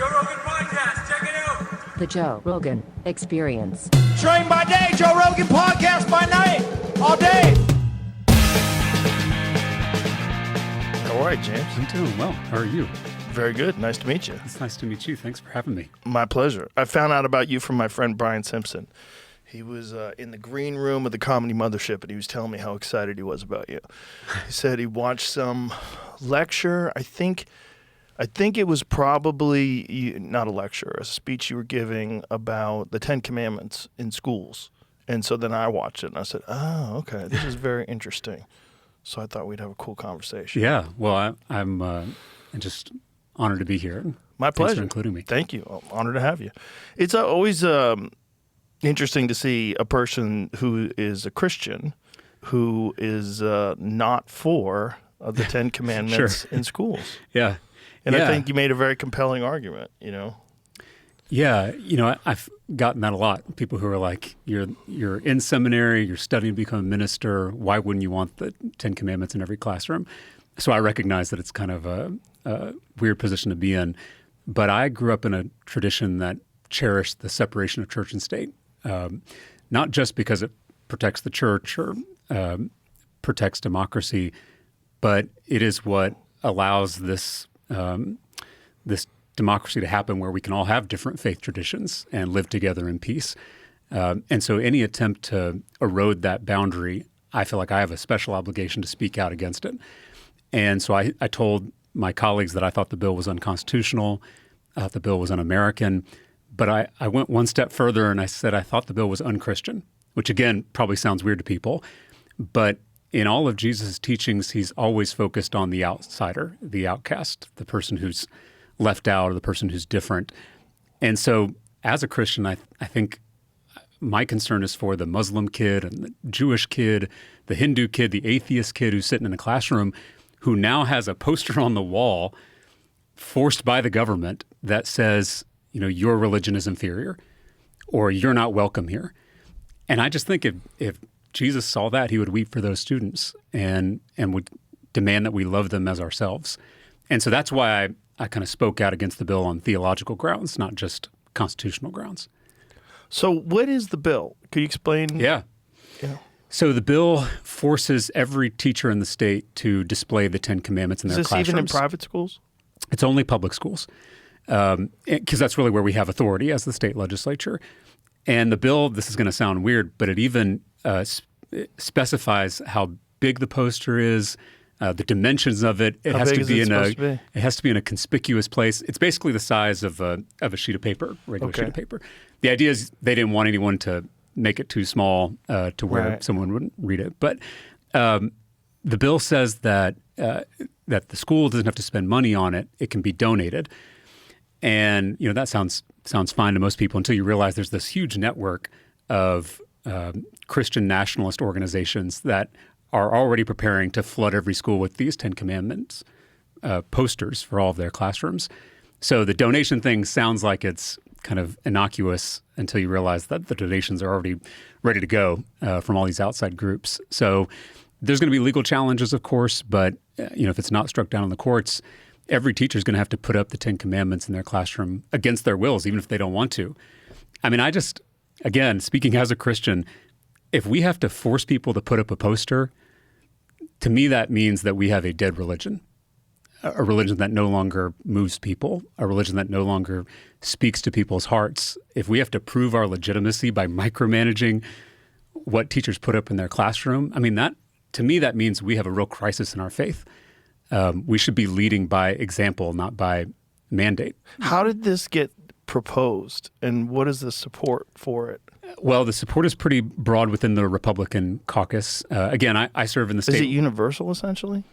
Joe Rogan Podcast. Check it out. The Joe Rogan Experience. Train by day, Joe Rogan Podcast by night, all day. All right, James. I'm doing well. How are you? Very good. Nice to meet you. It's nice to meet you. Thanks for having me. My pleasure. I found out about you from my friend Brian Simpson. He was in the green room of the Comedy Mothership, and he was telling me how excited he was about you. He said he watched some lecture. I think it was probably not a lecture, a speech you were giving about the Ten Commandments in schools. And so then I watched it, and I said, oh, okay, this is very interesting. So I thought we'd have a cool conversation. Yeah. Well, I'm just honored to be here. My pleasure. Thanks for including me. Thank you. I'm honored to have you. It's always interesting to see a person who is a Christian who is not for the Ten Commandments in schools. Yeah. And I think you made a very compelling argument, you know? Yeah. I've gotten that a lot. People who are like, you're in seminary, you're studying to become a minister. Why wouldn't you want the Ten Commandments in every classroom? So I recognize that it's kind of a weird position to be in. But I grew up in a tradition that cherished the separation of church and state. Not just because it protects the church or protects democracy, but it is what allows this democracy to happen where we can all have different faith traditions and live together in peace. And so any attempt to erode that boundary, I feel like I have a special obligation to speak out against it. And so I told my colleagues that I thought the bill was unconstitutional, I thought the bill was un-American. But I went one step further and I said I thought the bill was unchristian, which again probably sounds weird to people. But in all of Jesus' teachings, he's always focused on the outsider, the outcast, the person who's left out or the person who's different. And so as a Christian, I think my concern is for the Muslim kid and the Jewish kid, the Hindu kid, the atheist kid who's sitting in a classroom who now has a poster on the wall forced by the government that says, your religion is inferior or you're not welcome here. And I just think if Jesus saw that, he would weep for those students and would demand that we love them as ourselves. And so that's why I kind of spoke out against the bill on theological grounds, not just constitutional grounds. So what is the bill? Could you explain? Yeah. So the bill forces every teacher in the state to display the Ten Commandments in their classrooms. Is this even in private schools? It's only public schools. Because that's really where we have authority as the state legislature. And the bill, this is going to sound weird, but it even specifies how big the poster is, the dimensions of it. It has to be it has to be in a conspicuous place. It's basically the size of a sheet of paper, regular sheet of paper. The idea is they didn't want anyone to make it too small to where someone wouldn't read it. But the bill says that the school doesn't have to spend money on it; it can be donated. And that sounds fine to most people until you realize there's this huge network of Christian nationalist organizations that are already preparing to flood every school with these Ten Commandments posters for all of their classrooms. So the donation thing sounds like it's kind of innocuous until you realize that the donations are already ready to go from all these outside groups. So there's going to be legal challenges, of course, but if it's not struck down in the courts, every teacher is going to have to put up the Ten Commandments in their classroom against their wills, even if they don't want to. I mean, again, speaking as a Christian, if we have to force people to put up a poster, to me that means that we have a dead religion, a religion that no longer moves people, a religion that no longer speaks to people's hearts. If we have to prove our legitimacy by micromanaging what teachers put up in their classroom, I mean, to me that means we have a real crisis in our faith. We should be leading by example, not by mandate. How did this get proposed, and what is the support for it? Well, the support is pretty broad within the Republican caucus. Again, I serve in the state. Is it universal, essentially?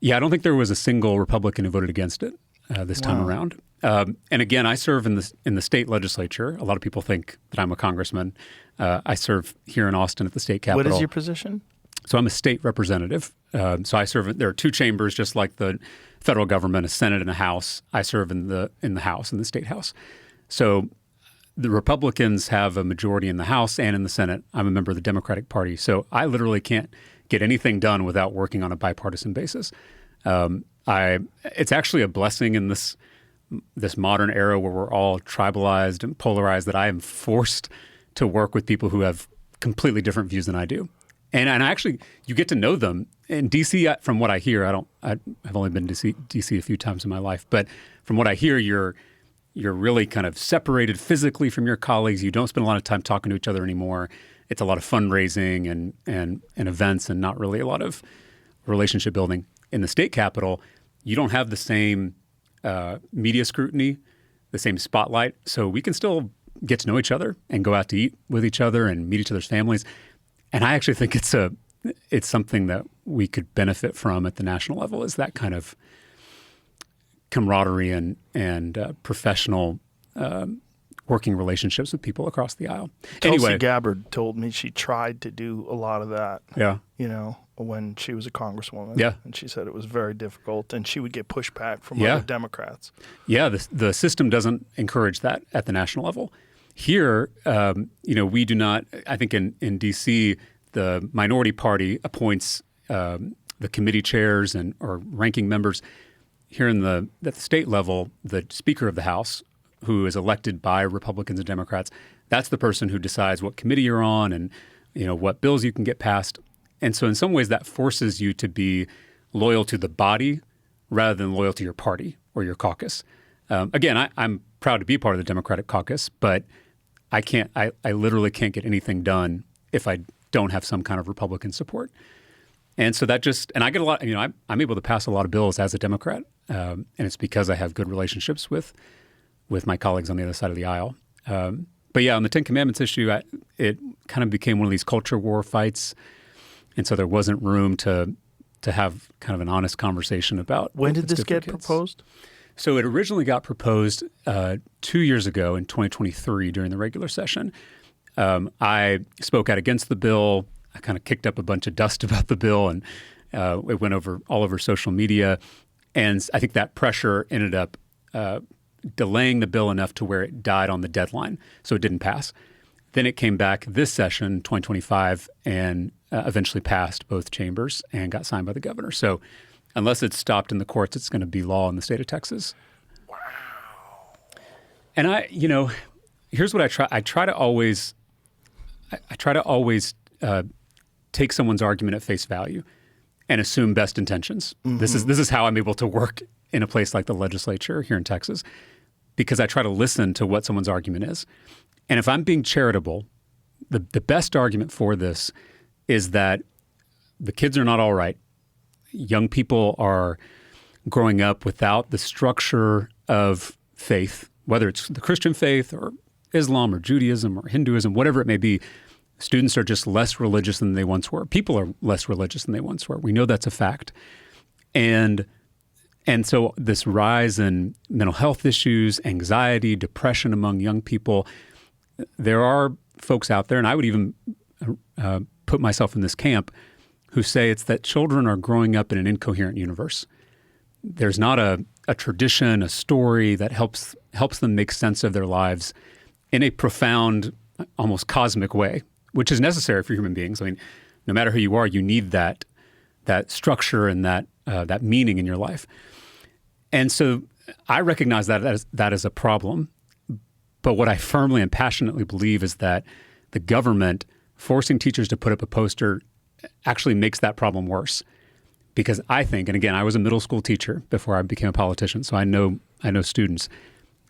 Yeah, I don't think there was a single Republican who voted against it this time around. And again, I serve in the state legislature. A lot of people think that I'm a congressman. I serve here in Austin at the state capitol. What is your position? So I'm a state representative. So I serve. There are two chambers, just like the federal government, a Senate and a House. I serve in the House, in the state House. So the Republicans have a majority in the House and in the Senate. I'm a member of the Democratic Party. So I literally can't get anything done without working on a bipartisan basis. It's actually a blessing in this this modern era where we're all tribalized and polarized, that I am forced to work with people who have completely different views than I do. And actually, you get to know them. In D.C., from what I hear, I've only been to D.C. a few times in my life, but from what I hear, you're really kind of separated physically from your colleagues. You don't spend a lot of time talking to each other anymore. It's a lot of fundraising and events, and not really a lot of relationship building. In the state capitol, you don't have the same media scrutiny, the same spotlight, so we can still get to know each other and go out to eat with each other and meet each other's families. And I actually think it's something that we could benefit from at the national level, is that kind of camaraderie and professional working relationships with people across the aisle. Tulsi Gabbard told me she tried to do a lot of that. Yeah. When she was a congresswoman. Yeah. And she said it was very difficult, and she would get pushback from other Democrats. Yeah, the system doesn't encourage that at the national level. Here, we do not. I think in D.C., the minority party appoints the committee chairs or ranking members. Here at the state level, the Speaker of the House, who is elected by Republicans and Democrats, that's the person who decides what committee you're on and what bills you can get passed. And so in some ways that forces you to be loyal to the body rather than loyal to your party or your caucus. Again, I'm proud to be part of the Democratic caucus, but I literally can't get anything done if I don't have some kind of Republican support. And so and I get a lot, I'm able to pass a lot of bills as a Democrat. And it's because I have good relationships with my colleagues on the other side of the aisle. But yeah, on the Ten Commandments issue, it kind of became one of these culture war fights. And so there wasn't room to have kind of an honest conversation about when did this get proposed? So it originally got proposed 2 years ago in 2023 during the regular session. I spoke out against the bill. I kind of kicked up a bunch of dust about the bill, and it went all over social media. And I think that pressure ended up delaying the bill enough to where it died on the deadline, so it didn't pass. Then it came back this session, 2025, and eventually passed both chambers and got signed by the governor. So unless it's stopped in the courts, it's going to be law in the state of Texas. Wow. And here's what I try. I try to always take someone's argument at face value and assume best intentions. Mm-hmm. This is how I'm able to work in a place like the legislature here in Texas, because I try to listen to what someone's argument is. And if I'm being charitable, the best argument for this is that the kids are not all right. Young people are growing up without the structure of faith, whether it's the Christian faith or Islam or Judaism or Hinduism, whatever it may be. Students are just less religious than they once were. People are less religious than they once were. We know that's a fact. And so this rise in mental health issues, anxiety, depression among young people, there are folks out there, and I would even put myself in this camp, who say it's that children are growing up in an incoherent universe. There's not a tradition, a story that helps them make sense of their lives in a profound, almost cosmic way, which is necessary for human beings. I mean, no matter who you are, you need that structure and that meaning in your life. And so I recognize that as a problem. But what I firmly and passionately believe is that the government forcing teachers to put up a poster actually makes that problem worse. Because I think, and again, I was a middle school teacher before I became a politician, so I know students.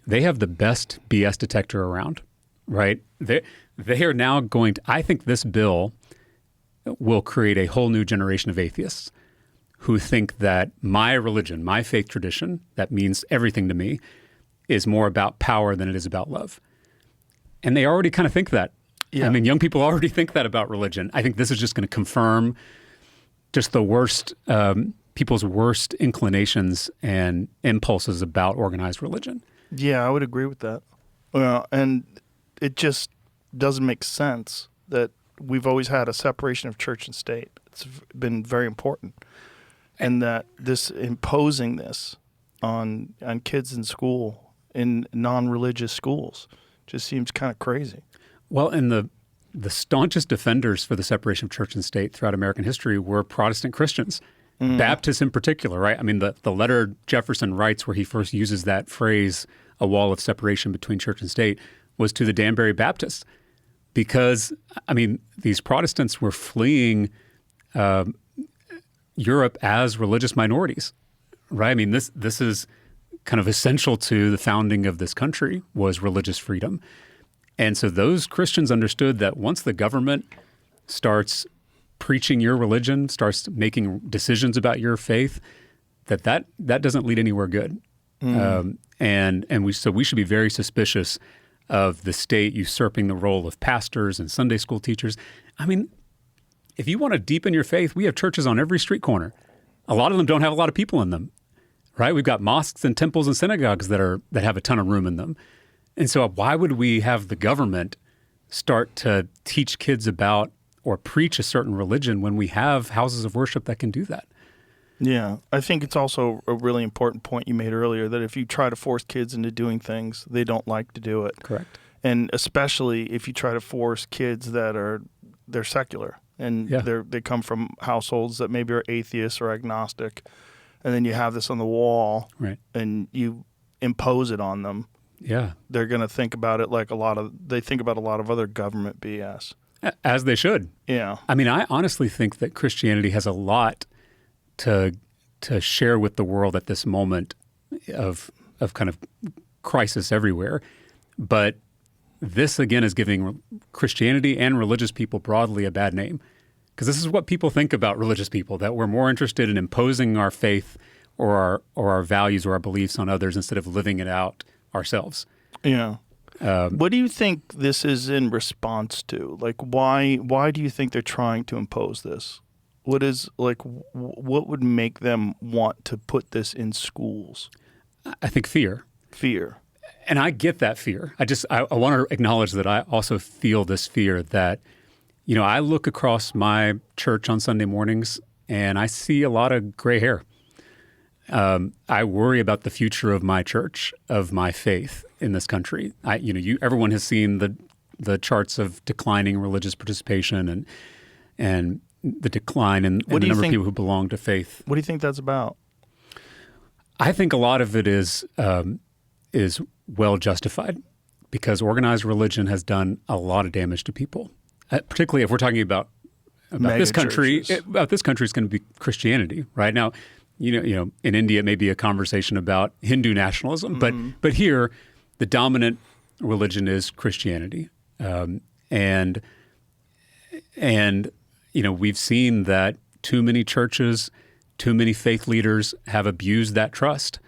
They have the best BS detector around, right? They are now going to, I think this bill will create a whole new generation of atheists who think that my religion, my faith tradition, that means everything to me, is more about power than it is about love. And they already kind of think that. Yeah. I mean, young people already think that about religion. I think this is just going to confirm just the worst, people's worst inclinations and impulses about organized religion. Yeah, I would agree with that. Well, and it just doesn't make sense that we've always had a separation of church and state. It's been very important. And that this imposing this on kids in school, in non-religious schools, just seems kind of crazy. Well, and the staunchest defenders for the separation of church and state throughout American history were Protestant Christians. Baptists in particular, right? I mean, the letter Jefferson writes where he first uses that phrase, a wall of separation between church and state, was to the Danbury Baptists. Because, I mean, these Protestants were fleeing Europe as religious minorities, right? I mean, this is kind of essential to the founding of this country, was religious freedom. And so those Christians understood that once the government starts preaching your religion, starts making decisions about your faith, that doesn't lead anywhere good. So we should be very suspicious of the state usurping the role of pastors and Sunday school teachers. I mean, if you want to deepen your faith, we have churches on every street corner. A lot of them don't have a lot of people in them, right? We've got mosques and temples and synagogues that have a ton of room in them. And so why would we have the government start to teach kids about or preach a certain religion when we have houses of worship that can do that? Yeah, I think it's also a really important point you made earlier, that if you try to force kids into doing things, they don't like to do it. Correct. And especially if you try to force kids they're secular and they come from households that maybe are atheists or agnostic, and then you have this on the wall, right, and you impose it on them. Yeah, they're going to think about it like they think about a lot of other government BS. As they should. Yeah. I mean, I honestly think that Christianity has a lot to share with the world at this moment of kind of crisis everywhere. But this, again, is giving Christianity and religious people broadly a bad name. Because this is what people think about religious people, that we're more interested in imposing our faith or our values or our beliefs on others instead of living it out ourselves. Yeah. What do you think this is in response to? Like, why do you think they're trying to impose this? What would make them want to put this in schools? I think fear. Fear. And I get that fear. I want to acknowledge that I also feel this fear that, I look across my church on Sunday mornings and I see a lot of gray hair. I worry about the future of my church, of my faith in this country. Everyone has seen the charts of declining religious participation and the decline in the number of people who belong to faith. What do you think that's about? I think a lot of it is well justified, because organized religion has done a lot of damage to people. Particularly if we're talking about this country. About this country, it's going to be Christianity, right? Now, in India, it may be a conversation about Hindu nationalism, but here, the dominant religion is Christianity, and we've seen that too many churches, too many faith leaders have abused that trust.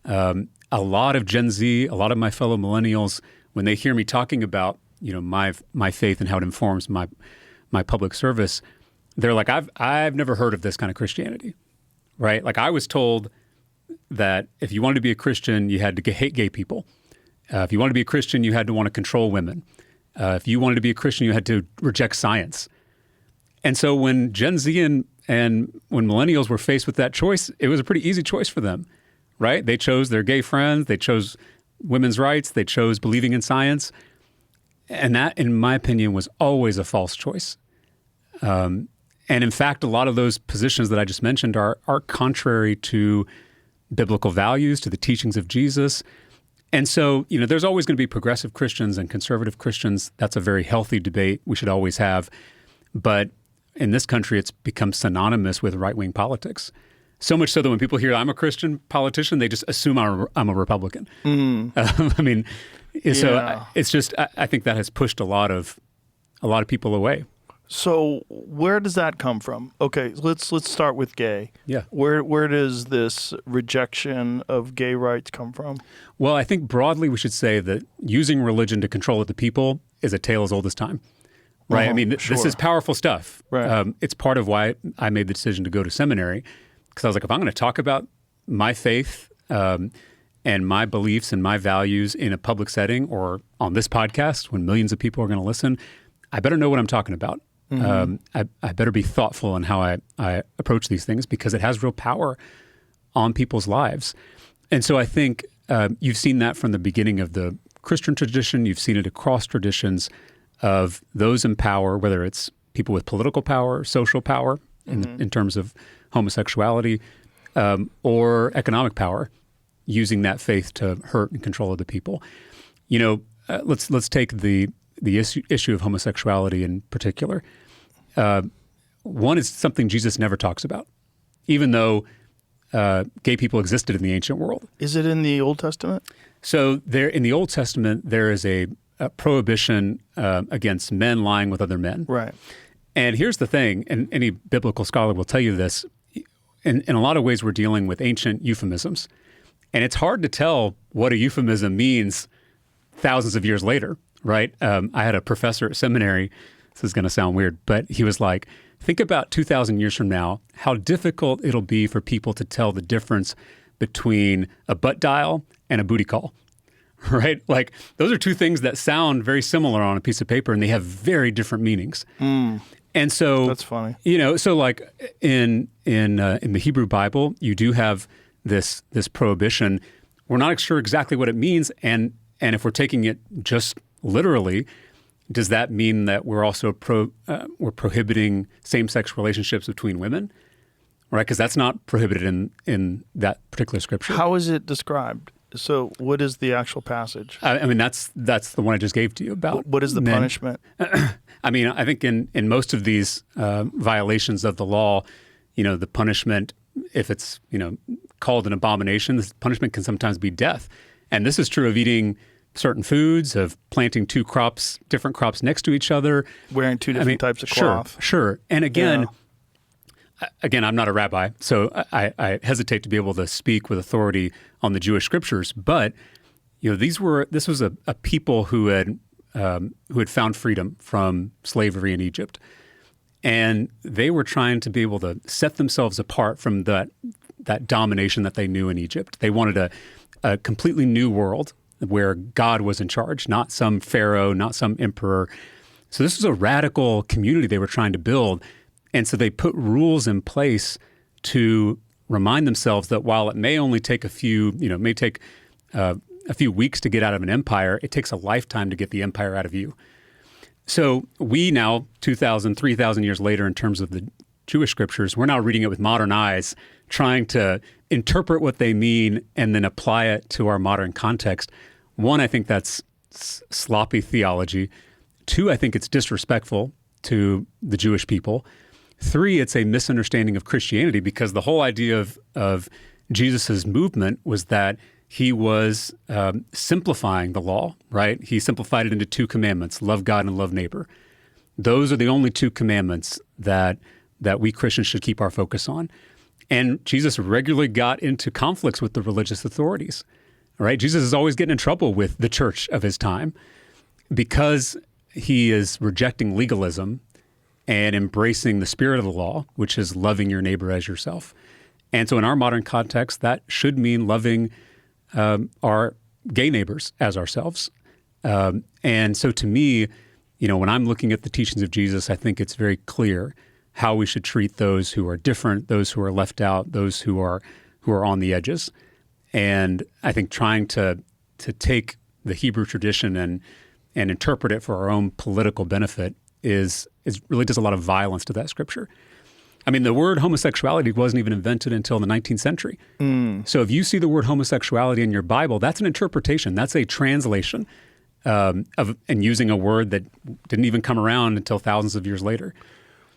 A lot of Gen Z, a lot of my fellow millennials, when they hear me talking about my faith and how it informs my public service, they're like, I've never heard of this kind of Christianity. Right? Like, I was told that if you wanted to be a Christian, you had to hate gay people. If you wanted to be a Christian, you had to want to control women. If you wanted to be a Christian, you had to reject science. And so when Gen Z and when millennials were faced with that choice, it was a pretty easy choice for them, right? They chose their gay friends. They chose women's rights. They chose believing in science. And that, in my opinion, was always a false choice. And in fact, a lot of those positions that I just mentioned are contrary to biblical values, to the teachings of Jesus. And so, there's always going to be progressive Christians and conservative Christians. That's a very healthy debate we should always have. But in this country, it's become synonymous with right-wing politics. So much so that when people hear I'm a Christian politician, they just assume I'm a Republican. So it's just, I think that has pushed a lot of people away. So where does that come from? Okay, let's start with gay. Yeah. Where does this rejection of gay rights come from? Well, I think broadly we should say that using religion to control the people is a tale as old as time. Right? I mean, this is powerful stuff. Right. It's part of why I made the decision to go to seminary, because I was like, if I'm going to talk about my faith and my beliefs and my values in a public setting or on this podcast when millions of people are going to listen, I better know what I'm talking about. I better be thoughtful in how I approach these things, because it has real power on people's lives. And so I think you've seen that from the beginning of the Christian tradition. You've seen it across traditions of those in power, whether it's people with political power, social power, in terms of homosexuality, or economic power, using that faith to hurt and control other people. Let's take the issue of homosexuality in particular. One is something Jesus never talks about, even though gay people existed in the ancient world. Is it in the Old Testament? So there, in the Old Testament, there is a prohibition against men lying with other men. Right. And here's the thing, and any biblical scholar will tell you this, in a lot of ways we're dealing with ancient euphemisms. And it's hard to tell what a euphemism means thousands of years later, right? I had a professor at seminary, this is going to sound weird, but he was like, think about 2,000 years from now, how difficult it'll be for people to tell the difference between a butt dial and a booty call, right? Like, those are two things that sound very similar on a piece of paper, and they have very different meanings. And so That's funny. So like in the Hebrew Bible, you do have this prohibition. We're not sure exactly what it means, and if we're taking it just literally, does that mean that we're also we're prohibiting same-sex relationships between women, right? Because that's not prohibited in that particular scripture. How is it described? So what is the actual passage? I mean, that's the one I just gave to you about. What is the men. punishment? I mean, I think in most of these violations of the law, the punishment, if it's called an abomination, the punishment can sometimes be death. And this is true of eating certain foods, of planting different crops next to each other, Wearing two different types of cloth. Sure. And again, I'm not a rabbi, so I hesitate to be able to speak with authority on the Jewish scriptures. But this was a people who had found freedom from slavery in Egypt, and they were trying to be able to set themselves apart from that domination that they knew in Egypt. They wanted a completely new world where God was in charge, not some pharaoh, not some emperor. So this was a radical community they were trying to build. And so they put rules in place to remind themselves that while it may only take a few weeks to get out of an empire, it takes a lifetime to get the empire out of you. So we now, 2,000, 3,000 years later, in terms of the Jewish scriptures, we're now reading it with modern eyes, trying to interpret what they mean and then apply it to our modern context. One, I think that's sloppy theology. Two, I think it's disrespectful to the Jewish people. Three, it's a misunderstanding of Christianity, because the whole idea of Jesus's movement was that he was simplifying the law, right? He simplified it into two commandments: love God and love neighbor. Those are the only two commandments that we Christians should keep our focus on. And Jesus regularly got into conflicts with the religious authorities, right? Jesus is always getting in trouble with the church of his time because he is rejecting legalism and embracing the spirit of the law, which is loving your neighbor as yourself. And so in our modern context, that should mean loving our gay neighbors as ourselves. And so to me, when I'm looking at the teachings of Jesus, I think it's very clear how we should treat those who are different, those who are left out, those who are on the edges. And I think trying to take the Hebrew tradition and interpret it for our own political benefit is really does a lot of violence to that scripture. I mean, the word homosexuality wasn't even invented until the 19th century. So if you see the word homosexuality in your Bible, that's an interpretation. That's a translation and using a word that didn't even come around until thousands of years later.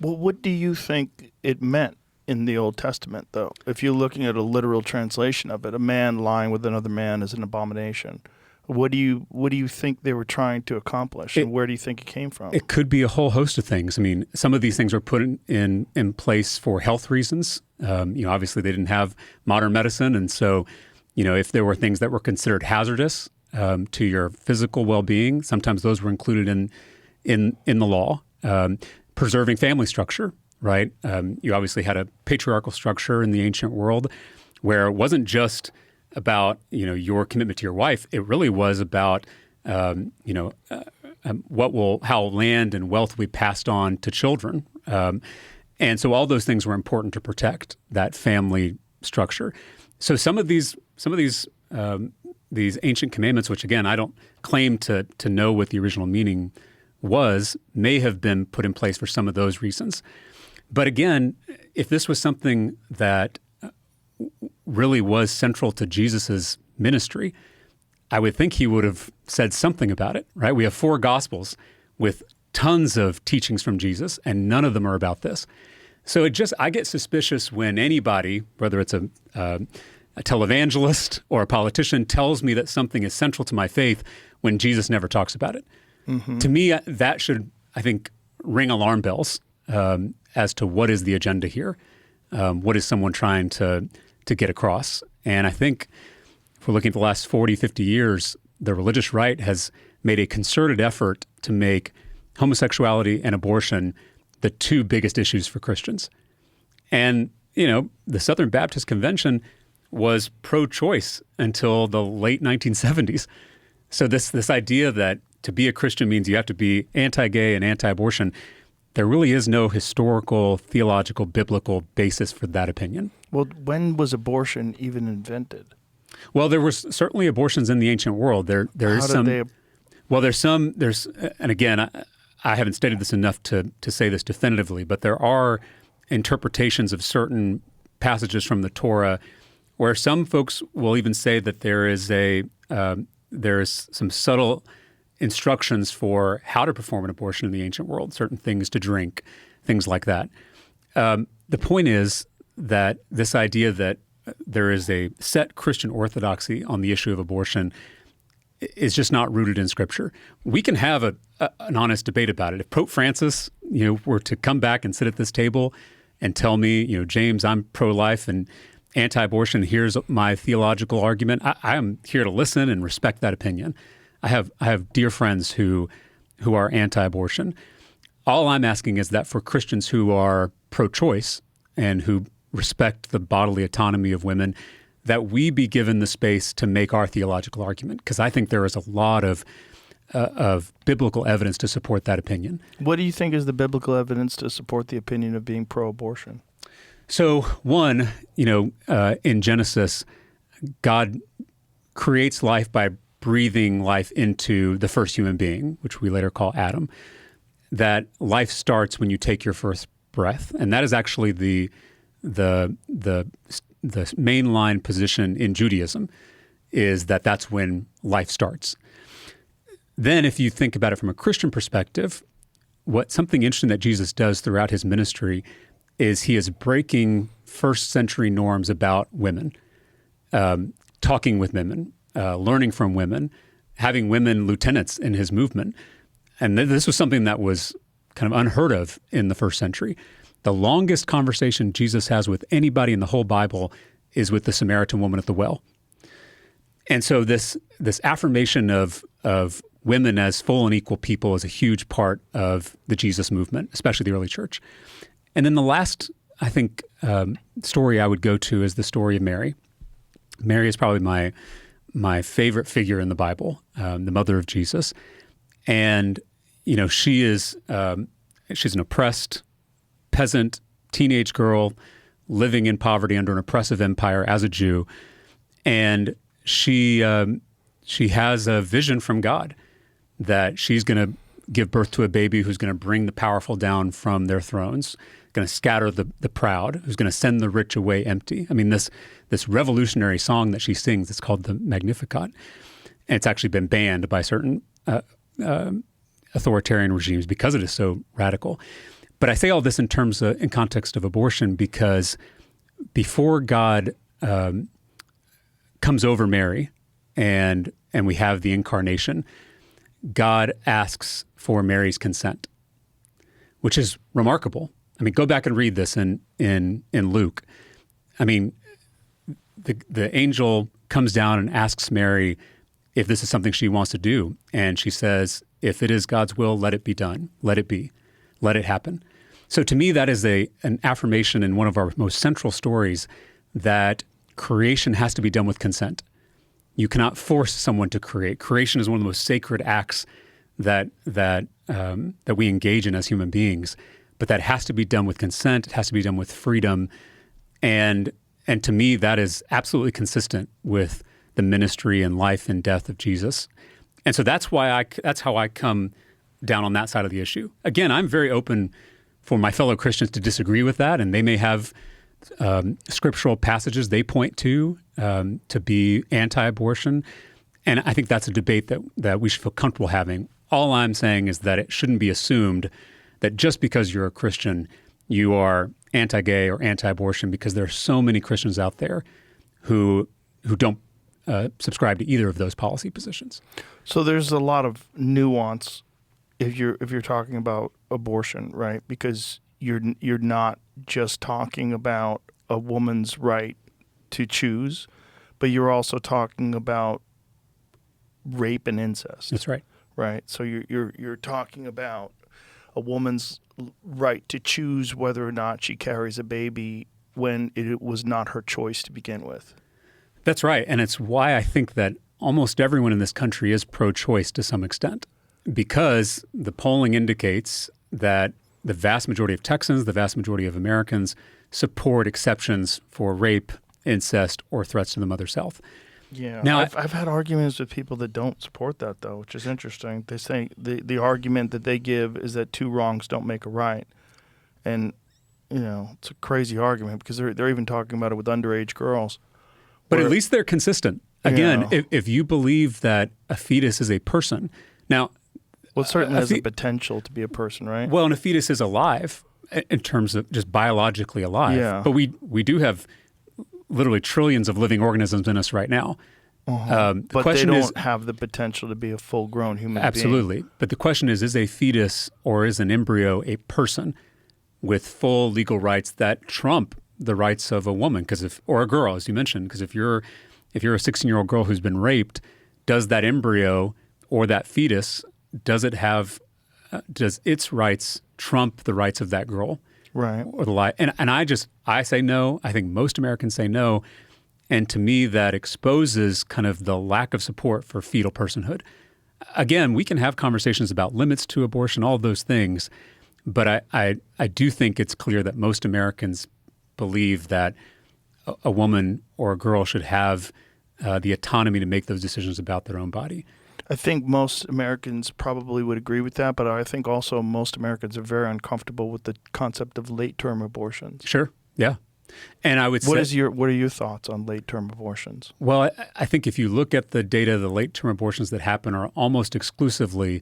Well, what do you think it meant in the Old Testament, though? If you're looking at a literal translation of it, a man lying with another man is an abomination. What do you think they were trying to accomplish, and where do you think it came from? It could be a whole host of things. I mean, some of these things were put in place for health reasons. Obviously they didn't have modern medicine, and so, if there were things that were considered hazardous to your physical well-being, sometimes those were included in the law. Preserving family structure, right? You obviously had a patriarchal structure in the ancient world where it wasn't just about your commitment to your wife. It really was about how land and wealth will be passed on to children, and so all those things were important to protect that family structure. So some of these ancient commandments, which again I don't claim to know what the original meaning was, may have been put in place for some of those reasons. But again, if this was something that really was central to Jesus's ministry, I would think he would have said something about it, right? We have 4 Gospels with tons of teachings from Jesus, and none of them are about this. So I get suspicious when anybody, whether it's a televangelist or a politician, tells me that something is central to my faith when Jesus never talks about it. Mm-hmm. To me, that should, I think, ring alarm bells as to what is the agenda here. What is someone trying to get across? And I think if we're looking at the last 40, 50 years, the religious right has made a concerted effort to make homosexuality and abortion the 2 biggest issues for Christians. And, the Southern Baptist Convention was pro-choice until the late 1970s. So this idea that to be a Christian means you have to be anti-gay and anti-abortion, there really is no historical, theological, biblical basis for that opinion. Well, when was abortion even invented? Well, there was certainly abortions in the ancient world. There's and again, I haven't studied this enough to say this definitively, but there are interpretations of certain passages from the Torah where some folks will even say that there is some subtle instructions for how to perform an abortion in the ancient world, certain things to drink, things like that. The point is that this idea that there is a set Christian orthodoxy on the issue of abortion is just not rooted in Scripture. We can have an honest debate about it. If Pope Francis, were to come back and sit at this table and tell me, James, I'm pro-life and anti-abortion, here's my theological argument, I am here to listen and respect that opinion. I have dear friends who are anti-abortion. All I'm asking is that for Christians who are pro-choice and who respect the bodily autonomy of women, that we be given the space to make our theological argument, because I think there is a lot of biblical evidence to support that opinion. What do you think is the biblical evidence to support the opinion of being pro-abortion? So one, in Genesis, God creates life by breathing life into the first human being, which we later call Adam. That life starts when you take your first breath, and that is actually the mainline position in Judaism, is that that's when life starts. Then if you think about it from a Christian perspective, something interesting that Jesus does throughout his ministry is he is breaking first century norms about women, talking with women, learning from women, having women lieutenants in his movement. And this was something that was kind of unheard of in the first century. The longest conversation Jesus has with anybody in the whole Bible is with the Samaritan woman at the well. And so this affirmation of women as full and equal people is a huge part of the Jesus movement, especially the early church. And then the last, I think, story I would go to is the story of Mary. Mary is probably my favorite figure in the Bible, the mother of Jesus. And, she's an oppressed peasant teenage girl living in poverty under an oppressive empire as a Jew. And she has a vision from God that she's going to give birth to a baby who's going to bring the powerful down from their thrones, going to scatter the proud, who's going to send the rich away empty. I mean, this revolutionary song that she sings, it's called the Magnificat. And it's actually been banned by certain authoritarian regimes because it is so radical. But I say all this in context of abortion because before God comes over Mary and we have the incarnation, God asks for Mary's consent, which is remarkable. I mean, go back and read this in Luke. I mean, the angel comes down and asks Mary if this is something she wants to do. And she says, if it is God's will, let it be done. Let it be. Let it happen. So to me, that is an affirmation in one of our most central stories that creation has to be done with consent. You cannot force someone to create. Creation is one of the most sacred acts that we engage in as human beings. But that has to be done with consent. It has to be done with freedom. And to me, that is absolutely consistent with the ministry and life and death of Jesus. And so that's how I come down on that side of the issue. Again, I'm very open for my fellow Christians to disagree with that, and they may have scriptural passages they point to be anti-abortion. And I think that's a debate that we should feel comfortable having. All I'm saying is that it shouldn't be assumed that just because you're a Christian, you are anti-gay or anti-abortion, because there are so many Christians out there who don't subscribe to either of those policy positions. So there's a lot of nuance if you're talking about abortion, right? Because you're not just talking about a woman's right to choose, but you're also talking about rape and incest. That's right. Right. So you're talking about a woman's right to choose whether or not she carries a baby when it was not her choice to begin with. That's right. And it's why I think that almost everyone in this country is pro-choice to some extent, because the polling indicates that the vast majority of Texans, the vast majority of Americans support exceptions for rape, incest, or threats to the mother's health. Yeah. Now, I've had arguments with people that don't support that, though, which is interesting. They say the argument that they give is that two wrongs don't make a right. And, it's a crazy argument because they're even talking about it with underage girls. But at least they're consistent. Again, Yeah. if you believe that a fetus is a person, now... Well, it certainly has the potential to be a person, right? Well, and a fetus is alive in terms of just biologically alive. Yeah. But we do have literally trillions of living organisms in us right now. The But question they is, don't have the potential to be a full-grown human being. absolutely. But the question is a fetus or is an embryo a person with full legal rights that trump the rights of a woman, or a girl, as you mentioned? Because if you're a 16-year-old girl who's been raped, does that embryo or that fetus, does its rights trump the rights of that girl? Right. Or the life? And I say no. I think most Americans say no. And to me, that exposes kind of the lack of support for fetal personhood. Again, we can have conversations about limits to abortion, all of those things. But I do think it's clear that most Americans believe that a woman or a girl should have the autonomy to make those decisions about their own body. I think most Americans probably would agree with that, but I think also most Americans are very uncomfortable with the concept of late-term abortions. Sure, yeah. And I would say... What are your thoughts on late-term abortions? Well, I think if you look at the data, the late-term abortions that happen are almost exclusively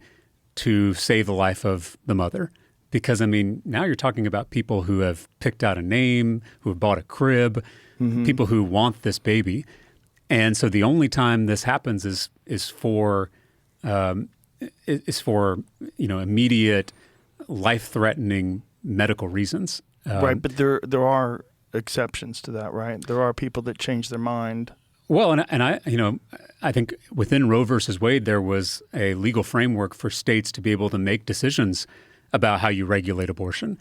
to save the life of the mother. Because, now you're talking about people who have picked out a name, who have bought a crib, people who want this baby. And so the only time this happens is for immediate, life-threatening medical reasons. Right, but there are exceptions to that, right? There are people that change their mind. Well, and I think within Roe versus Wade, there was a legal framework for states to be able to make decisions about how you regulate abortion.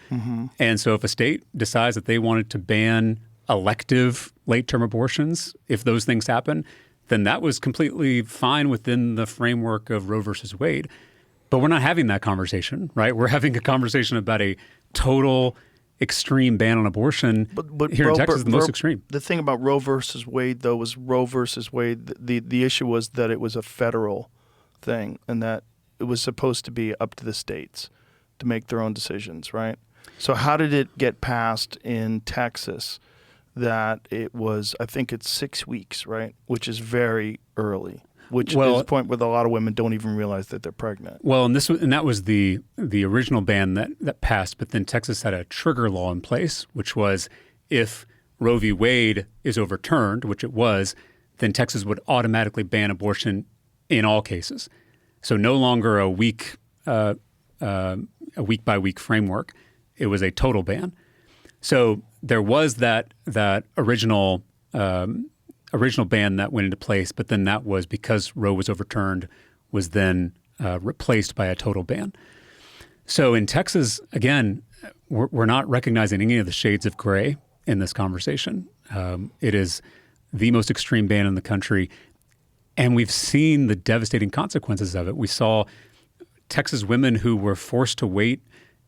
And so if a state decides that they wanted to ban elective late-term abortions, if those things happen, then that was completely fine within the framework of Roe versus Wade. But we're not having that conversation, right? We're having a conversation about a total extreme ban on abortion. But here in Texas, the most extreme. The thing about Roe versus Wade, though, was Roe versus Wade, the issue was that it was a federal thing and that it was supposed to be up to the states to make their own decisions, right? So how did it get passed in Texas that it was, I think it's 6 weeks, right? Which is very early, which is the point where a lot of women don't even realize that they're pregnant. Well, and that was the original ban that passed, but then Texas had a trigger law in place, which was if Roe v. Wade is overturned, which it was, then Texas would automatically ban abortion in all cases. So no longer a week by week framework. It was a total ban. So there was that original ban that went into place, but then that was, because Roe was overturned, was then replaced by a total ban. So in Texas, again, we're not recognizing any of the shades of gray in this conversation. It is the most extreme ban in the country, and we've seen the devastating consequences of it. We saw Texas women who were forced to wait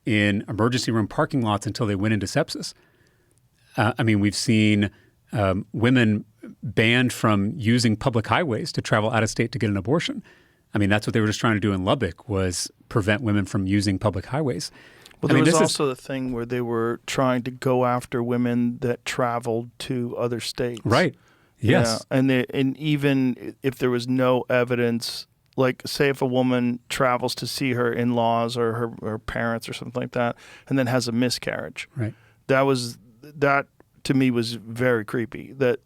in emergency room parking lots until they went into sepsis. We've seen women banned from using public highways to travel out of state to get an abortion. That's what they were just trying to do in Lubbock, was prevent women from using public highways. Well, there was also the thing where they were trying to go after women that traveled to other states. Right. Yes. Yeah. And even if there was no evidence, like say if a woman travels to see her in-laws or her parents or something like that, and then has a miscarriage. Right. That to me was very creepy. That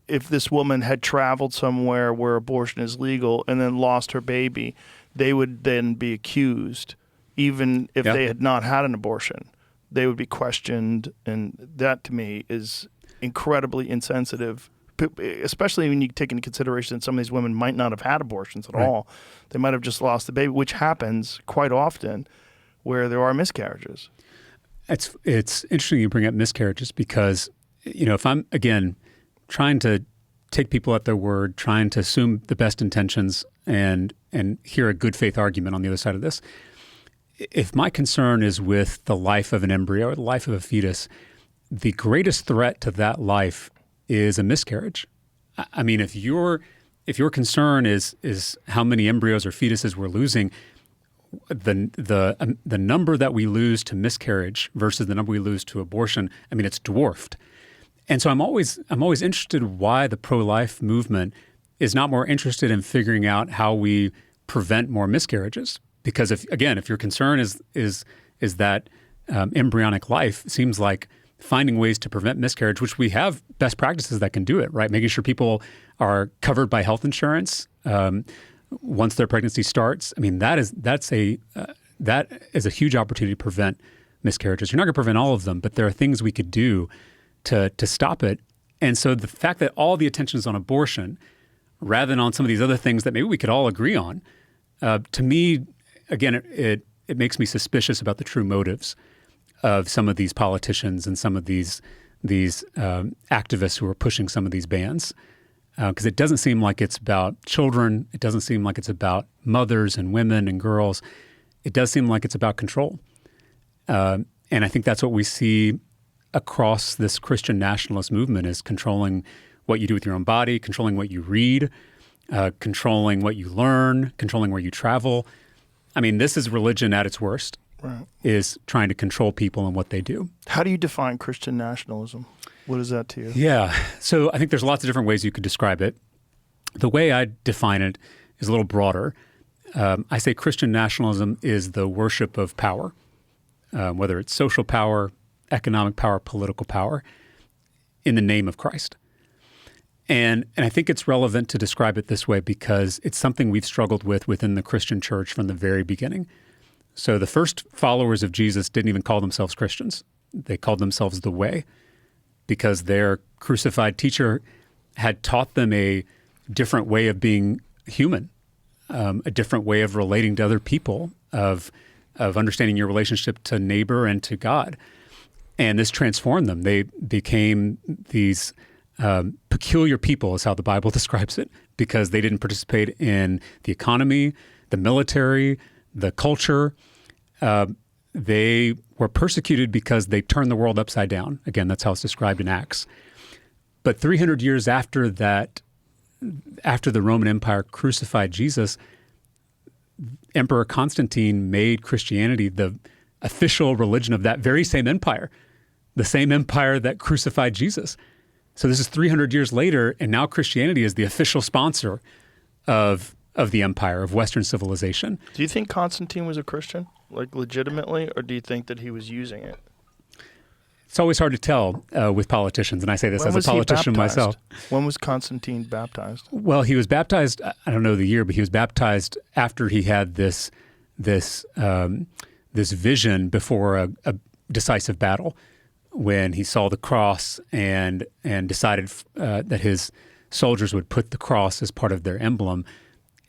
if this woman had traveled somewhere where abortion is legal and then lost her baby, they would then be accused, even if they had not had an abortion. They would be questioned, and that to me is incredibly insensitive, especially when you take into consideration that some of these women might not have had abortions at all. They might have just lost the baby, which happens quite often where there are miscarriages. It's interesting you bring up miscarriages because, if I'm, again, trying to take people at their word, trying to assume the best intentions and hear a good faith argument on the other side of this, if my concern is with the life of an embryo or the life of a fetus, the greatest threat to that life is a miscarriage. I mean, if your concern is how many embryos or fetuses we're losing, the number that we lose to miscarriage versus the number we lose to abortion, I mean, it's dwarfed. And so I'm always interested why the pro-life movement is not more interested in figuring out how we prevent more miscarriages. Because if your concern is that embryonic life, it seems like finding ways to prevent miscarriage, which we have best practices that can do it, right? Making sure people are covered by health insurance once their pregnancy starts. I mean, that is a huge opportunity to prevent miscarriages. You're not going to prevent all of them, but there are things we could do to stop it. And so the fact that all the attention is on abortion rather than on some of these other things that maybe we could all agree on, to me, again, it makes me suspicious about the true motives of some of these politicians and some of these activists who are pushing some of these bans. Because it doesn't seem like it's about children. It doesn't seem like it's about mothers and women and girls. It does seem like it's about control. And I think that's what we see across this Christian nationalist movement is controlling what you do with your own body, controlling what you read, controlling what you learn, controlling where you travel. I mean, this is religion at its worst, is trying to control people and what they do. How do you define Christian nationalism? What is that to you? Yeah. So I think there's lots of different ways you could describe it. The way I define it is a little broader. I say Christian nationalism is the worship of power, whether it's social power, economic power, political power, in the name of Christ. And I think it's relevant to describe it this way because it's something we've struggled with within the Christian church from the very beginning. So the first followers of Jesus didn't even call themselves Christians. They called themselves the Way because their crucified teacher had taught them a different way of being human, a different way of relating to other people, of understanding your relationship to neighbor and to God. And this transformed them. They became these peculiar people, is how the Bible describes it, because they didn't participate in the economy, the military, the culture. They were persecuted because they turned the world upside down. Again, that's how it's described in Acts. But 300 years after that, after the Roman Empire crucified Jesus, Emperor Constantine made Christianity the official religion of that very same empire, the same empire that crucified Jesus. So this is 300 years later, and now Christianity is the official sponsor of the empire, of Western civilization. Do you think Constantine was a Christian, like legitimately, or do you think that he was using it? It's always hard to tell with politicians, and I say this as a politician myself. When was Constantine baptized? Well, he was baptized, I don't know the year, but he was baptized after he had this vision before a decisive battle, when he saw the cross and decided that his soldiers would put the cross as part of their emblem,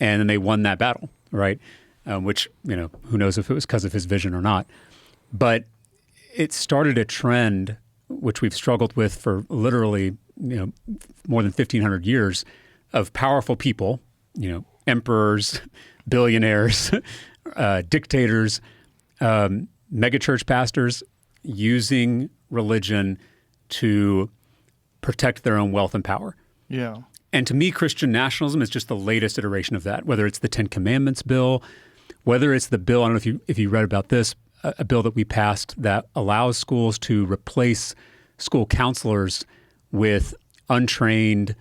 and then they won that battle, right? Which, who knows if it was because of his vision or not. But it started a trend which we've struggled with for literally, more than 1,500 years of powerful people, emperors, billionaires, dictators, megachurch pastors, using religion to protect their own wealth and power. Yeah. And to me, Christian nationalism is just the latest iteration of that, whether it's the Ten Commandments bill, whether it's the bill, I don't know if you read about this, a bill that we passed that allows schools to replace school counselors with untrained,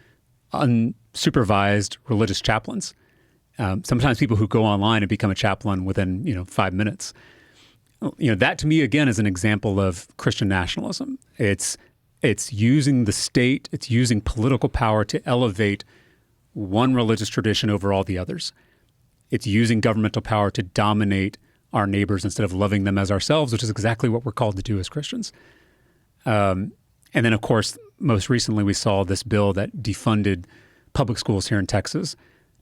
unsupervised religious chaplains. Sometimes people who go online and become a chaplain within 5 minutes. That to me again is an example of Christian nationalism. It's using the state, it's using political power to elevate one religious tradition over all the others. It's using governmental power to dominate our neighbors instead of loving them as ourselves, which is exactly what we're called to do as Christians. And then, of course, most recently we saw this bill that defunded public schools here in Texas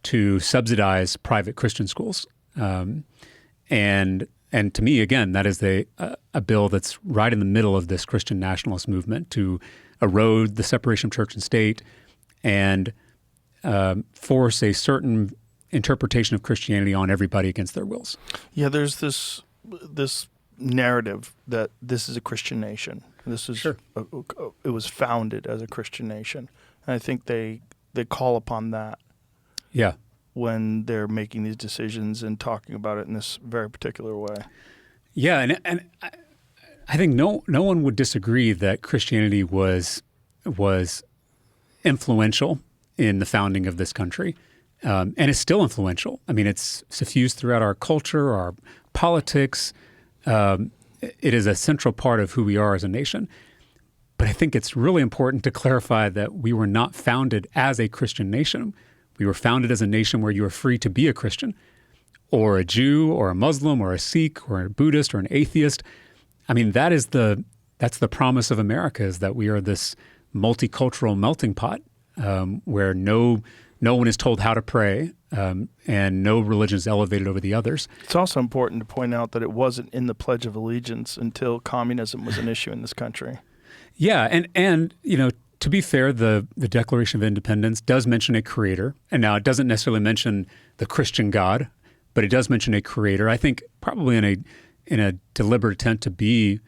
to subsidize private Christian schools. And to me, again, that is a bill that's right in the middle of this Christian nationalist movement to erode the separation of church and state and force a certain interpretation of Christianity on everybody against their wills. Yeah, there's this narrative that this is a Christian nation. This is Sure. It was founded as a Christian nation, and I think they call upon that. Yeah. When they're making these decisions and talking about it in this very particular way. Yeah, and I think no one would disagree that Christianity was influential in the founding of this country, and is still influential. I mean, it's suffused throughout our culture, our politics. It is a central part of who we are as a nation. But I think it's really important to clarify that we were not founded as a Christian nation. We were founded as a nation where you are free to be a Christian or a Jew or a Muslim or a Sikh or a Buddhist or an atheist. I mean, that's the promise of America, is that we are this multicultural melting pot where no one is told how to pray and no religion is elevated over the others. It's also important to point out that it wasn't in the Pledge of Allegiance until communism was an issue in this country. Yeah, and to be fair, the Declaration of Independence does mention a creator, and now it doesn't necessarily mention the Christian God, but it does mention a creator. I think probably in a deliberate attempt to be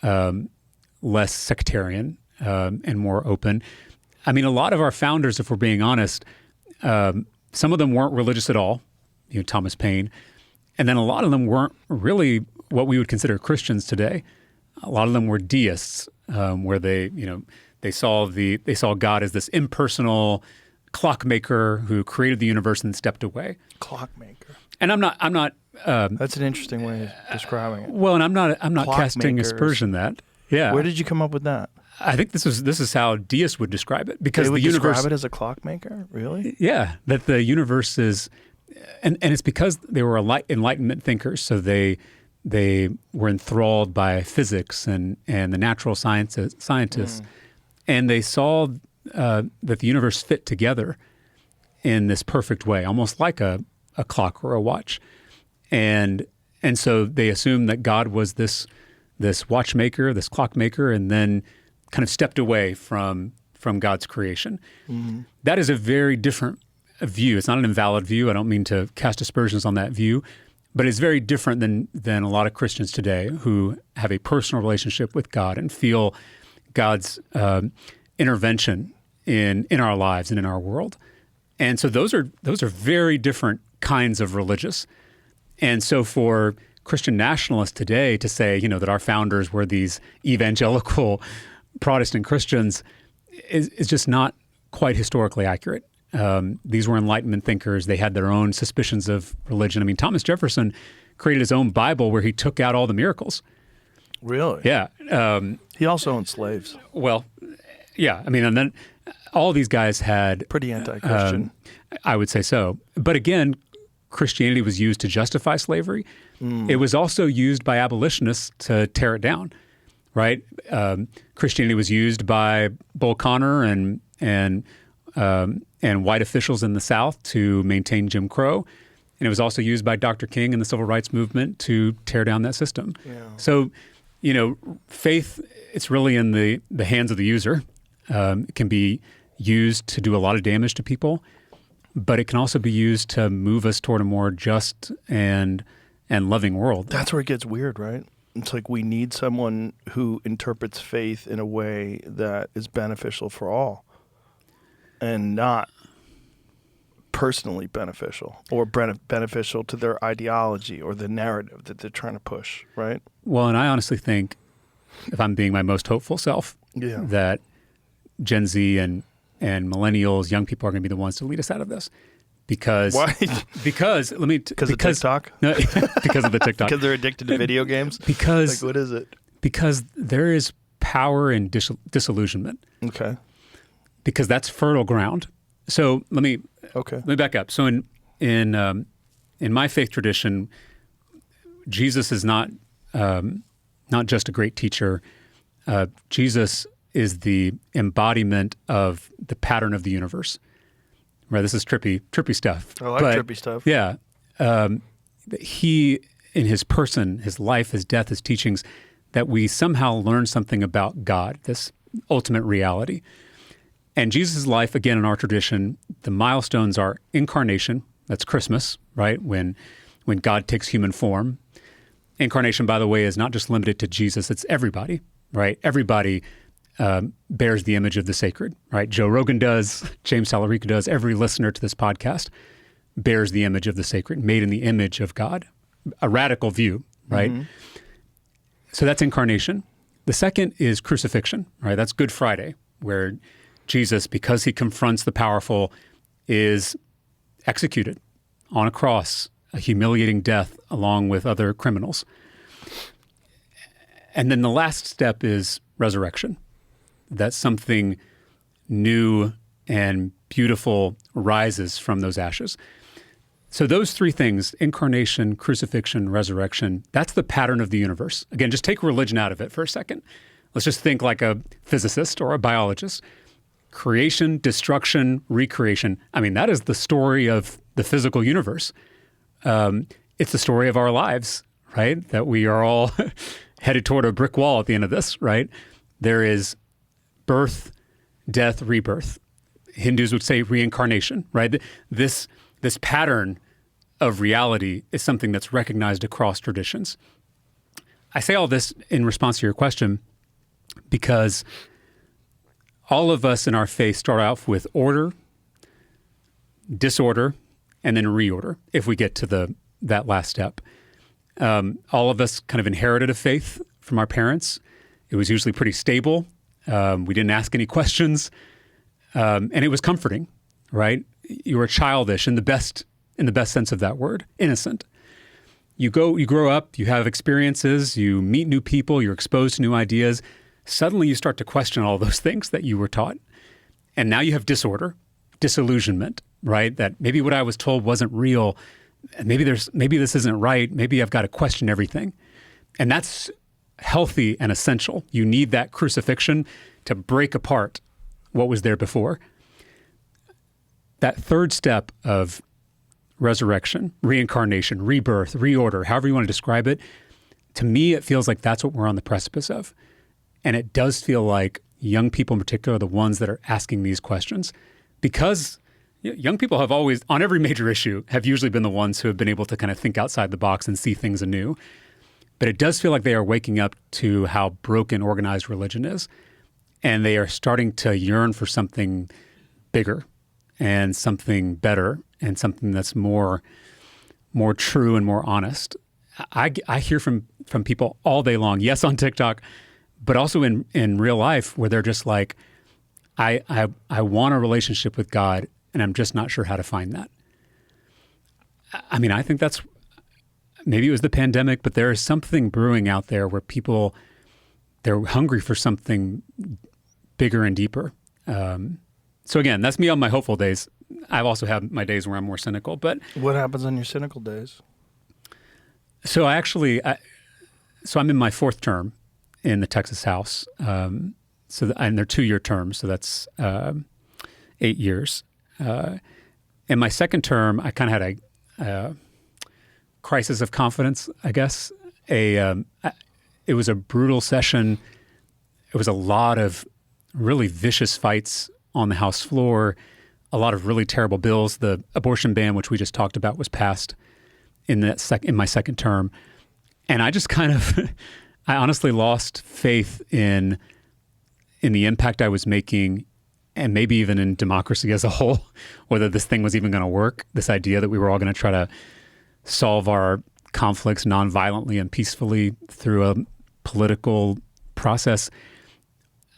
less sectarian and more open. I mean, a lot of our founders, if we're being honest, some of them weren't religious at all, Thomas Paine, and then a lot of them weren't really what we would consider Christians today. A lot of them were deists, where they saw God as this impersonal clockmaker who created the universe and stepped away. Clockmaker. And I'm not. That's an interesting way of describing it. Well, and I'm not casting aspersion that. Yeah. Where did you come up with that? I think this is how deists would describe it, because they would the universe describe it as a clockmaker. Really? Yeah, that the universe is, and it's because they were Enlightenment thinkers, so they were enthralled by physics and the natural scientists, and they saw that the universe fit together in this perfect way, almost like a clock or a watch, and so they assumed that God was this watchmaker, this clockmaker, and then kind of stepped away from God's creation. Mm-hmm. That is a very different view. It's not an invalid view. I don't mean to cast aspersions on that view, but it's very different than a lot of Christians today who have a personal relationship with God and feel God's intervention in our lives and in our world. And so those are very different kinds of religious. And so for Christian nationalists today to say, that our founders were these evangelical Protestant Christians is just not quite historically accurate. These were Enlightenment thinkers. They had their own suspicions of religion. I mean, Thomas Jefferson created his own Bible where he took out all the miracles. Really? Yeah. He also owned slaves. Well, yeah. I mean, and then all these guys had... Pretty anti-Christian. I would say so. But again, Christianity was used to justify slavery. It was also used by abolitionists to tear it down, right? Christianity was used by Bull Connor and white officials in the South to maintain Jim Crow. And it was also used by Dr. King and the Civil Rights Movement to tear down that system. Yeah. So, faith, it's really in the hands of the user. It can be used to do a lot of damage to people, but it can also be used to move us toward a more just and loving world. That's where it gets weird, right? It's like we need someone who interprets faith in a way that is beneficial for all and not personally beneficial or beneficial to their ideology or the narrative that they're trying to push, right? Well, and I honestly think, if I'm being my most hopeful self, that Gen Z and millennials, young people are going to be the ones to lead us out of this. Because why? Because of TikTok? No, because of the TikTok. Because they're addicted to video games? Because what is it? Because there is power in disillusionment. Okay. Because that's fertile ground. So let me back up. So in my faith tradition, Jesus is not just a great teacher. Jesus is the embodiment of the pattern of the universe. Right, this is trippy stuff. I like trippy stuff. Yeah, he, in his person, his life, his death, his teachings, that we somehow learn something about God, this ultimate reality. And Jesus' life, again, in our tradition, the milestones are incarnation. That's Christmas, right? When God takes human form. Incarnation, by the way, is not just limited to Jesus. It's everybody, right? Everybody bears the image of the sacred, right? Joe Rogan does, James Talarico does, every listener to this podcast bears the image of the sacred, made in the image of God. A radical view, right? Mm-hmm. So that's incarnation. The second is crucifixion, right? That's Good Friday, where Jesus, because he confronts the powerful, is executed on a cross, a humiliating death along with other criminals. And then the last step is resurrection. That something new and beautiful rises from those ashes. So those three things, incarnation, crucifixion, resurrection, that's the pattern of the universe. Again, just take religion out of it for a second. Let's just think like a physicist or a biologist. Creation, destruction, recreation. I mean, that is the story of the physical universe. It's the story of our lives, right? That we are all headed toward a brick wall at the end of this, right? There is birth, death, rebirth. Hindus would say reincarnation, right? This pattern of reality is something that's recognized across traditions. I say all this in response to your question because all of us in our faith start off with order, disorder, and then reorder if we get to that last step. All of us kind of inherited a faith from our parents. It was usually pretty stable. We didn't ask any questions, and it was comforting, right? You were childish in the best sense of that word, innocent. You grow up, you have experiences, you meet new people, you're exposed to new ideas. Suddenly you start to question all those things that you were taught. And now you have disorder, disillusionment, right? That maybe what I was told wasn't real. And maybe this isn't right. Maybe I've got to question everything. And that's healthy and essential. You need that crucifixion to break apart what was there before. That third step of resurrection, reincarnation, rebirth, reorder, however you want to describe it, to me, it feels like that's what we're on the precipice of. And it does feel like young people in particular are the ones that are asking these questions because young people have always, on every major issue, have usually been the ones who have been able to kind of think outside the box and see things anew. But it does feel like they are waking up to how broken organized religion is. And they are starting to yearn for something bigger and something better and something that's more true and more honest. I hear from people all day long, yes, on TikTok, but also in real life where they're just like, I want a relationship with God and I'm just not sure how to find that. I mean, I think that's, maybe it was the pandemic, but there is something brewing out there where people, they're hungry for something bigger and deeper. So again, that's me on my hopeful days. I've also had my days where I'm more cynical, but... What happens on your cynical days? So I'm in my fourth term in the Texas House. And they're 2-year terms, so that's 8 years. In my second term, I kind of had a crisis of confidence, I guess. It was a brutal session. It was a lot of really vicious fights on the House floor, a lot of really terrible bills. The abortion ban, which we just talked about, was passed in my second term. And I just kind of, I honestly lost faith in the impact I was making and maybe even in democracy as a whole, whether this thing was even going to work, this idea that we were all going to try to solve our conflicts nonviolently and peacefully through a political process.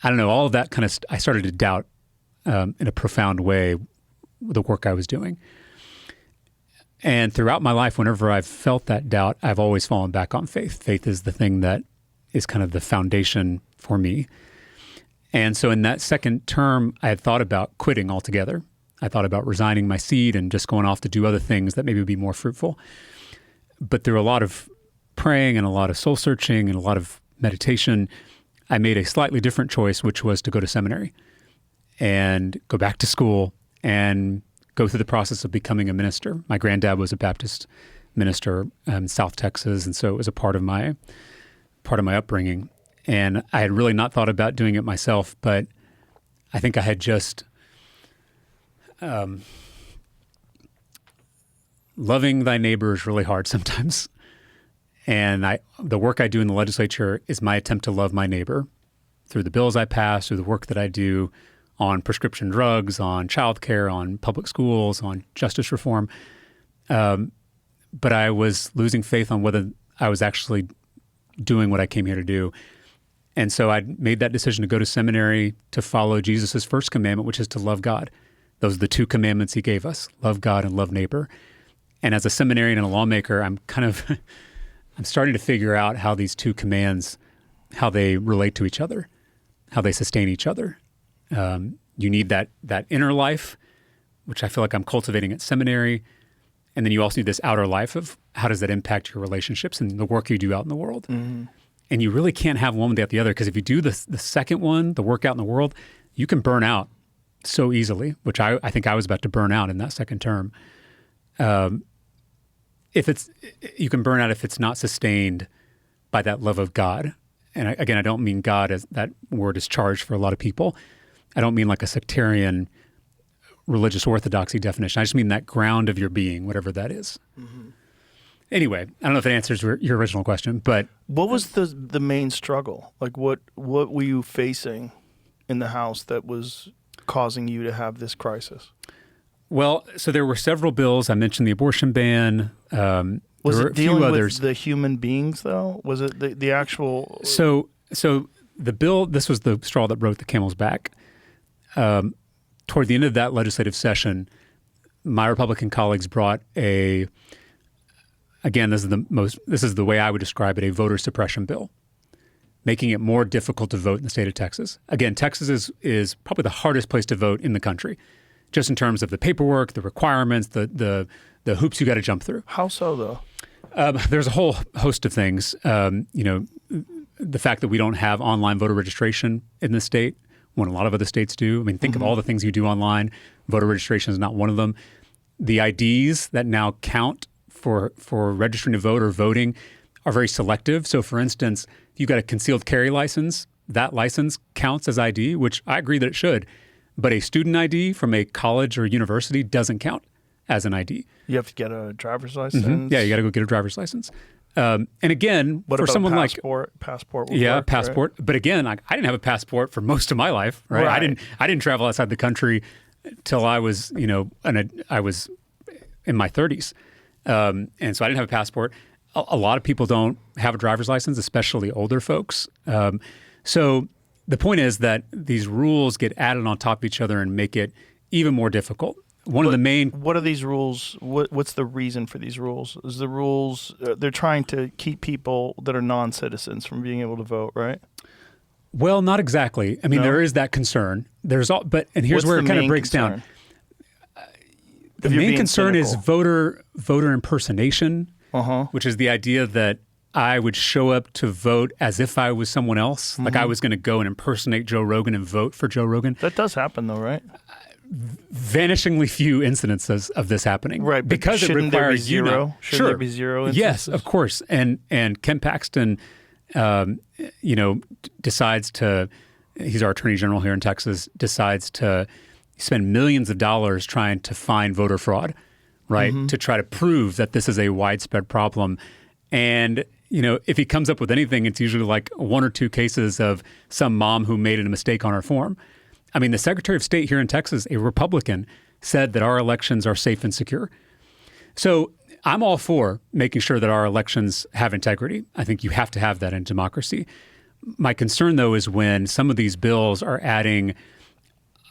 I don't know, all of that kind of, I started to doubt in a profound way the work I was doing. And throughout my life, whenever I've felt that doubt, I've always fallen back on faith. Faith is the thing that is kind of the foundation for me. And so in that second term, I had thought about quitting altogether. I thought about resigning my seat and just going off to do other things that maybe would be more fruitful. But through a lot of praying and a lot of soul searching and a lot of meditation, I made a slightly different choice, which was to go to seminary and go back to school and go through the process of becoming a minister. My granddad was a Baptist minister in South Texas, and so it was a part of my upbringing. And I had really not thought about doing it myself, but I think I had just loving thy neighbor is really hard sometimes. And the work I do in the legislature is my attempt to love my neighbor through the bills I pass, through the work that I do on prescription drugs, on childcare, on public schools, on justice reform. But I was losing faith on whether I was actually doing what I came here to do. And so I made that decision to go to seminary to follow Jesus' first commandment, which is to love God. Those are the two commandments he gave us, love God and love neighbor. And as a seminarian and a lawmaker, I'm starting to figure out how these two commands, how they relate to each other, how they sustain each other. You need that inner life, which I feel like I'm cultivating at seminary. And then you also need this outer life of how does that impact your relationships and the work you do out in the world. Mm-hmm. And you really can't have one without the other, because if you do the second one, the work out in the world, you can burn out so easily, which I think I was about to burn out in that second term. You can burn out if it's not sustained by that love of God. And I don't mean God as that word is charged for a lot of people. I don't mean like a sectarian religious orthodoxy definition. I just mean that ground of your being, whatever that is. Mm-hmm. Anyway, I don't know if it answers your original question, but what was the main struggle? Like what were you facing in the house that was causing you to have this crisis? Well, so there were several bills. I mentioned the abortion ban. Was there were it dealing a few with others. the human beings, though? Was it the actual? So the bill, this was the straw that broke the camel's back. Toward the end of that legislative session, my Republican colleagues brought again, this is the way I would describe it, a voter suppression bill, making it more difficult to vote in the state of Texas. Again, Texas is probably the hardest place to vote in the country, just in terms of the paperwork, the requirements, the hoops you got to jump through. How so, though? There's a whole host of things. The fact that we don't have online voter registration in the state, when a lot of other states do. I mean, think of all the things you do online. Voter registration is not one of them. The IDs that now count for registering to vote or voting are very selective. So, for instance, if you got a concealed carry license, that license counts as ID, which I agree that it should. But a student ID from a college or university doesn't count as an ID. You have to get a driver's license. Mm-hmm. Yeah, you got to go get a driver's license. And again, what for about someone passport would work, passport. Right? But again, I didn't have a passport for most of my life. Right? I didn't travel outside the country till I was I was in my 30s, and so I didn't have a passport. A lot of people don't have a driver's license, especially older folks. So the point is that these rules get added on top of each other and make it even more difficult. What are these rules? What's the reason for these rules? Is the rules they're trying to keep people that are non-citizens from being able to vote, right? Well, not exactly. I mean, there is that concern. Here's where it kind of breaks down. The main concern is voter impersonation, which is the idea that I would show up to vote as if I was someone else, like I was going to go and impersonate Joe Rogan and vote for Joe Rogan. That does happen, though, right? Vanishingly few incidences of this happening, right? Because it requires zero. Should there be zero instances? Yes, of course. And Ken Paxton, decides to. He's our attorney general here in Texas. Decides to spend millions of dollars trying to find voter fraud, right? To try to prove that this is a widespread problem. And if he comes up with anything, it's usually like one or two cases of some mom who made a mistake on her form. I mean, the Secretary of State here in Texas, a Republican, said that our elections are safe and secure. So I'm all for making sure that our elections have integrity. I think you have to have that in democracy. My concern, though, is when some of these bills are adding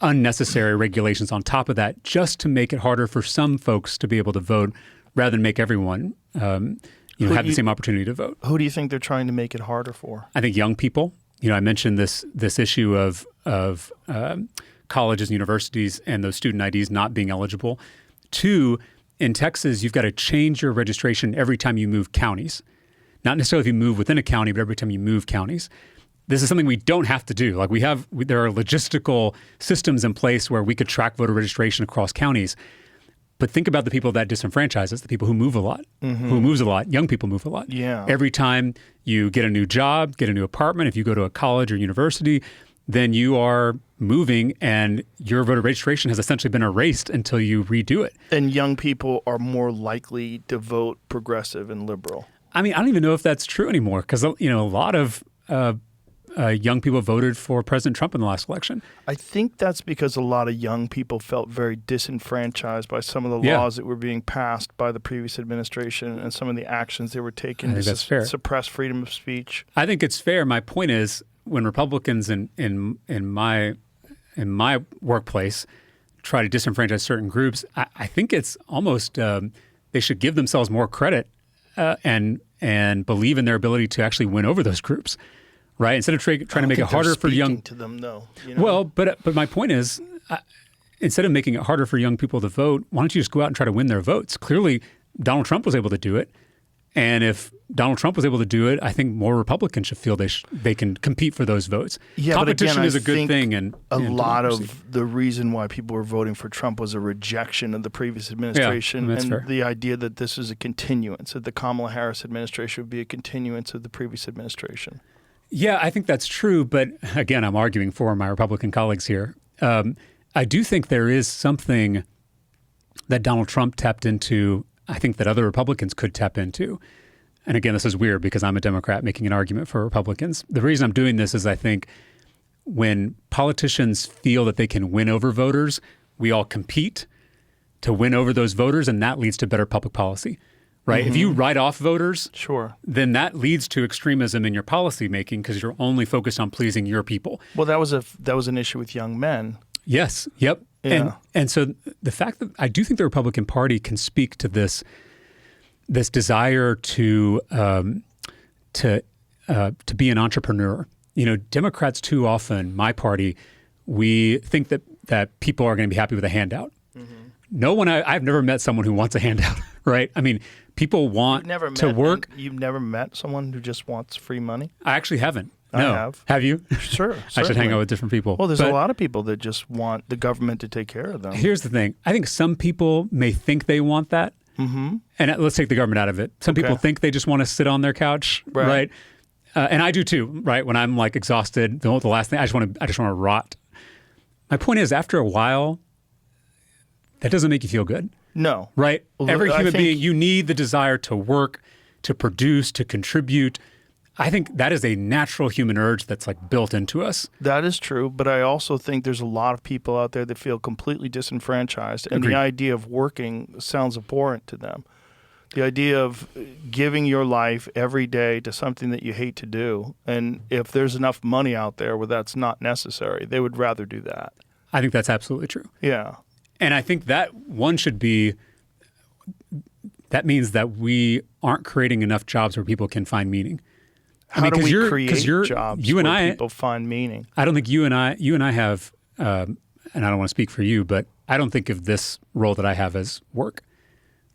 unnecessary regulations on top of that just to make it harder for some folks to be able to vote rather than make everyone have the same opportunity to vote. Who do you think they're trying to make it harder for? I think young people. I mentioned this issue of colleges and universities and those student IDs not being eligible. 2, in Texas, you've got to change your registration every time you move counties. Not necessarily if you move within a county, but every time you move counties. This is something we don't have to do. Like there are logistical systems in place where we could track voter registration across counties. But think about the people that disenfranchises, the people who move a lot, who moves a lot. Young people move a lot. Yeah. Every time you get a new job, get a new apartment, if you go to a college or university, then you are moving and your voter registration has essentially been erased until you redo it. And young people are more likely to vote progressive and liberal. I mean, I don't even know if that's true anymore because, a lot of young people voted for President Trump in the last election. I think that's because a lot of young people felt very disenfranchised by some of the laws that were being passed by the previous administration and some of the actions they were taking to suppress freedom of speech. I think it's fair. My point is, when Republicans in my workplace try to disenfranchise certain groups, I think it's almost they should give themselves more credit and believe in their ability to actually win over those groups. Right, instead of trying to make it harder for young to them, though. Well, but my point is, instead of making it harder for young people to vote, why don't you just go out and try to win their votes? Clearly, Donald Trump was able to do it, and if Donald Trump was able to do it, I think more Republicans should feel they can compete for those votes. Yeah, competition but again, is a good thing, and a lot democracy. of the reason why people were voting for Trump was a rejection of the previous administration, that's and fair. the idea that this is a continuance, that the Kamala Harris administration would be a continuance of the previous administration. Yeah, I think that's true. But again, I'm arguing for my Republican colleagues here. I do think there is something that Donald Trump tapped into, I think that other Republicans could tap into. And again, this is weird because I'm a Democrat making an argument for Republicans. The reason I'm doing this is I think when politicians feel that they can win over voters, we all compete to win over those voters, and that leads to better public policy. Right? If you write off voters, then that leads to extremism in your policy making because you're only focused on pleasing your people. Well, that was an issue with young men. Yes. Yep. Yeah. And so the fact that I do think the Republican Party can speak to this desire to be an entrepreneur. Democrats too often, my party, we think that people are going to be happy with a handout. No one, I've never met someone who wants a handout, right? I mean, people want to work. You've never met someone who just wants free money? I actually haven't. I No. have. Have you? Sure. I should hang out with different people. Well, there's a lot of people that just want the government to take care of them. Here's the thing. I think some people may think they want that. And let's take the government out of it. Some people think they just want to sit on their couch, right? And I do too, right? When I'm like exhausted, the last thing I just want to rot. My point is, after a while, that doesn't make you feel good. No. Right? Well, Every I human think- being, you need the desire to work, to produce, to contribute. I think that is a natural human urge that's like built into us. That is true, but I also think there's a lot of people out there that feel completely disenfranchised, and Agreed. the idea of working sounds abhorrent to them. The idea of giving your life every day to something that you hate to do, and if there's enough money out there where that's not necessary, they would rather do that. I think that's absolutely true. Yeah. And I think that one should be, that means that we aren't creating enough jobs where people can find meaning. How do 'cause we you're- create 'cause you're- jobs you and where I- people find meaning? I don't think you and I have, and I don't want to speak for you, but I don't think of this role that I have as work,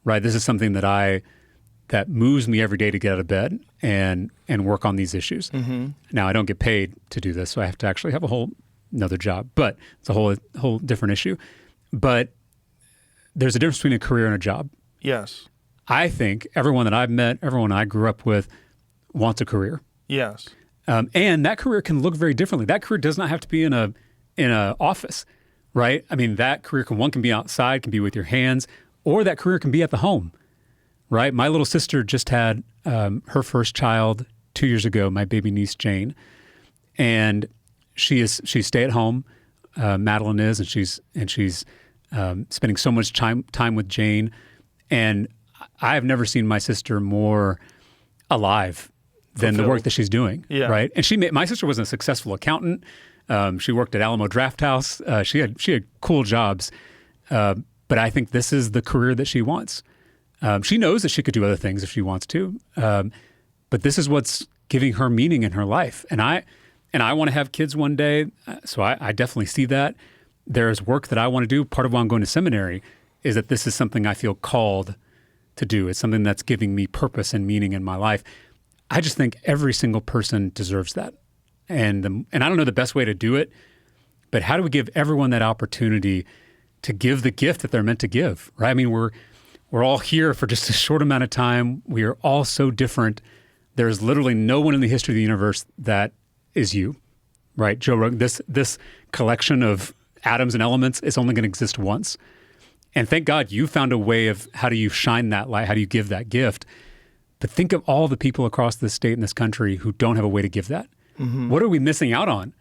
right? This is something that moves me every day to get out of bed and work on these issues. Now, I don't get paid to do this, so I have to actually have another job, but it's a whole different issue. But there's a difference between a career and a job. Yes. I think everyone that I've met, everyone I grew up with, wants a career. Yes. And that career can look very differently. That career does not have to be in a office, right? I mean, that career can be outside, can be with your hands, or that career can be at the home, right? My little sister just had her first child 2 years ago, my baby niece Jane, and she's stay at home Madeline is, and she's spending so much time with Jane. And I have never seen my sister more alive than the work that she's doing. Yeah. Right. And my sister was a successful accountant. She worked at Alamo Draft House. She had cool jobs. But I think this is the career that she wants. She knows that she could do other things if she wants to. But this is what's giving her meaning in her life. And I want to have kids one day. So I definitely see that. There's work that I want to do. Part of why I'm going to seminary is that this is something I feel called to do. It's something that's giving me purpose and meaning in my life. I just think every single person deserves that. And I don't know the best way to do it, but how do we give everyone that opportunity to give the gift that they're meant to give, right? I mean, we're all here for just a short amount of time. We are all so different. There's literally no one in the history of the universe that is you, right? Joe Rogan, this collection of atoms and elements is only going to exist once. And thank God you found a way of how do you shine that light? How do you give that gift? But think of all the people across this state and this country who don't have a way to give that. Mm-hmm. What are we missing out on?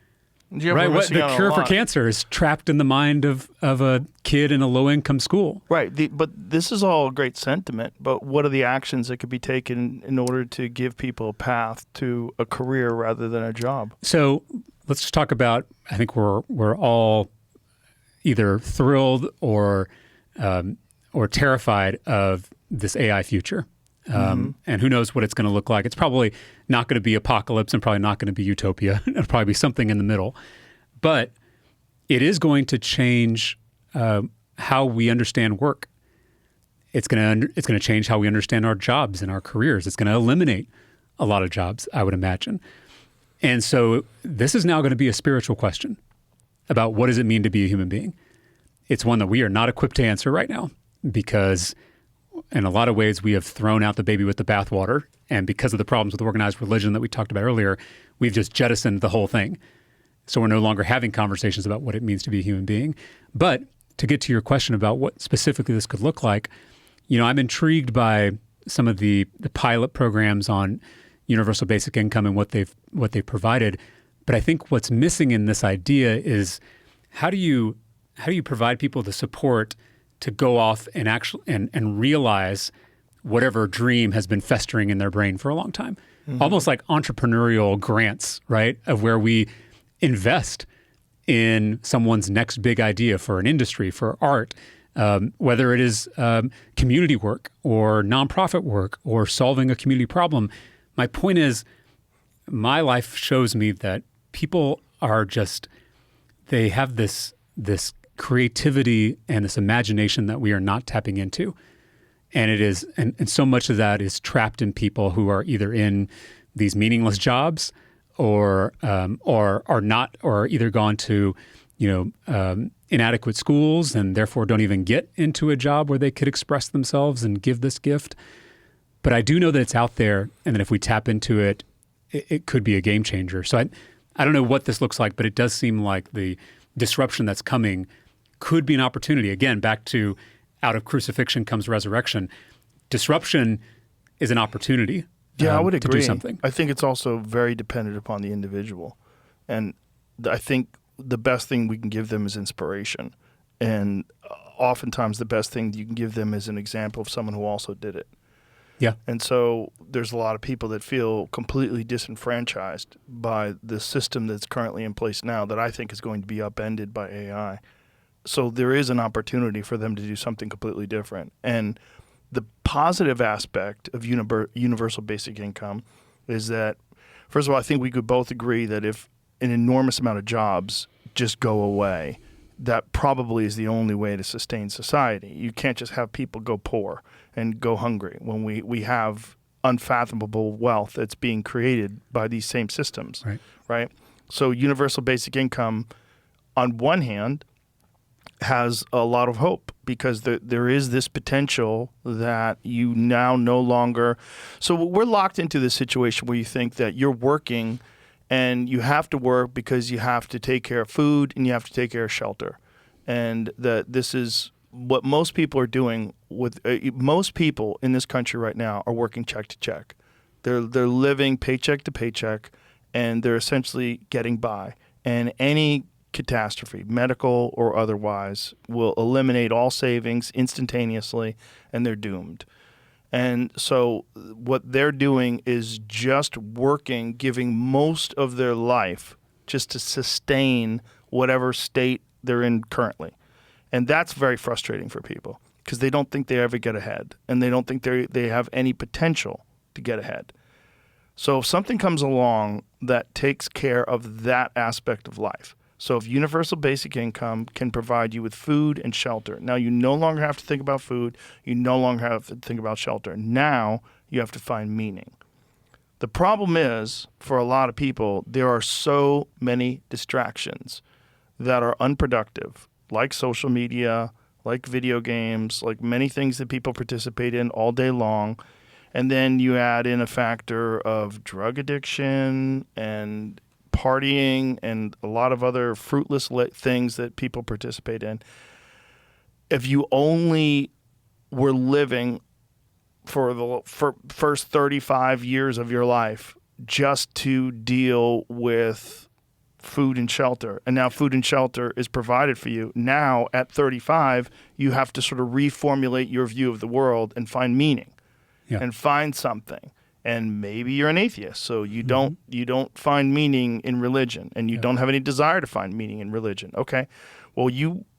Yeah, right? What The cure for cancer is trapped in the mind of a kid in a low-income school. Right. But this is all great sentiment, but what are the actions that could be taken in order to give people a path to a career rather than a job? So let's just talk about, I think we're all either thrilled or terrified of this AI future. And who knows what it's going to look like. It's probably not going to be apocalypse and probably not going to be utopia. It'll probably be something in the middle. But it is going to change how we understand work. It's going to change how we understand our jobs and our careers. It's going to eliminate a lot of jobs, I would imagine. And so this is now going to be a spiritual question about what does it mean to be a human being. It's one that we are not equipped to answer right now because in a lot of ways we have thrown out the baby with the bathwater. And because of the problems with organized religion that we talked about earlier, we've just jettisoned the whole thing. So we're no longer having conversations about what it means to be a human being. But to get to your question about what specifically this could look like, I'm intrigued by some of the pilot programs on universal basic income and what they've provided. But I think what's missing in this idea is how do you provide people the support to go off and and realize whatever dream has been festering in their brain for a long time. Mm-hmm. Almost like entrepreneurial grants, right? Of where we invest in someone's next big idea for an industry, for art, whether it is community work or nonprofit work or solving a community problem. My point is, my life shows me that people are they have this creativity and this imagination that we are not tapping into. And it is, and so much of that is trapped in people who are either in these meaningless jobs or are not, or either gone to, inadequate schools and therefore don't even get into a job where they could express themselves and give this gift. But I do know that it's out there, and that if we tap into it, it could be a game changer. So I don't know what this looks like, but it does seem like the disruption that's coming could be an opportunity. Again, back to out of crucifixion comes resurrection. Disruption is an opportunity. Yeah, I would agree. To do something. I think it's also very dependent upon the individual. And I think the best thing we can give them is inspiration. And oftentimes the best thing you can give them is an example of someone who also did it. Yeah. And so there's a lot of people that feel completely disenfranchised by the system that's currently in place now that I think is going to be upended by AI. So there is an opportunity for them to do something completely different. And the positive aspect of universal basic income is that, first of all, I think we could both agree that if an enormous amount of jobs just go away, that probably is the only way to sustain society. You can't just have people go poor and go hungry when we have unfathomable wealth that's being created by these same systems, right? So universal basic income, on one hand, has a lot of hope because there is this potential that you now no longer... So we're locked into this situation where you think that you're working and you have to work because you have to take care of food and you have to take care of shelter. And that this is what most people are doing with... most people in this country right now are working check to check. They're living paycheck to paycheck and they're essentially getting by. And any catastrophe, medical or otherwise, will eliminate all savings instantaneously, and they're doomed. And so what they're doing is just working, giving most of their life just to sustain whatever state they're in currently. And that's very frustrating for people because they don't think they ever get ahead, and they don't think they have any potential to get ahead. So if something comes along that takes care of that aspect of life, so if universal basic income can provide you with food and shelter, now you no longer have to think about food, you no longer have to think about shelter. Now you have to find meaning. The problem is, for a lot of people, there are so many distractions that are unproductive, like social media, like video games, like many things that people participate in all day long. And then you add in a factor of drug addiction and partying and a lot of other fruitless things that people participate in. If you only were living for the first 35 years of your life just to deal with food and shelter, and now food and shelter is provided for you, now at 35, you have to sort of reformulate your view of the world and find meaning and find something. And maybe you're an atheist, so you don't find meaning in religion, and you don't have any desire to find meaning in religion. Okay, well,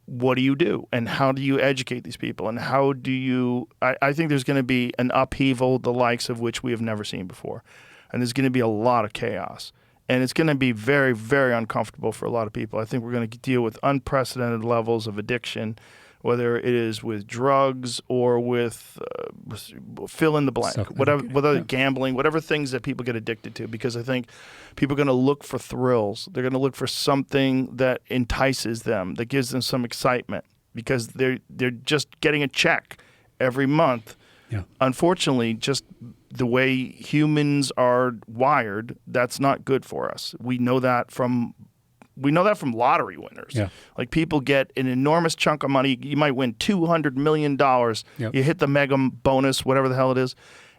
what do you do, and how do you educate these people, and how do you? I think there's going to be an upheaval, the likes of which we have never seen before, and there's going to be a lot of chaos, and it's going to be very, very uncomfortable for a lot of people. I think we're going to deal with unprecedented levels of addiction, whether it is with drugs or with fill in the blank, whatever gambling, whatever things that people get addicted to, because I think people are going to look for thrills. They're going to look for something that entices them, that gives them some excitement, because they're just getting a check every month. Yeah. Unfortunately, just the way humans are wired, that's not good for us. We know that from lottery winners. Yeah. Like, people get an enormous chunk of money. You might win $200 million. Yep. You hit the mega bonus, whatever the hell it is,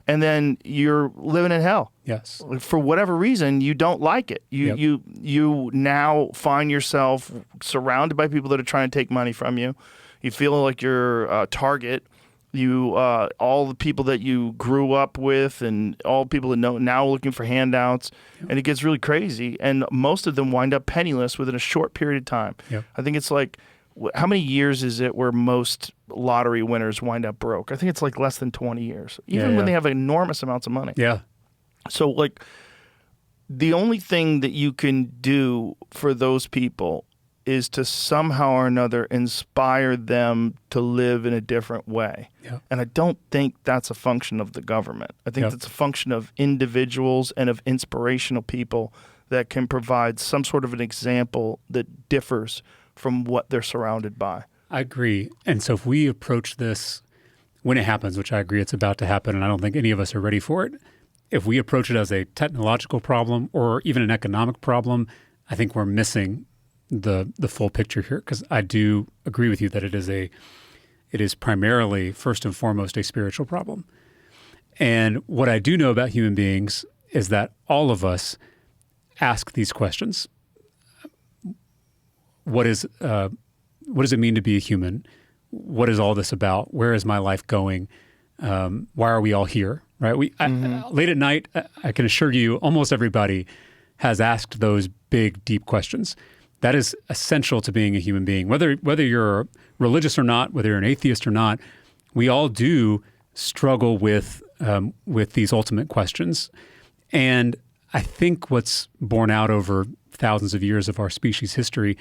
and then you're living in hell. Yes. For whatever reason, you don't like it. You now find yourself surrounded by people that are trying to take money from you. You feel like you're a target. All the people that you grew up with and all people that know now looking for handouts, and it gets really crazy. And most of them wind up penniless within a short period of time. Yep. I think it's like, how many years is it where most lottery winners wind up broke? I think it's like less than 20 years, even when they have enormous amounts of money. Yeah. So, like, the only thing that you can do for those people is to somehow or another inspire them to live in a different way. Yep. And I don't think that's a function of the government. I think that's a function of individuals and of inspirational people that can provide some sort of an example that differs from what they're surrounded by. I agree. And so if we approach this when it happens, which I agree it's about to happen, and I don't think any of us are ready for it, if we approach it as a technological problem or even an economic problem, I think we're missing the full picture here, because I do agree with you that it is primarily, first and foremost, a spiritual problem. And what I do know about human beings is that all of us ask these questions. What does it mean to be a human? What is all this about? Where is my life going? Why are we all here? Right? Late at night, I can assure you, almost everybody has asked those big, deep questions. That is essential to being a human being. Whether you're religious or not, whether you're an atheist or not, we all do struggle with these ultimate questions. And I think what's borne out over thousands of years of our species' history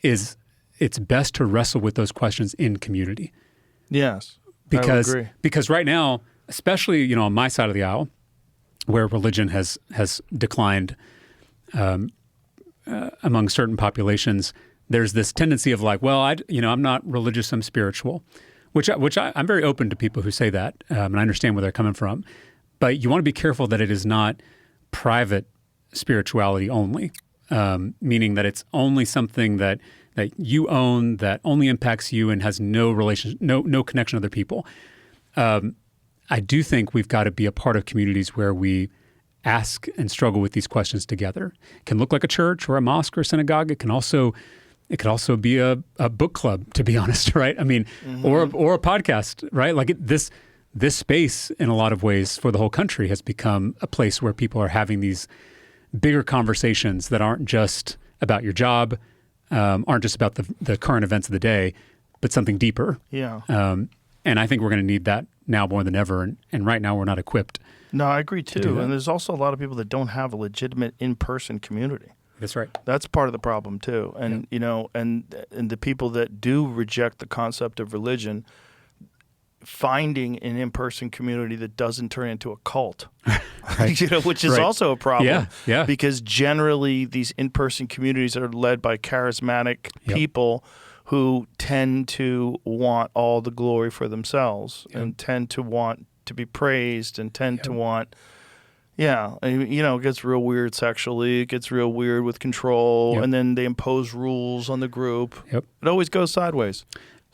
is it's best to wrestle with those questions in community. Yes, I would agree. Because right now, especially on my side of the aisle, where religion has declined among certain populations, there's this tendency of like, well, I'm not religious, I'm spiritual, which I'm very open to people who say that, and I understand where they're coming from. But you want to be careful that it is not private spirituality only, meaning that it's only something that you own, that only impacts you and has no relation, no connection to other people. I do think we've got to be a part of communities where we ask and struggle with these questions together. It can look like a church or a mosque or a synagogue. It can also It could also be a book club, to be honest, right? I mean, or a podcast, right? Like this space, in a lot of ways, for the whole country, has become a place where people are having these bigger conversations that aren't just about your job, aren't just about the current events of the day, but something deeper. Yeah. And I think we're going to need that now more than ever. And right now, we're not equipped. No, I agree do too. that. And there's also a lot of people that don't have a legitimate in-person community. That's right. That's part of the problem too. And and the people that do reject the concept of religion, finding an in-person community that doesn't turn into a cult, which is also a problem. Yeah. Because generally these in-person communities are led by charismatic people who tend to want all the glory for themselves and tend to want to be praised and tend to want. Yeah, it gets real weird sexually. It gets real weird with control, and then they impose rules on the group. Yep. It always goes sideways.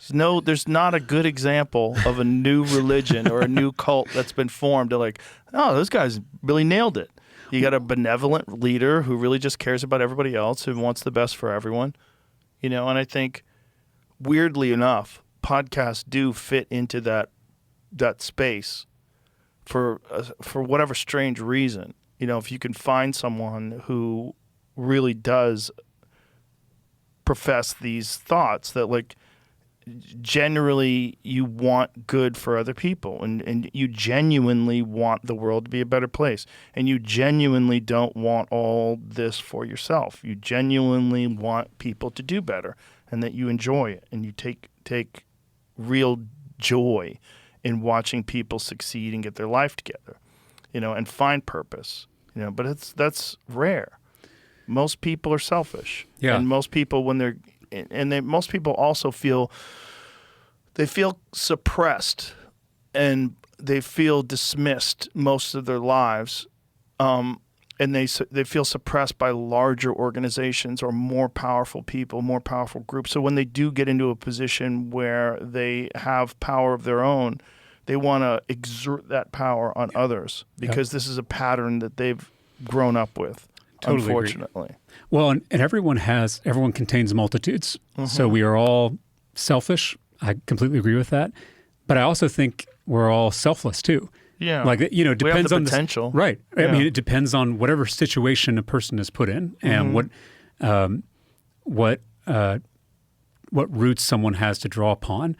There's not a good example of a new religion or a new cult that's been formed. They're like, oh, those guys really nailed it. You got a benevolent leader who really just cares about everybody else, who wants the best for everyone. And I think, weirdly enough, podcasts do fit into that space. For whatever strange reason, if you can find someone who really does profess these thoughts that, like, generally you want good for other people and you genuinely want the world to be a better place and you genuinely don't want all this for yourself. You genuinely want people to do better and that you enjoy it and you take real joy in watching people succeed and get their life together, and find purpose, but that's rare. Most people are selfish. Yeah. And most people most people also feel suppressed and they feel dismissed most of their lives. And they feel suppressed by larger organizations or more powerful people, more powerful groups. So when they do get into a position where they have power of their own, they want to exert that power on others because this is a pattern that they've grown up with, Totally unfortunately. Agree. Well, and everyone contains multitudes. So we are all selfish. I completely agree with that. But I also think we're all selfless too. Yeah. Like, it depends we have the on potential. Right. Yeah. I mean, it depends on whatever situation a person is put in and what roots someone has to draw upon.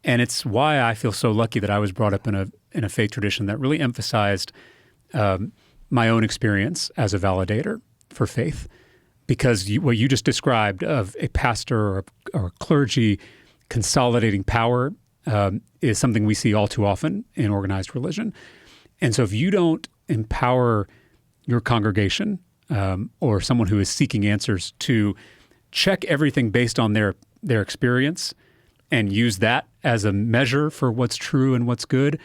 And it's why I feel so lucky that I was brought up in a faith tradition that really emphasized my own experience as a validator for faith. Because what you just described of a pastor or clergy consolidating power is something we see all too often in organized religion. And so if you don't empower your congregation or someone who is seeking answers to check everything based on their experience and use that as a measure for what's true and what's good,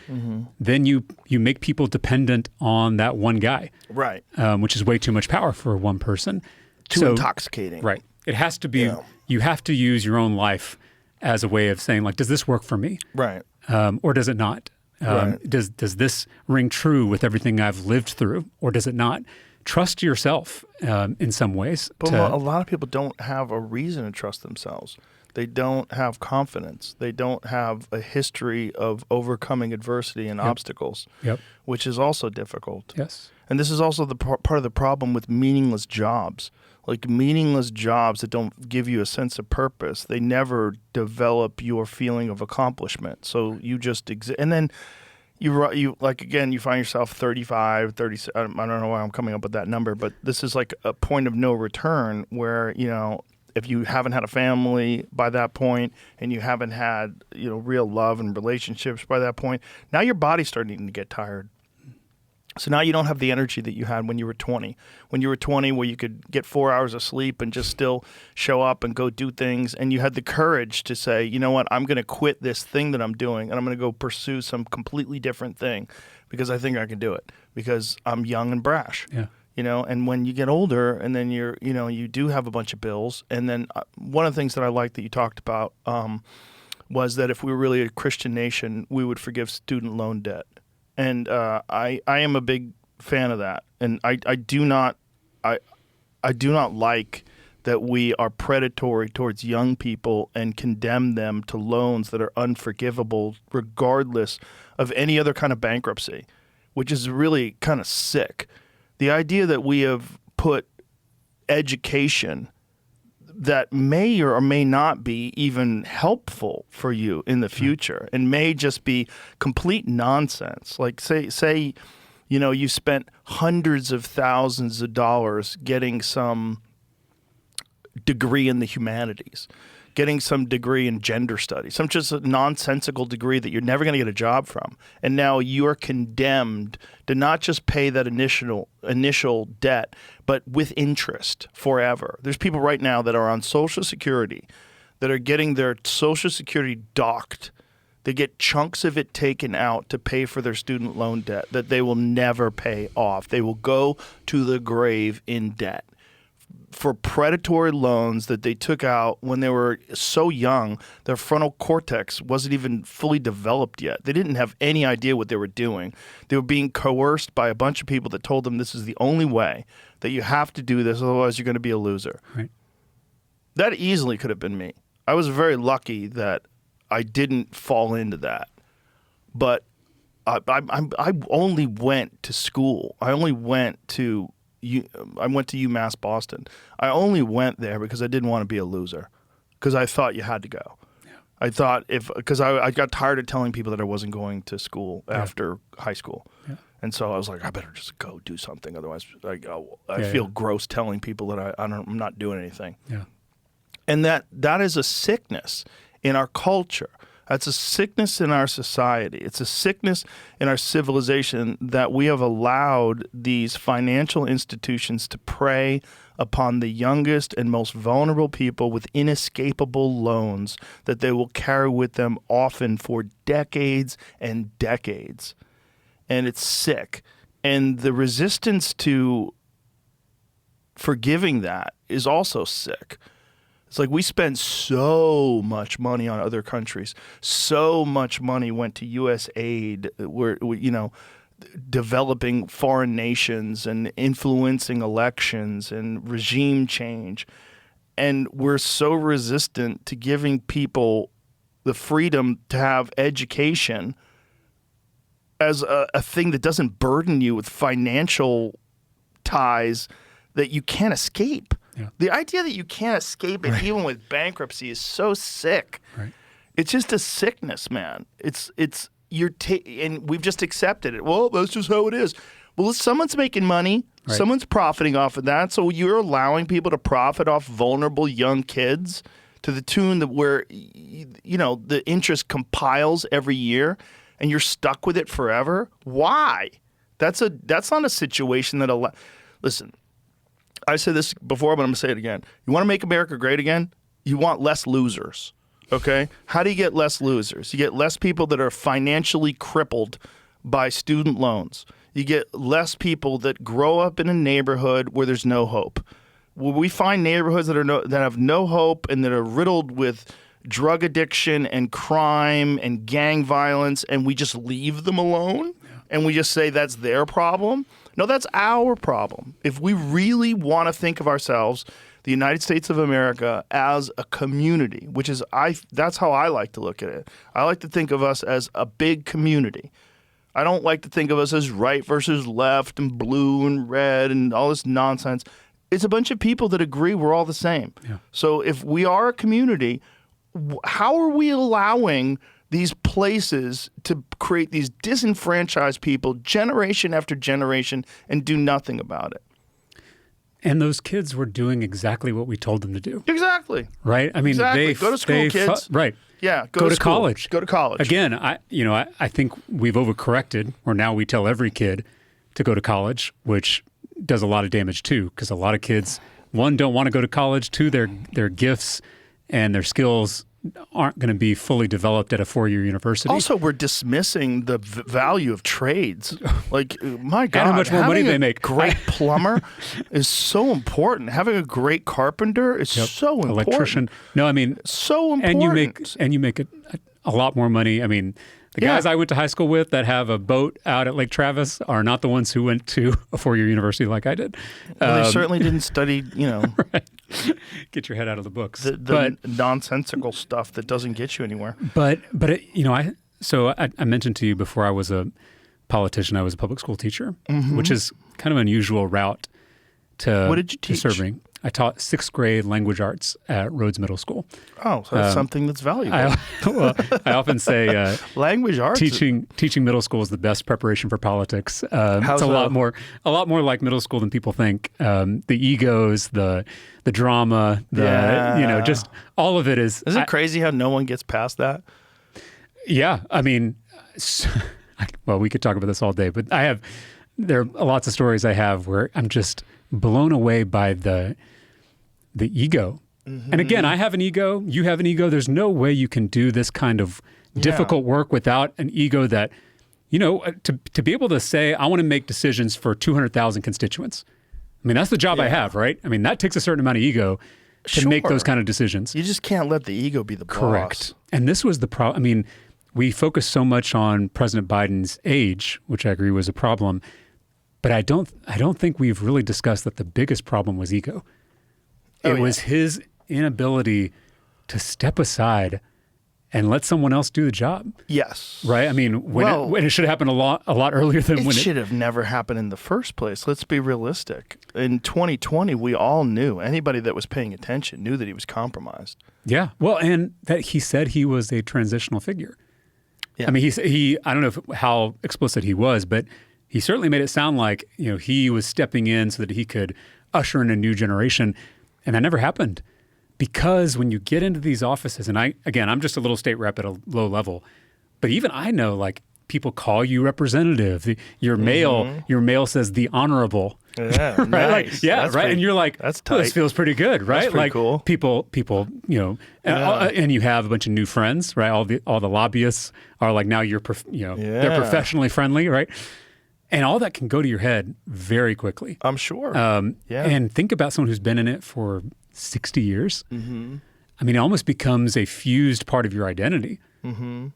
then you make people dependent on that one guy. Right. Which is way too much power for one person. Too intoxicating. Right. It has to be, you have to use your own life as a way of saying, like, does this work for me? Right. Or does it not? Right. Does this ring true with everything I've lived through, or does it not? Trust yourself in some ways. But a lot of people don't have a reason to trust themselves. They don't have confidence. They don't have a history of overcoming adversity and obstacles, which is also difficult. Yes. And this is also the part of the problem with meaningless jobs. Like meaningless jobs that don't give you a sense of purpose, they never develop your feeling of accomplishment. So you just exist. And then you like, again, you find yourself 35, 36, I don't know why I'm coming up with that number, but this is like a point of no return where, if you haven't had a family by that point and you haven't had, real love and relationships by that point, now your body's starting to get tired. So now you don't have the energy that you had when you were 20. When you were 20, where you could get 4 hours of sleep and just still show up and go do things, and you had the courage to say, you know what, I'm going to quit this thing that I'm doing, and I'm going to go pursue some completely different thing because I think I can do it because I'm young and brash. Yeah. And when you get older and then you do have a bunch of bills. And then one of the things that I liked that you talked about was that if we were really a Christian nation, we would forgive student loan debt. And I am a big fan of that. And I do not like that we are predatory towards young people and condemn them to loans that are unforgivable regardless of any other kind of bankruptcy, which is really kind of sick. The idea that we have put education that may or may not be even helpful for you in the future and may just be complete nonsense. Like say, you spent hundreds of thousands of dollars getting some degree in the humanities, getting some degree in gender studies, some just a nonsensical degree that you're never going to get a job from. And now you're condemned to not just pay that initial debt, but with interest forever. There's people right now that are on Social Security that are getting their Social Security docked. They get chunks of it taken out to pay for their student loan debt that they will never pay off. They will go to the grave in debt for predatory loans that they took out when they were so young, their frontal cortex wasn't even fully developed yet. They didn't have any idea what they were doing. They were being coerced by a bunch of people that told them this is the only way, that you have to do this, otherwise you're going to be a loser. Right. That easily could have been me. I was very lucky that I didn't fall into that. But I only went to school. I went to UMass Boston. I only went there because I didn't want to be a loser, because I thought you had to go. Yeah. I thought because I got tired of telling people that I wasn't going to school after high school. Yeah. And so I was like, I better just go do something. Otherwise, I feel gross telling people that I'm not doing anything. Yeah. And that is a sickness in our culture. That's a sickness in our society. It's a sickness in our civilization that we have allowed these financial institutions to prey upon the youngest and most vulnerable people with inescapable loans that they will carry with them often for decades and decades. And it's sick. And the resistance to forgiving that is also sick. It's like we spend so much money on other countries. So much money went to U.S. aid, where developing foreign nations and influencing elections and regime change. And we're so resistant to giving people the freedom to have education as a thing that doesn't burden you with financial ties that you can't escape. Yeah. The idea that you can't escape it even with bankruptcy is so sick. Right. It's just a sickness, man. And we've just accepted it. Well, that's just how it is. Well, someone's making money. Right. Someone's profiting off of that. So you're allowing people to profit off vulnerable young kids to the tune that where the interest compiles every year and you're stuck with it forever. Why? That's not a situation that listen. I said this before, but I'm going to say it again. You want to make America great again? You want less losers, okay? How do you get less losers? You get less people that are financially crippled by student loans. You get less people that grow up in a neighborhood where there's no hope. When we find neighborhoods that have no hope and that are riddled with drug addiction and crime and gang violence, and we just leave them alone and we just say that's their problem. No, that's our problem. If we really want to think of ourselves, the United States of America, as a community, which is that's how I like to look at it. I like to think of us as a big community. I don't like to think of us as right versus left and blue and red and all this nonsense. It's a bunch of people that agree we're all the same. Yeah. So if we are a community, how are we allowing these places to create these disenfranchised people generation after generation and do nothing about it? And those kids were doing exactly what we told them to do. Exactly. Right? I mean, exactly. Go to school, kids. Right. Yeah. Go to college. Go to college. Again, I think we've overcorrected, or now we tell every kid to go to college, which does a lot of damage too, because a lot of kids, one, don't want to go to college, two, their gifts and their skills aren't going to be fully developed at a 4-year university. Also, we're dismissing the value of trades. Like, my God, and how much more money they make. Great plumber is so important. Having a great carpenter is so important. Electrician. No, I mean, so important. And you make a lot more money. I mean, The guys I went to high school with that have a boat out at Lake Travis are not the ones who went to a 4-year university like I did. Well, they certainly didn't study, Right. Get your head out of the books. the nonsensical stuff that doesn't get you anywhere. But I mentioned to you before I was a politician, I was a public school teacher, which is kind of an unusual route to, What did you teach? serving. I taught 6th grade language arts at Rhodes Middle School. Oh, so that's something that's valuable. I often say Language arts. teaching middle school is the best preparation for politics. It's a lot more like middle school than people think. The egos, the drama, just all of it is. Isn't it crazy how no one gets past that? Yeah, I mean, well, we could talk about this all day, but there are lots of stories I have where I'm just blown away by the ego. And again, I have an ego, you have an ego. There's no way you can do this kind of difficult work without an ego that, to be able to say, I want to make decisions for 200,000 constituents. I mean, that's the job I have, right? I mean, that takes a certain amount of ego to make those kind of decisions. You just can't let the ego be the boss. Correct. And this was the problem. I mean, we focus so much on President Biden's age, which I agree was a problem, but I don't think we've really discussed that the biggest problem was ego. It was his inability to step aside and let someone else do the job. Yes. Right? I mean, when it should have happened a lot earlier than when it should have never happened in the first place. Let's be realistic. In 2020, we all knew, anybody that was paying attention knew that he was compromised. Yeah. Well, and that he said he was a transitional figure. Yeah. I mean, he I don't know how explicit he was, but he certainly made it sound like, he was stepping in so that he could usher in a new generation. And that never happened, because when you get into these offices, and I'm just a little state rep at a low level, but even I know, like, people call you representative. Your mail says the honorable. Yeah, right? Nice. Right. And you're like, that's tight. Well, this feels pretty good, right? That's pretty like cool. People, and you have a bunch of new friends, right? All the lobbyists are like, now they're professionally friendly, right? And all that can go to your head very quickly. I'm sure. And think about someone who's been in it for 60 years. Mm-hmm. I mean, it almost becomes a fused part of your identity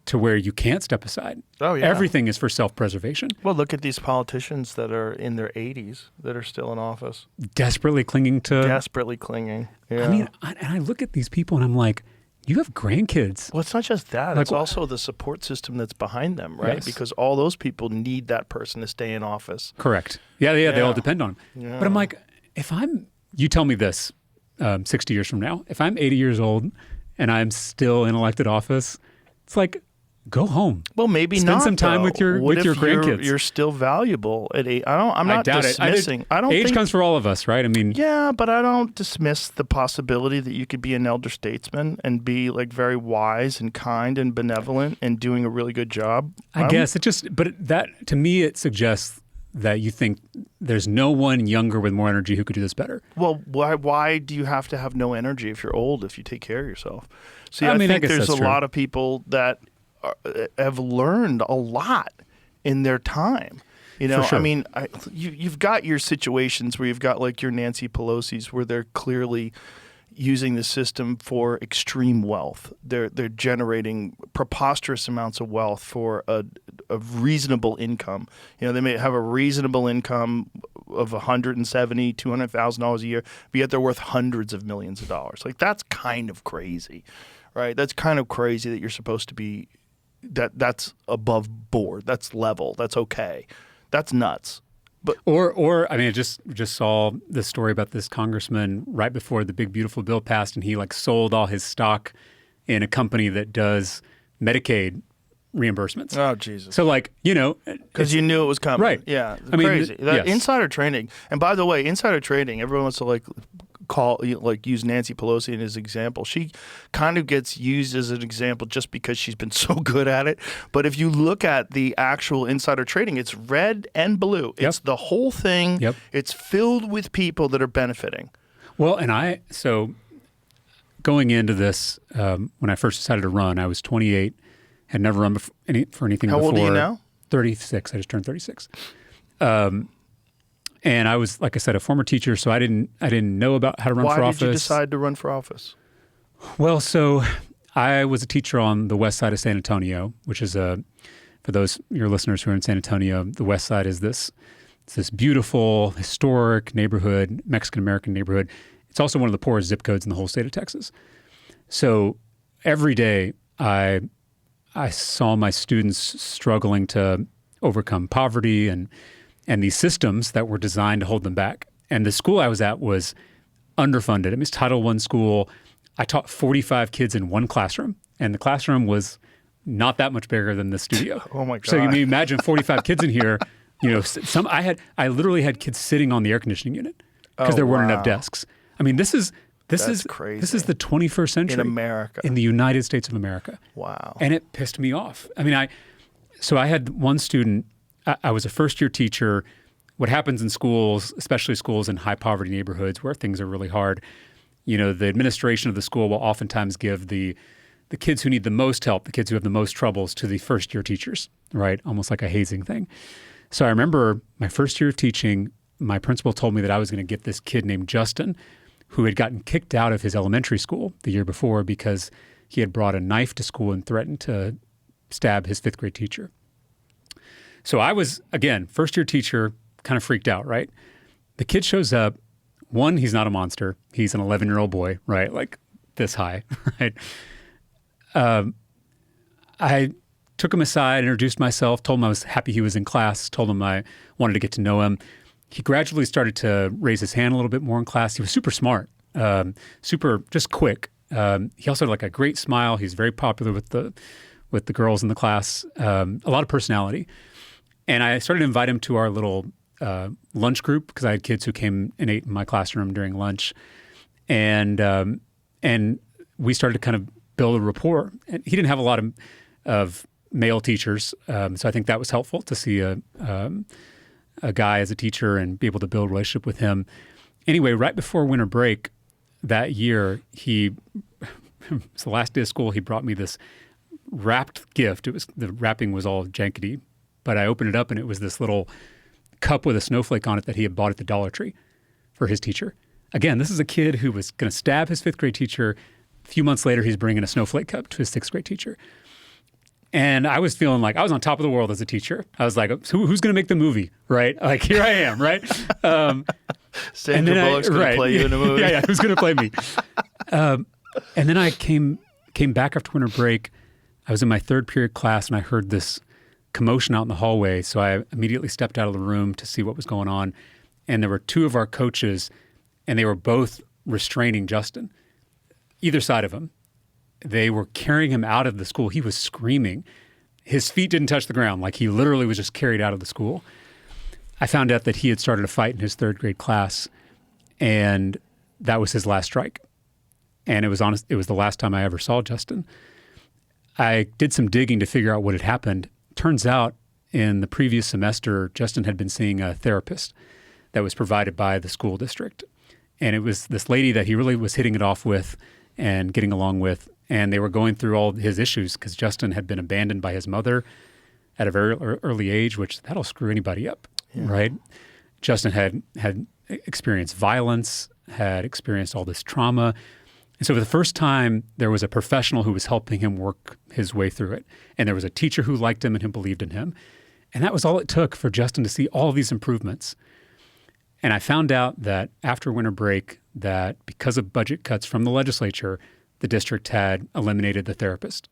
to where you can't step aside. Oh, yeah. Everything is for self-preservation. Well, look at these politicians that are in their 80s that are still in office. Desperately clinging. Yeah. I mean, I look at these people and I'm like, you have grandkids. Well, it's not just that. It's also the support system that's behind them, right? Yes. Because all those people need that person to stay in office. Correct. Yeah, they all depend on him. Yeah. But I'm like, you tell me this 60 years from now, if I'm 80 years old and I'm still in elected office, it's like, go home. Well, maybe spend not. some time though. with your grandkids. You're still valuable at 8. I'm not dismissing. Age comes for all of us, right? I mean, yeah, but I don't dismiss the possibility that you could be an elder statesman and be like very wise and kind and benevolent and doing a really good job. I guess but that to me it suggests that you think there's no one younger with more energy who could do this better. Well, why do you have to have no energy if you're old, if you take care of yourself? See, I think there's a lot of people that have learned a lot in their time. Sure. I mean, you've got your situations where you've got like your Nancy Pelosi's where they're clearly using the system for extreme wealth. They're generating preposterous amounts of wealth for a reasonable income. They may have a reasonable income of $170,000, $200,000 a year, but yet they're worth hundreds of millions of dollars. Like, that's kind of crazy, right? That's kind of crazy that you're supposed to be that's above board. That's level. That's okay. That's nuts. But I mean, I just saw this story about this congressman right before the big beautiful bill passed, and he sold all his stock in a company that does Medicaid reimbursements. Oh, Jesus. So because you knew it was coming. Right. Yeah. I mean, crazy. Insider trading. And by the way, insider trading, everyone wants to use Nancy Pelosi in his example. She kind of gets used as an example just because she's been so good at it. But if you look at the actual insider trading, it's red and blue. It's the whole thing. Yep. It's filled with people that are benefiting. Well, and so going into this, when I first decided to run, I was 28, had never run for anything before. How old are you now? 36. I just turned 36. And I was, like I said, a former teacher, so I didn't know about how to run for office. Why did you decide to run for office? Well, so I was a teacher on the west side of San Antonio, which is for those your listeners who are in San Antonio, the west side is this beautiful, historic neighborhood, Mexican-American neighborhood. It's also one of the poorest zip codes in the whole state of Texas. So every day I saw my students struggling to overcome poverty and these systems that were designed to hold them back. And the school I was at was underfunded. I mean, it's Title I school. I taught 45 kids in one classroom, and the classroom was not that much bigger than the studio. Oh my God. So you may imagine 45 kids in here. You know, I literally had kids sitting on the air conditioning unit because there weren't enough desks. I mean, this is crazy. This is the 21st century in America, in the United States of America. Wow. And it pissed me off. I mean, I had one student. I was a first-year teacher. What happens in schools, especially schools in high-poverty neighborhoods where things are really hard, you know, the administration of the school will oftentimes give the kids who need the most help, the kids who have the most troubles, to the first-year teachers, right? Almost like a hazing thing. So I remember my first year of teaching, my principal told me that I was going to get this kid named Justin, who had gotten kicked out of his elementary school the year before because he had brought a knife to school and threatened to stab his fifth grade teacher. So I was, again, first-year teacher, kind of freaked out, right? The kid shows up. One, he's not a monster. He's an 11-year-old boy, right? Like this high, right? I took him aside, introduced myself, told him I was happy he was in class, told him I wanted to get to know him. He gradually started to raise his hand a little bit more in class. He was super smart, super just quick. He also had like a great smile. He's very popular with the girls in the class, a lot of personality. And I started to invite him to our little lunch group because I had kids who came and ate in my classroom during lunch. And we started to kind of build a rapport. And he didn't have a lot of male teachers, so I think that was helpful to see a guy as a teacher and be able to build a relationship with him. Anyway, right before winter break that year, it's the last day of school, he brought me this wrapped gift. The wrapping was all jankety, but I opened it up and it was this little cup with a snowflake on it that he had bought at the Dollar Tree for his teacher. Again, this is a kid who was going to stab his fifth grade teacher. A few months later, he's bringing a snowflake cup to his sixth grade teacher. And I was feeling like I was on top of the world as a teacher. I was like, who's going to make the movie, right? Like, here I am, right? Sandra Bullock's going to play you in a movie. Yeah, who's going to play me? And then I came back after winter break. I was in my third period class, and I heard this commotion out in the hallway. So I immediately stepped out of the room to see what was going on. And there were two of our coaches, and they were both restraining Justin, either side of him. They were carrying him out of the school. He was screaming. His feet didn't touch the ground. Like, he literally was just carried out of the school. I found out that he had started a fight in his third grade class, and that was his last strike. And it was the last time I ever saw Justin. I did some digging to figure out what had happened. Turns out in the previous semester, Justin had been seeing a therapist that was provided by the school district. And it was this lady that he really was hitting it off with and getting along with. And they were going through all his issues because Justin had been abandoned by his mother at a very early age, which that'll screw anybody up, right? Justin had experienced violence, had experienced all this trauma. And so for the first time, there was a professional who was helping him work his way through it. And there was a teacher who liked him and who believed in him. And that was all it took for Justin to see all of these improvements. And I found out that after winter break, that because of budget cuts from the legislature, the district had eliminated the therapist.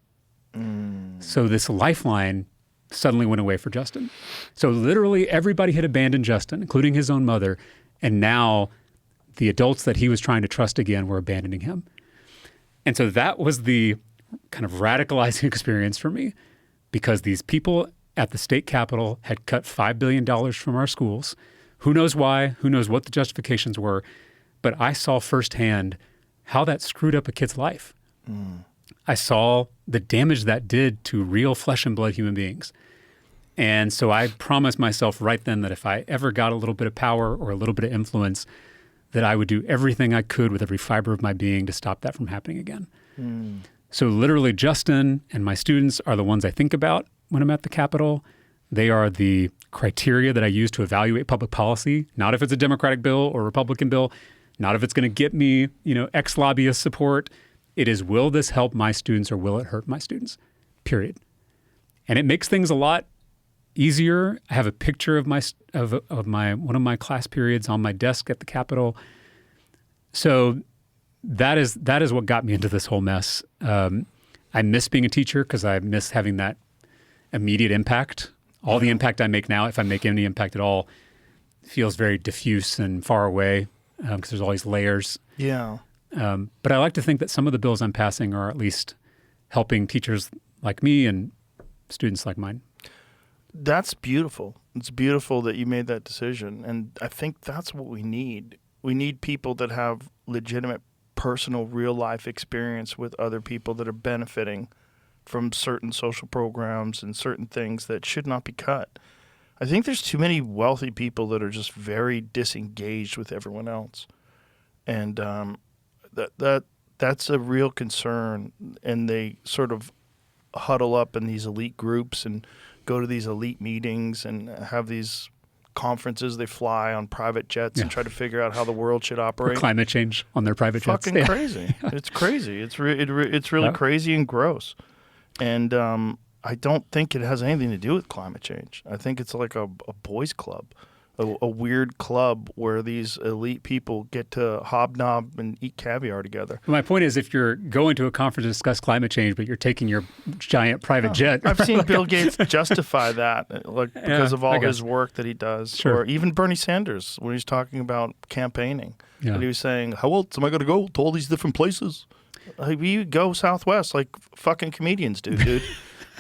So this lifeline suddenly went away for Justin. So literally everybody had abandoned Justin, including his own mother. And now the adults that he was trying to trust again were abandoning him. And so that was the kind of radicalizing experience for me, because these people at the state capitol had cut $5 billion from our schools. Who knows why? Who knows what the justifications were? But I saw firsthand how that screwed up a kid's life. I saw the damage that did to real flesh and blood human beings. And so I promised myself right then that if I ever got a little bit of power or a little bit of influence, that I would do everything I could with every fiber of my being to stop that from happening again. So literally Justin and my students are the ones I think about when I'm at the Capitol. They are the criteria that I use to evaluate public policy, not if it's a Democratic bill or Republican bill, not if it's going to get me, ex-lobbyist support. It is, will this help my students or will it hurt my students? Period. And it makes things a lot easier. I have a picture of my one of my class periods on my desk at the Capitol. So that is what got me into this whole mess. I miss being a teacher because I miss having that immediate impact. All the impact I make now, if I make any impact at all, feels very diffuse and far away because there's all these layers. Yeah. But I like to think that some of the bills I'm passing are at least helping teachers like me and students like mine. That's beautiful. It's beautiful that you made that decision. And I think that's what we need. We need people that have legitimate personal real life experience with other people that are benefiting from certain social programs and certain things that should not be cut. I think there's too many wealthy people that are just very disengaged with everyone else. And that's a real concern. And they sort of huddle up in these elite groups and go to these elite meetings and have these conferences. They fly on private jets and try to figure out how the world should operate. For climate change on their private jets. Fucking crazy. It's crazy. It's really crazy and gross. And I don't think it has anything to do with climate change. I think it's like a boys club, a weird club where these elite people get to hobnob and eat caviar together. My point is, if you're going to a conference to discuss climate change, but you're taking your giant private jet. I've seen Bill Gates justify that because of all his work that he does. Sure. Or even Bernie Sanders when he's talking about campaigning. Yeah. And he was saying, how else am I going to go to all these different places? We go Southwest like fucking comedians do, dude.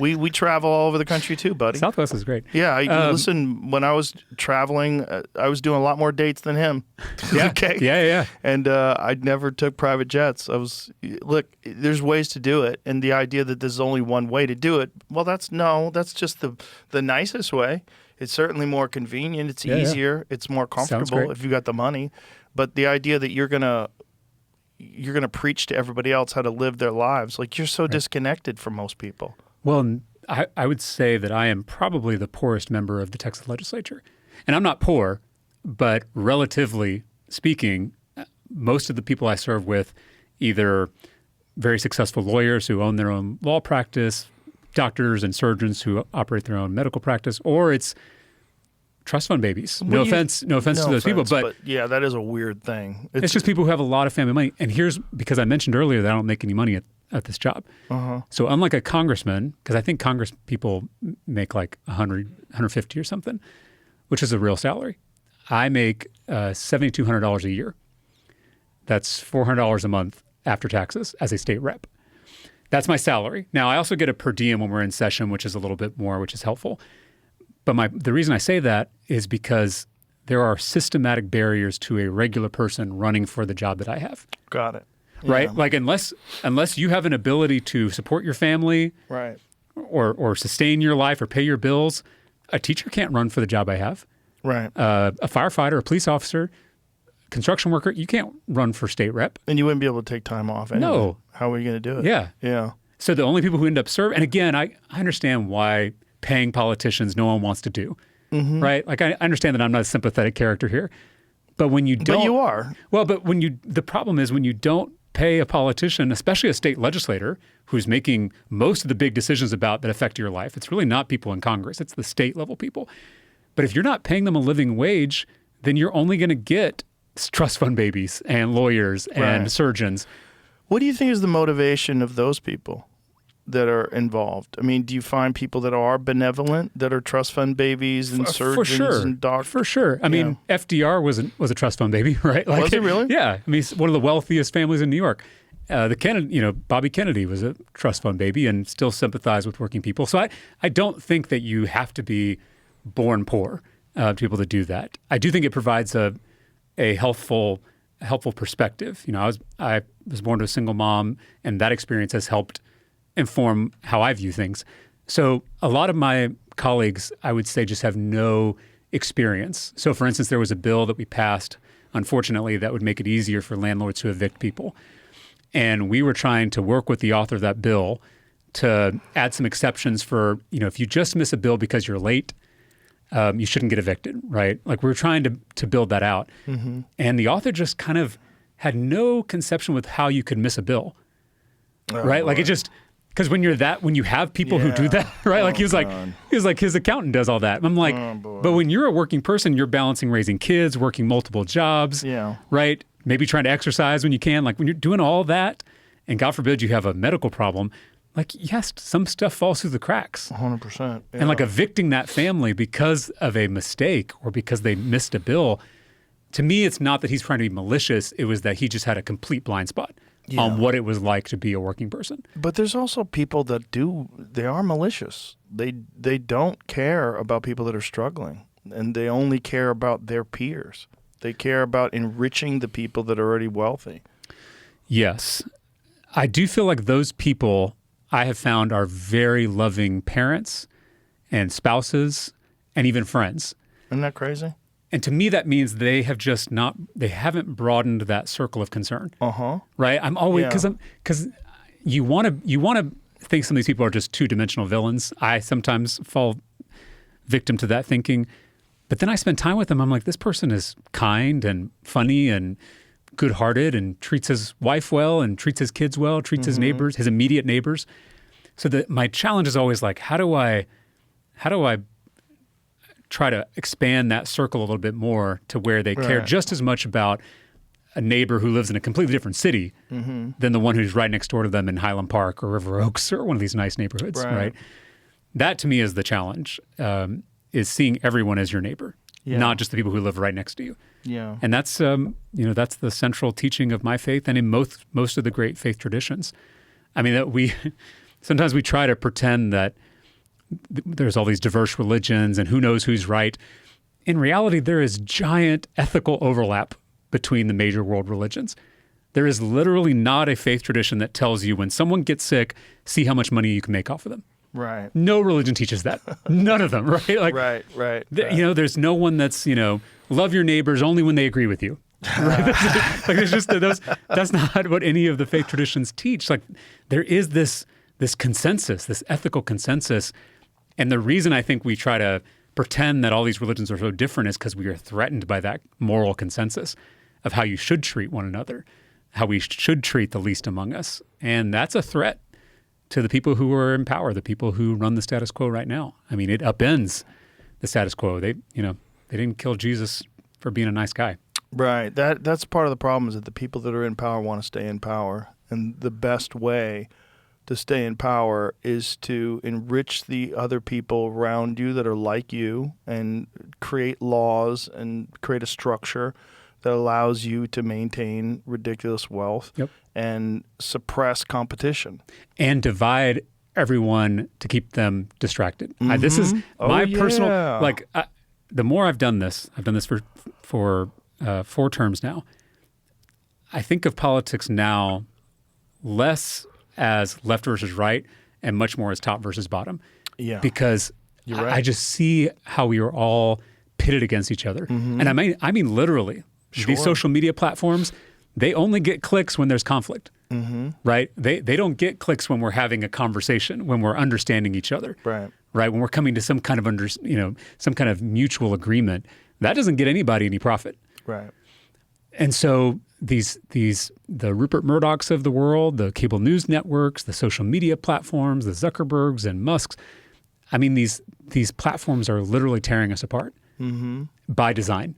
We travel all over the country too, buddy. Southwest is great. Yeah, listen, when I was traveling, I was doing a lot more dates than him. Yeah. Okay. Yeah. And I never took private jets. Look, there's ways to do it. And the idea that there's only one way to do it, well, that's just the nicest way. It's certainly more convenient. It's easier. It's more comfortable if you got the money. But the idea that you're gonna preach to everybody else how to live their lives, like you're so disconnected from most people. Well, I would say that I am probably the poorest member of the Texas legislature. And I'm not poor, but relatively speaking, most of the people I serve with, either very successful lawyers who own their own law practice, doctors and surgeons who operate their own medical practice, or it's trust fund babies. No offense to those people, but yeah, that is a weird thing. It's just people who have a lot of family money. And here's, because I mentioned earlier that I don't make any money at this job. So unlike a congressman, because I think Congress people make like 100, 150 or something, which is a real salary. I make $7,200 a year. That's $400 a month after taxes as a state rep. That's my salary. Now, I also get a per diem when we're in session, which is a little bit more, which is helpful. But the reason I say that is because there are systematic barriers to a regular person running for the job that I have. Got it. Right? Yeah. Like unless you have an ability to support your family, right, or sustain your life or pay your bills, a teacher can't run for the job I have. Right. A firefighter, a police officer, construction worker, you can't run for state rep. And you wouldn't be able to take time off anyway. No. How are you going to do it? Yeah. Yeah. So the only people who end up serving, and again, I understand why paying politicians no one wants to do, right? Like I understand that I'm not a sympathetic character here, but when you don't. But you are. Well, but the problem is when you don't pay a politician, especially a state legislator who's making most of the big decisions that affect your life. It's really not people in Congress. It's the state level people. But if you're not paying them a living wage, then you're only going to get trust fund babies and lawyers and surgeons. What do you think is the motivation of those people that are involved? I mean, do you find people that are benevolent, that are trust fund babies and surgeons and doctors? For sure. I mean, FDR was a trust fund baby, right? Like, was he really? Yeah. I mean, he's one of the wealthiest families in New York. Bobby Kennedy was a trust fund baby and still sympathized with working people. So I don't think that you have to be born poor to be able to do that. I do think it provides a helpful perspective. You know, I was born to a single mom, and that experience has helped inform how I view things. So a lot of my colleagues, I would say, just have no experience. So for instance, there was a bill that we passed, unfortunately, that would make it easier for landlords to evict people. And we were trying to work with the author of that bill to add some exceptions for, if you just miss a bill because you're late, you shouldn't get evicted, right? Like we were trying to build that out. And the author just kind of had no conception with how you could miss a bill. right? Like it just because when you have people who do that, right? Like he was like his accountant does all that. And I'm like, but when you're a working person, you're balancing raising kids, working multiple jobs, right? Maybe trying to exercise when you can. Like when you're doing all that, and God forbid you have a medical problem, like yes, some stuff falls through the cracks. 100%. And like evicting that family because of a mistake or because they missed a bill, to me, it's not that he's trying to be malicious. It was that he just had a complete blind spot on what it was like to be a working person. But there's also people that they are malicious. They don't care about people that are struggling, and they only care about their peers. They care about enriching the people that are already wealthy. Yes. I do feel like those people I have found are very loving parents and spouses and even friends. Isn't that crazy? And to me, that means they haven't broadened that circle of concern. Right? I'm always, because you want to think some of these people are just two-dimensional villains. I sometimes fall victim to that thinking. But then I spend time with them. I'm like, this person is kind and funny and good-hearted and treats his wife well and treats his kids well, treats his neighbors, his immediate neighbors. So that my challenge is always like, how do I try to expand that circle a little bit more to where they care just as much about a neighbor who lives in a completely different city than the one who's right next door to them in Highland Park or River Oaks or one of these nice neighborhoods, right? That to me is the challenge, is seeing everyone as your neighbor, not just the people who live right next to you. Yeah. And that's, that's the central teaching of my faith and in most of the great faith traditions. I mean, that sometimes we try to pretend that there's all these diverse religions and who knows who's right. In reality, there is giant ethical overlap between the major world religions. There is literally not a faith tradition that tells you when someone gets sick, see how much money you can make off of them. Right. No religion teaches that. None of them, right? Like, right. There's no one that's, love your neighbors only when they agree with you. Right? Like there's just that's not what any of the faith traditions teach. Like there is this consensus, this ethical consensus. And the reason I think we try to pretend that all these religions are so different is because we are threatened by that moral consensus of how you should treat one another, how we should treat the least among us. And that's a threat to the people who are in power, the people who run the status quo right now. I mean, it upends the status quo. They didn't kill Jesus for being a nice guy. Right. That's part of the problem, is that the people that are in power want to stay in power. And the best way to stay in power is to enrich the other people around you that are like you and create laws and create a structure that allows you to maintain ridiculous wealth and suppress competition. And divide everyone to keep them distracted. This is my personal, the more I've done this for 4 terms now, I think of politics now less as left versus right and much more as top versus bottom. Yeah. Because you're right. I just see how we are all pitted against each other. And I mean literally. Sure. These social media platforms, they only get clicks when there's conflict. Right? They don't get clicks when we're having a conversation, when we're understanding each other. Right? When we're coming to some kind of mutual agreement. That doesn't get anybody any profit. Right. And so the Rupert Murdochs of the world, the cable news networks, the social media platforms, the Zuckerbergs and Musks, I mean, these platforms are literally tearing us apart by design.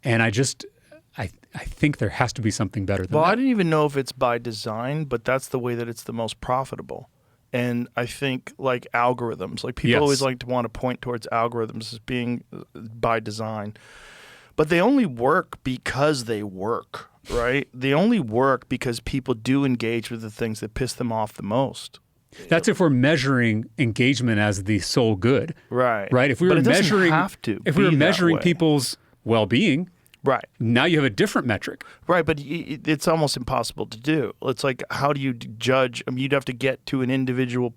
And I think there has to be something better than that. Well, I didn't even know if it's by design, but that's the way that it's the most profitable. And I think like algorithms, like people always like to want to point towards algorithms as being by design. But they only work because they work, right? They only work because people do engage with the things that piss them off the most. That's if we're measuring engagement as the sole good. Right. Right? If we were measuring people's well-being, right. Now you have a different metric. Right, but it's almost impossible to do. It's like, how do you judge? I mean, you'd have to get to an individual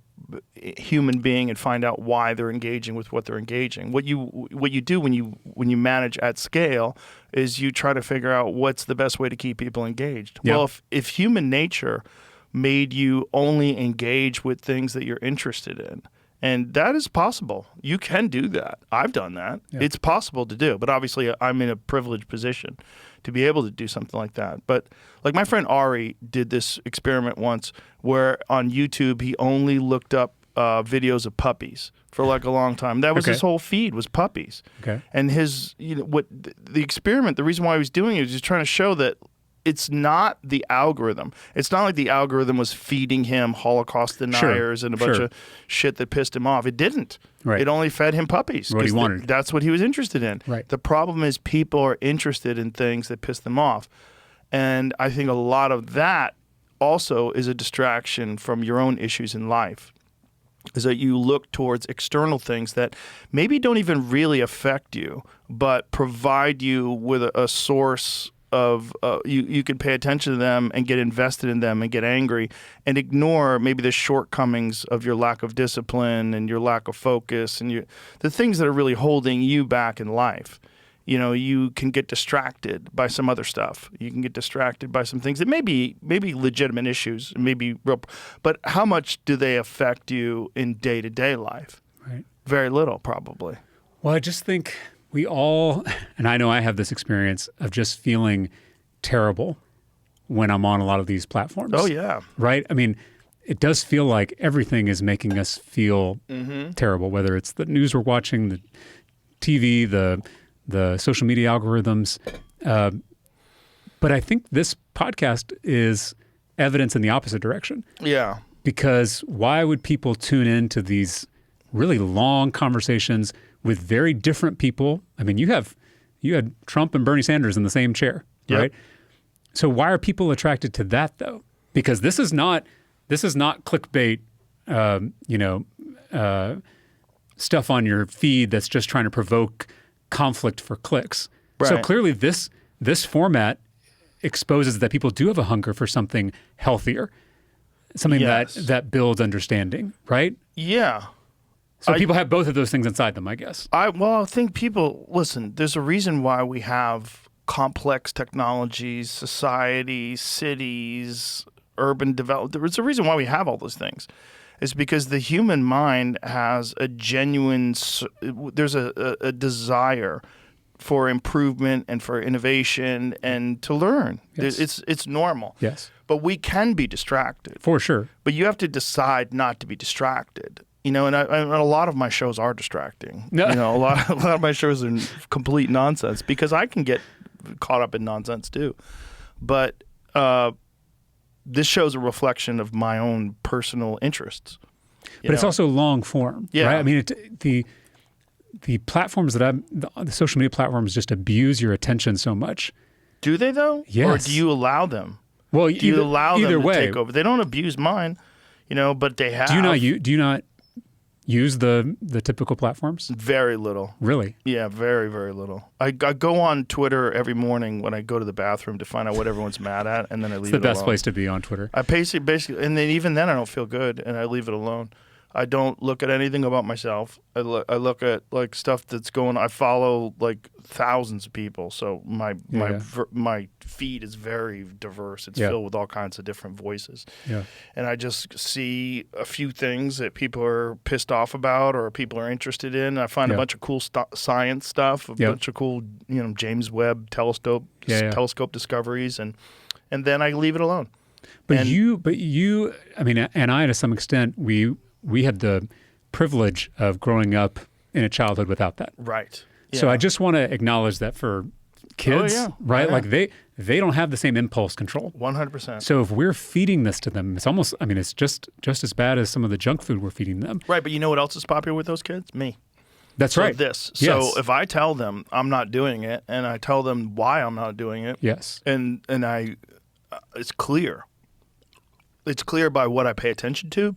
human being and find out why they're engaging with what they're engaging. What you do when you manage at scale is you try to figure out what's the best way to keep people engaged. Yep. Well, if human nature made you only engage with things that you're interested in, And that is possible. You can do that. I've done that. Yeah. It's possible to do. But obviously, I'm in a privileged position to be able to do something like that. But like my friend Ari did this experiment once where on YouTube, he only looked up videos of puppies for like a long time. That was his whole feed was puppies. Okay. And his, the experiment, the reason why he was doing it was just trying to show that it's not the algorithm. It's not like the algorithm was feeding him Holocaust deniers and a bunch of shit that pissed him off. It didn't. Right. It only fed him puppies. What he wanted. That's what he was interested in. Right. The problem is people are interested in things that piss them off. And I think a lot of that also is a distraction from your own issues in life. Is that you look towards external things that maybe don't even really affect you, but provide you with a source of you can pay attention to them and get invested in them and get angry and ignore maybe the shortcomings of your lack of discipline and your lack of focus and the things that are really holding you back in life. You can get distracted by some other stuff. You can get distracted by some things that may be legitimate issues, maybe real, but how much do they affect you in day-to-day life? Right. Very little, probably. Well, I just think we all, and I know I have this experience of just feeling terrible when I'm on a lot of these platforms. Oh, yeah. Right? I mean, it does feel like everything is making us feel terrible, whether it's the news we're watching, the TV, the social media algorithms. But I think this podcast is evidence in the opposite direction. Yeah. Because why would people tune into these really long conversations with very different people? I mean, you had Trump and Bernie Sanders in the same chair, right? So why are people attracted to that though? Because this is not clickbait, stuff on your feed that's just trying to provoke conflict for clicks. Right. So clearly this format exposes that people do have a hunger for something healthier, something that builds understanding, right? Yeah. So people have both of those things inside them, I guess. I think people, listen, there's a reason why we have complex technologies, societies, cities, urban development. There's a reason why we have all those things. It's because the human mind has a genuine, there's a desire for improvement and for innovation and to learn. Yes. It's normal. Yes. But we can be distracted. For sure. But you have to decide not to be distracted. And a lot of my shows are distracting. No. A lot of my shows are complete nonsense because I can get caught up in nonsense too. But this show's a reflection of my own personal interests. But it's also long form, right? I mean, the platforms the social media platforms just abuse your attention so much. Do they though? Yes. Or do you allow them? Well, do you allow them to way. take over? They don't abuse mine, but they have. Do you not use the typical platforms? Very little. Really? Yeah, very, very little. I go on Twitter every morning when I go to the bathroom to find out what everyone's mad at, and then I leave it alone. It's the best place to be on Twitter. I basically, and then even then I don't feel good, and I leave it alone. I don't look at anything about myself. I look at like stuff that's going. I follow like thousands of people, so my feed is very diverse. It's filled with all kinds of different voices. Yeah, and I just see a few things that people are pissed off about or people are interested in. I find a bunch of cool science stuff, a bunch of cool James Webb telescope discoveries, and then I leave it alone. But you, I mean, and I to some extent we had the privilege of growing up in a childhood without that. Right. Yeah. So I just want to acknowledge that for kids, right? Yeah. Like they don't have the same impulse control. 100%. So if we're feeding this to them, it's almost, I mean, it's just as bad as some of the junk food we're feeding them. Right. But you know what else is popular with those kids? Me. That's right. This. Yes. So if I tell them I'm not doing it and I tell them why I'm not doing it. Yes. And it's clear. It's clear by what I pay attention to.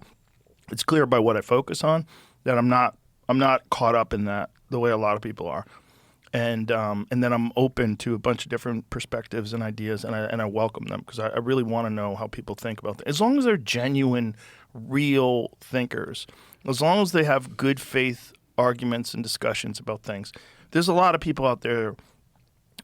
It's clear by what I focus on that I'm not caught up in that the way a lot of people are, and then I'm open to a bunch of different perspectives and ideas, and I welcome them because I really want to know how people think about things. As long as they're genuine, real thinkers, as long as they have good faith arguments and discussions about things. There's a lot of people out there,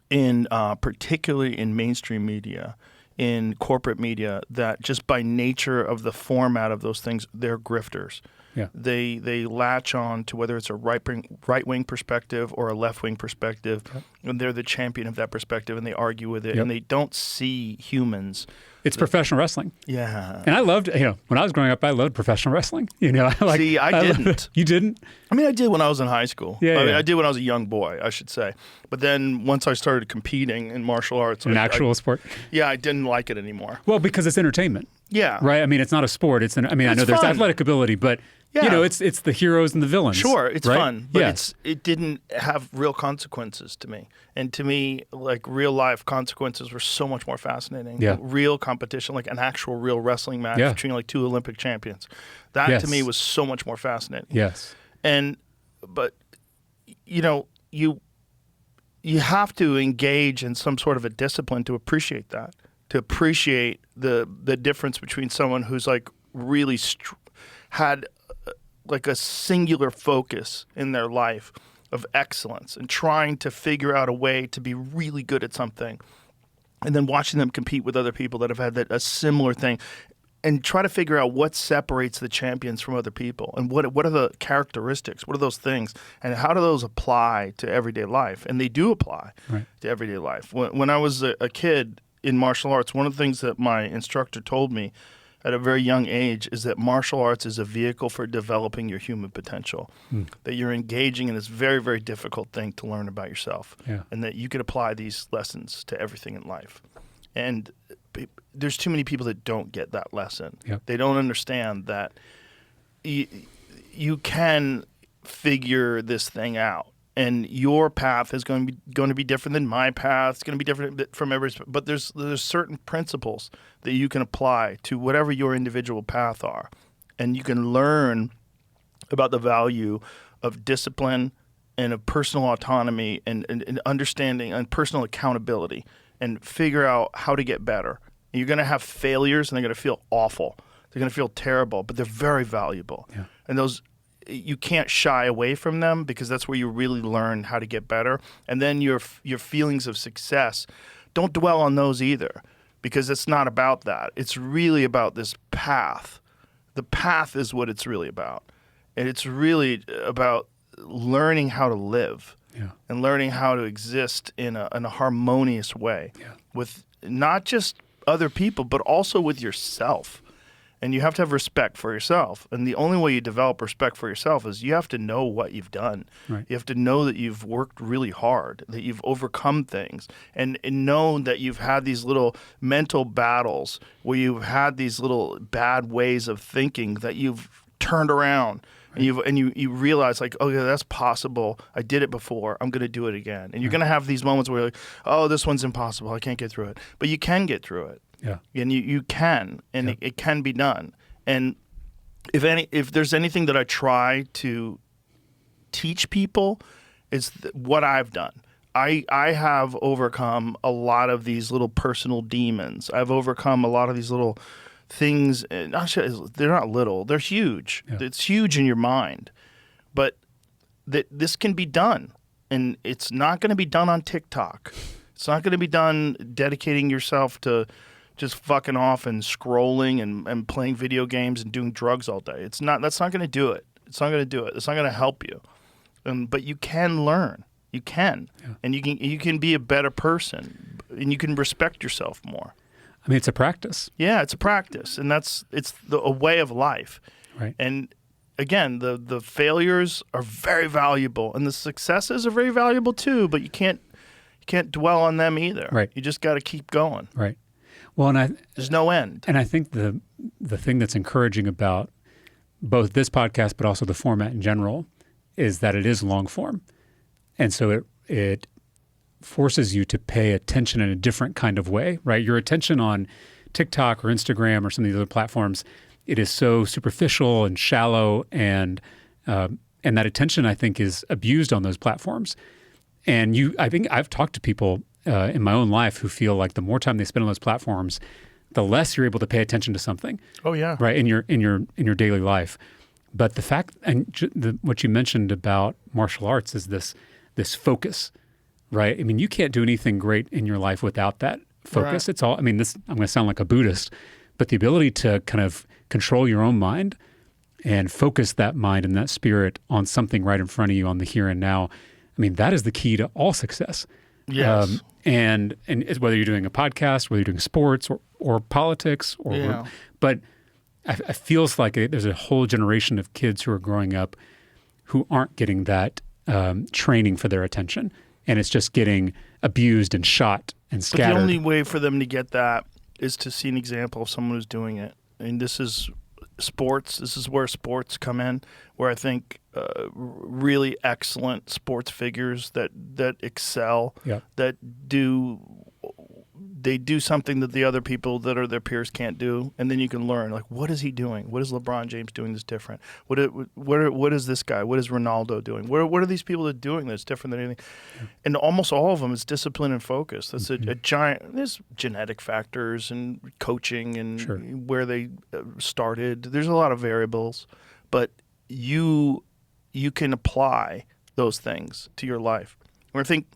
particularly in mainstream media, in corporate media, that just by nature of the format of those things, they're grifters. Yeah. They latch on to whether it's a right wing perspective or a left wing perspective, and they're the champion of that perspective, and they argue with it, and they don't see humans. It's professional wrestling. Yeah. And I loved, when I was growing up, I loved professional wrestling. See, I didn't. You didn't? I mean, I did when I was in high school. Yeah, I mean, yeah. I did when I was a young boy, I should say. But then once I started competing in martial arts, An actual sport? Yeah, I didn't like it anymore. Well, because it's entertainment. Yeah. Right? I mean, it's not a sport. I know It's there's fun. athletic ability, but it's the heroes and the villains. Sure, it's right? fun, but it didn't have real consequences to me. And to me, like real life consequences were so much more fascinating. Yeah. Real competition, like an actual real wrestling match between like two Olympic champions. That to me was so much more fascinating. Yes. But you have to engage in some sort of a discipline to appreciate that. To appreciate the difference between someone who's like really had like a singular focus in their life of excellence and trying to figure out a way to be really good at something, and then watching them compete with other people that have had a similar thing, and try to figure out what separates the champions from other people, and what are the characteristics, what are those things, and how do those apply to everyday life? And they do apply to everyday life. When I was a kid in martial arts, one of the things that my instructor told me at a very young age is that martial arts is a vehicle for developing your human potential, that you're engaging in this very, very difficult thing to learn about yourself, and that you could apply these lessons to everything in life. And there's too many people that don't get that lesson. Yep. They don't understand that you can figure this thing out. And your path is going to be different than my path. It's going to be different from everybody's. But there's certain principles that you can apply to whatever your individual path are, and you can learn about the value of discipline and of personal autonomy and understanding and personal accountability, and figure out how to get better. And you're going to have failures, and they're going to feel awful. They're going to feel terrible, but they're very valuable. Yeah. And those. You can't shy away from them, because that's where you really learn how to get better. And then your feelings of success, don't dwell on those either, because it's not about that. It's really about this path. The path is what it's really about. And it's really about learning how to live and learning how to exist in a harmonious way with not just other people, but also with yourself. And you have to have respect for yourself. And the only way you develop respect for yourself is you have to know what you've done. Right. You have to know that you've worked really hard, that you've overcome things, and know that you've had these little mental battles where you've had these little bad ways of thinking that you've turned around. Right. And you realize, like, oh, yeah, that's possible. I did it before. I'm going to do it again. And you're going to have these moments where you're like, oh, this one's impossible. I can't get through it. But you can get through it. Yeah, and you can, and it can be done. And if there's anything that I try to teach people, it's what I've done. I have overcome a lot of these little personal demons. I've overcome a lot of these little things. They're not little; they're huge. Yeah. It's huge in your mind, but this can be done, and it's not going to be done on TikTok. It's not going to be done dedicating yourself to just fucking off and scrolling and playing video games and doing drugs all day. That's not going to do it. It's not going to do it. It's not going to help you. But you can learn. You can. Yeah. And you can be a better person, and you can respect yourself more. I mean, it's a practice. Yeah, it's a practice, and it's a way of life. Right. And again, the failures are very valuable, and the successes are very valuable too, but you can't dwell on them either. Right. You just got to keep going. Right. Well, there's no end. And I think the thing that's encouraging about both this podcast, but also the format in general, is that it is long form. And so it forces you to pay attention in a different kind of way, right? Your attention on TikTok or Instagram or some of these other platforms, it is so superficial and shallow, and that attention, I think, is abused on those platforms. And I think I've talked to people in my own life who feel like the more time they spend on those platforms, the less you're able to pay attention to something. Oh yeah, right, in your daily life. But the fact, and what you mentioned about martial arts is this focus, right? I mean, you can't do anything great in your life without that focus. Right. It's all. I mean, I'm going to sound like a Buddhist, but the ability to kind of control your own mind and focus that mind and that spirit on something right in front of you on the here and now, I mean, that is the key to all success. Yes. And it's whether you're doing a podcast, whether you're doing sports or politics, but it feels like there's a whole generation of kids who are growing up who aren't getting that training for their attention, and it's just getting abused and shot and scattered. But the only way for them to get that is to see an example of someone who's doing it. And this is sports. This is where sports come in, where I think really excellent sports figures that excel, that do something that the other people that are their peers can't do, and then you can learn, like, what is he doing? What is LeBron James doing that's different? What is this guy? What is Ronaldo doing? What are these people that are doing that's different than anything? And almost all of them is discipline and focus. That's a giant. There's genetic factors and coaching and where they started. There's a lot of variables, but you can apply those things to your life. And I think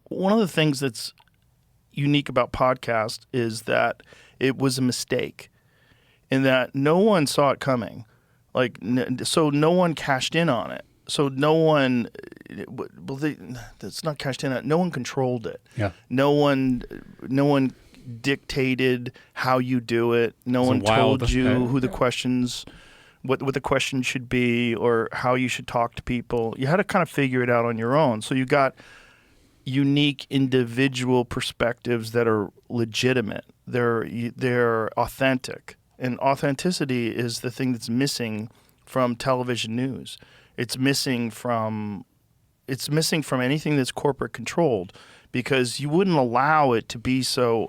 one of the things that's unique about podcast is that it was a mistake, in that no one saw it coming. So no one cashed in on it. So no one, it's not cashed in on it. No one controlled it. Yeah. No one dictated how you do it. No one told you who the questions, what the question should be, or how you should talk to people. You had to kind of figure it out on your own. So you got unique individual perspectives that are legitimate. They're authentic. And authenticity is the thing that's missing from television news. It's missing from anything that's corporate controlled, because you wouldn't allow it to be so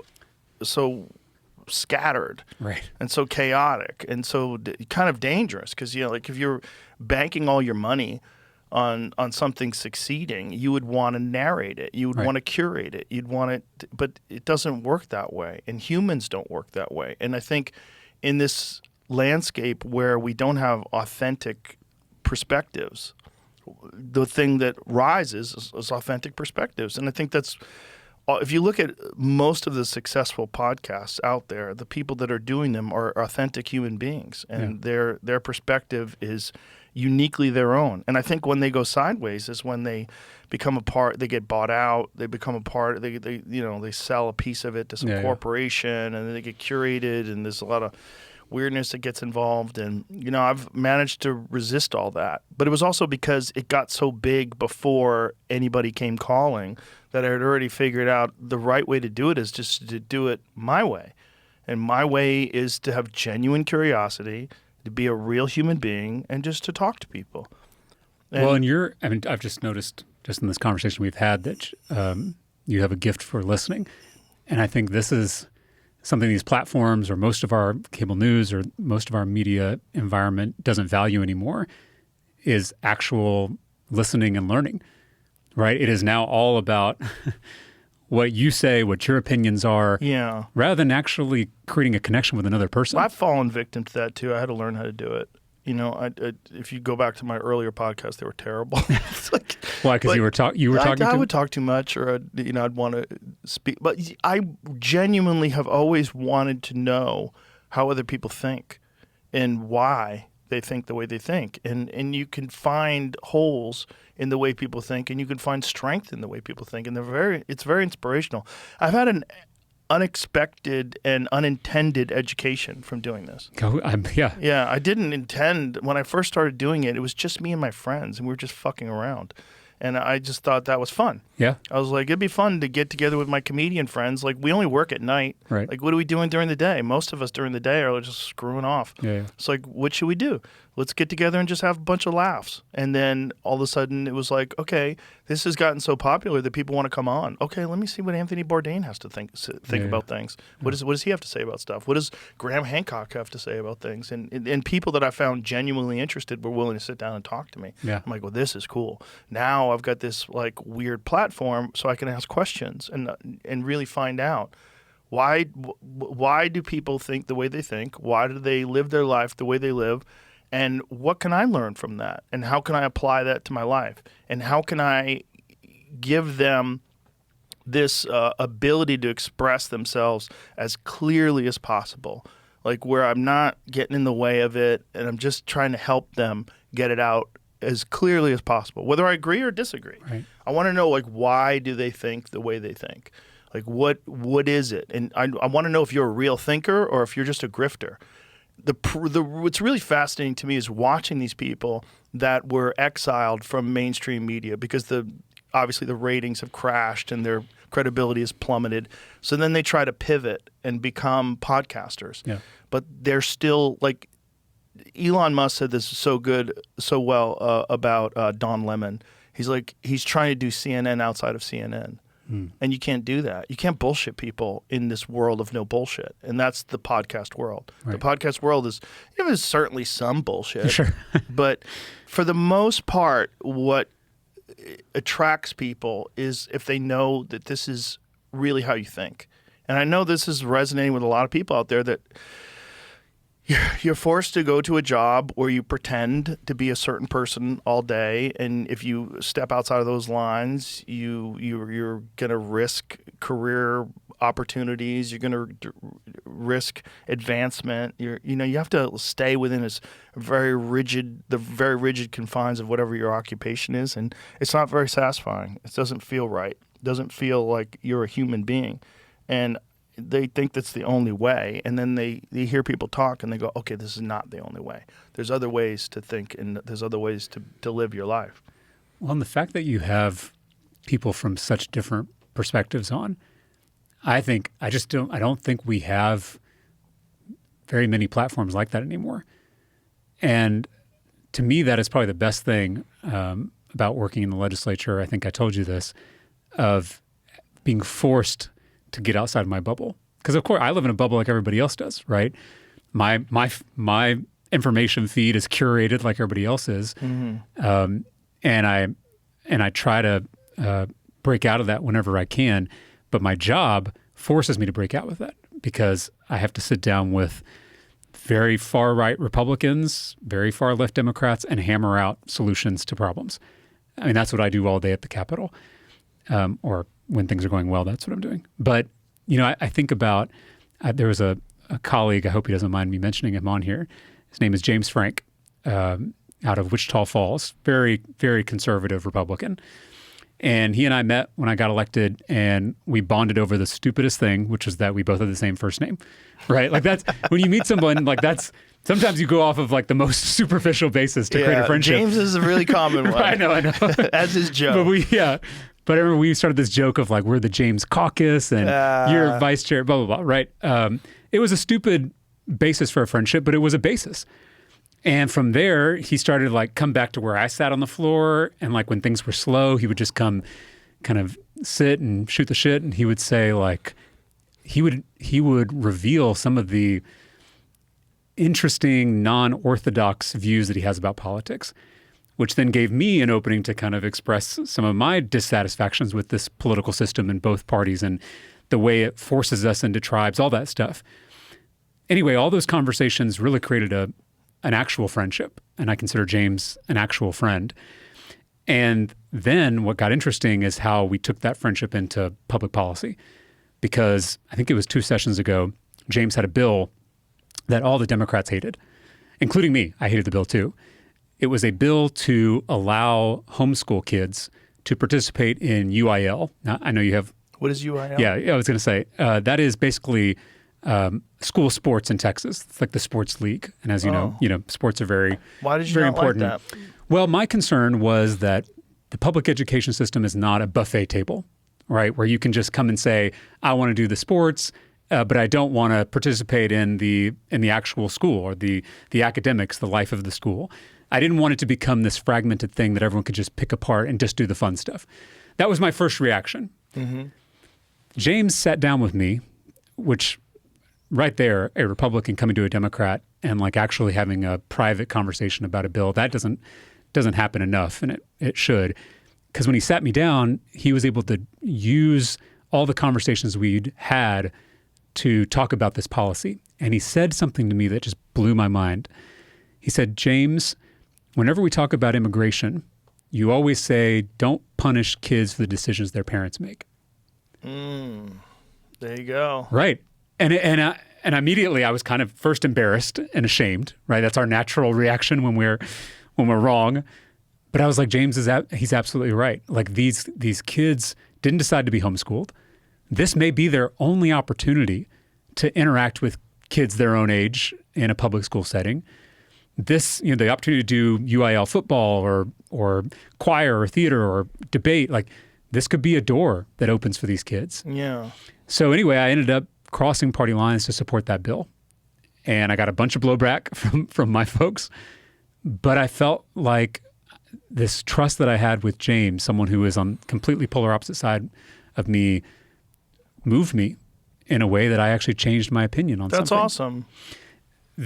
scattered, right, and so chaotic, and so kind of dangerous. Because like, if you're banking all your money on something succeeding, you would want to narrate it. You would want to curate it. You'd want it, but it doesn't work that way, and humans don't work that way. And I think in this landscape where we don't have authentic perspectives, the thing that rises is authentic perspectives. And I think that's, if you look at most of the successful podcasts out there, the people that are doing them are authentic human beings, and their perspective is uniquely their own. And I think when they go sideways is when they become a part, they get bought out, they become a part, they sell a piece of it to some corporation, and then they get curated, and there's a lot of weirdness that gets involved. And I've managed to resist all that, but it was also because it got so big before anybody came calling that I had already figured out the right way to do it is just to do it my way. And my way is to have genuine curiosity, to be a real human being, and just to talk to people. I've just noticed, just in this conversation we've had, that you have a gift for listening. And I think this is something these platforms, or most of our cable news, or most of our media environment doesn't value anymore, is actual listening and learning, right? It is now all about what you say, what your opinions are, rather than actually creating a connection with another person. I've fallen victim to that too. I had to learn how to do it. If you go back to my earlier podcasts, they were terrible. Why? Because you were talking. I would talk too much, or I'd want to speak. But I genuinely have always wanted to know how other people think and why they think the way they think. And you can find holes in the way people think, and you can find strength in the way people think. And it's very inspirational. I've had an unexpected and unintended education from doing this. I didn't intend, when I first started doing it, it was just me and my friends, and we were just fucking around. And I just thought that was fun. Yeah. I was like, it'd be fun to get together with my comedian friends. Like, we only work at night. Right. Like, what are we doing during the day? Most of us during the day are just screwing off. Yeah. It's like, what should we do? Let's get together and just have a bunch of laughs. And then all of a sudden it was like, okay, this has gotten so popular that people want to come on. Okay, let me see what Anthony Bourdain has to think about things. What does he have to say about stuff? What does Graham Hancock have to say about things? And people that I found genuinely interested were willing to sit down and talk to me. Yeah. I'm like, well, this is cool. Now I've got this like weird platform so I can ask questions and really find out why do people think the way they think? Why do they live their life the way they live? And what can I learn from that? And how can I apply that to my life? And how can I give them this ability to express themselves as clearly as possible like where I'm not getting in the way of it and I'm just trying to help them get it out as clearly as possible, whether I agree or disagree. Right. I want to know, like, why do they think the way they think? Like, what is it? And I want to know if you're a real thinker or if you're just a grifter. What's really fascinating to me is watching these people that were exiled from mainstream media because obviously the ratings have crashed and their credibility has plummeted. So then they try to pivot and become podcasters. Yeah. But they're still like Elon Musk said this so well about Don Lemon. He's trying to do CNN outside of CNN. And you can't do that. You can't bullshit people in this world of no bullshit. And that's the podcast world. Right. The podcast world is, there's certainly some bullshit. Sure. But for the most part, what attracts people is if they know that this is really how you think. And I know this is resonating with a lot of people out there that you're forced to go to a job where you pretend to be a certain person all day, and if you step outside of those lines, you're going to risk career opportunities. You're going to risk advancement. You have to stay within the very rigid confines of whatever your occupation is, and it's not very satisfying. It doesn't feel right. It doesn't feel like you're a human being, and they think that's the only way, and then they hear people talk and they go, okay, this is not the only way. There's other ways to think, and there's other ways to live your life. Well, and the fact that you have people from such different perspectives on, I don't think we have very many platforms like that anymore. And to me, that is probably the best thing about working in the legislature. I think I told you this, of being forced to get outside of my bubble. Because of course I live in a bubble like everybody else does, right? My information feed is curated like everybody else is. Mm-hmm. And I try to break out of that whenever I can. But my job forces me to break out with that because I have to sit down with very far right Republicans, very far left Democrats, and hammer out solutions to problems. I mean, that's what I do all day at the Capitol. Or when things are going well, that's what I'm doing. But, I think about, there was a colleague, I hope he doesn't mind me mentioning him on here. His name is James Frank, out of Wichita Falls, very, very conservative Republican. And he and I met when I got elected, and we bonded over the stupidest thing, which was that we both had the same first name, right? Like that's, when you meet someone, like that's, sometimes you go off of like the most superficial basis to create a friendship. James is a really common one. I know. As his joke. But I remember we started this joke of like, we're the James Caucus and you're vice chair, blah, blah, blah, right? It was a stupid basis for a friendship, but it was a basis. And from there, he started like come back to where I sat on the floor. And like when things were slow, he would just come kind of sit and shoot the shit. And he would say like, he would reveal some of the interesting, non-orthodox views that he has about politics, which then gave me an opening to kind of express some of my dissatisfactions with this political system in both parties and the way it forces us into tribes, all that stuff. Anyway, all those conversations really created an actual friendship, and I consider James an actual friend. And then what got interesting is how we took that friendship into public policy, because I think it was 2 sessions ago, James had a bill that all the Democrats hated, including me. I hated the bill too. It was a bill to allow homeschool kids to participate in UIL. Now, I know you have... What is UIL? Yeah, I was going to say, that is basically school sports in Texas. It's like the sports league. And as you know, sports are very, Why did you very not important. like that? Well, my concern was that the public education system is not a buffet table, right? Where you can just come and say, I want to do the sports, but I don't want to participate in the actual school or the academics, the life of the school. I didn't want it to become this fragmented thing that everyone could just pick apart and just do the fun stuff. That was my first reaction. Mm-hmm. James sat down with me, which right there, a Republican coming to a Democrat and like actually having a private conversation about a bill, that doesn't happen enough, and it should. Because when he sat me down, he was able to use all the conversations we'd had to talk about this policy. And he said something to me that just blew my mind. He said, James, whenever we talk about immigration, you always say, don't punish kids for the decisions their parents make. There you go. Right. And And immediately I was kind of first embarrassed and ashamed, right? That's our natural reaction when we're wrong. But I was like, James he's absolutely right. Like these kids didn't decide to be homeschooled. This may be their only opportunity to interact with kids their own age in a public school setting. This, the opportunity to do UIL football or choir or theater or debate, like this could be a door that opens for these kids. Yeah. So anyway, I ended up crossing party lines to support that bill. And I got a bunch of blowback from my folks. But I felt like this trust that I had with James, someone who is on completely polar opposite side of me, moved me in a way that I actually changed my opinion on something. That's awesome.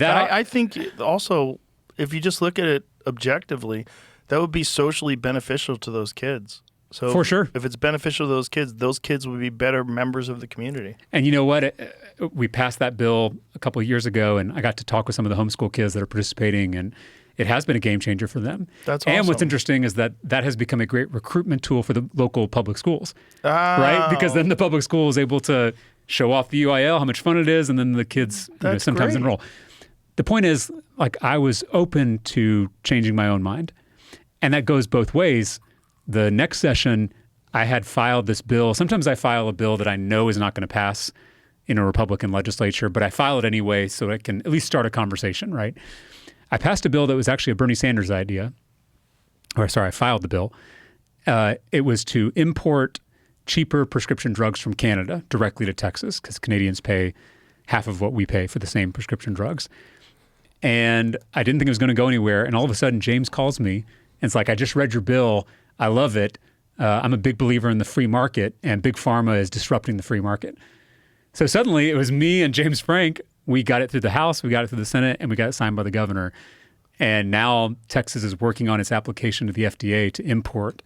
I think also, if you just look at it objectively, that would be socially beneficial to those kids. So for sure. If it's beneficial to those kids would be better members of the community. And you know what? We passed that bill a couple of years ago, and I got to talk with some of the homeschool kids that are participating, and it has been a game changer for them. That's awesome. And what's interesting is that has become a great recruitment tool for the local public schools, right? Because then the public school is able to show off the UIL, how much fun it is, and then the kids sometimes enroll. The point is, like, I was open to changing my own mind. And that goes both ways. The next session, I had filed this bill. Sometimes I file a bill that I know is not going to pass in a Republican legislature, but I file it anyway so I can at least start a conversation, right? I passed a bill that was actually a Bernie Sanders idea. I filed the bill. It was to import cheaper prescription drugs from Canada directly to Texas because Canadians pay half of what we pay for the same prescription drugs. And I didn't think it was going to go anywhere. And all of a sudden, James calls me and it's like, I just read your bill. I love it. I'm a big believer in the free market, and Big Pharma is disrupting the free market. So suddenly it was me and James Frank. We got it through the House, we got it through the Senate, and we got it signed by the governor. And now Texas is working on its application to the FDA to import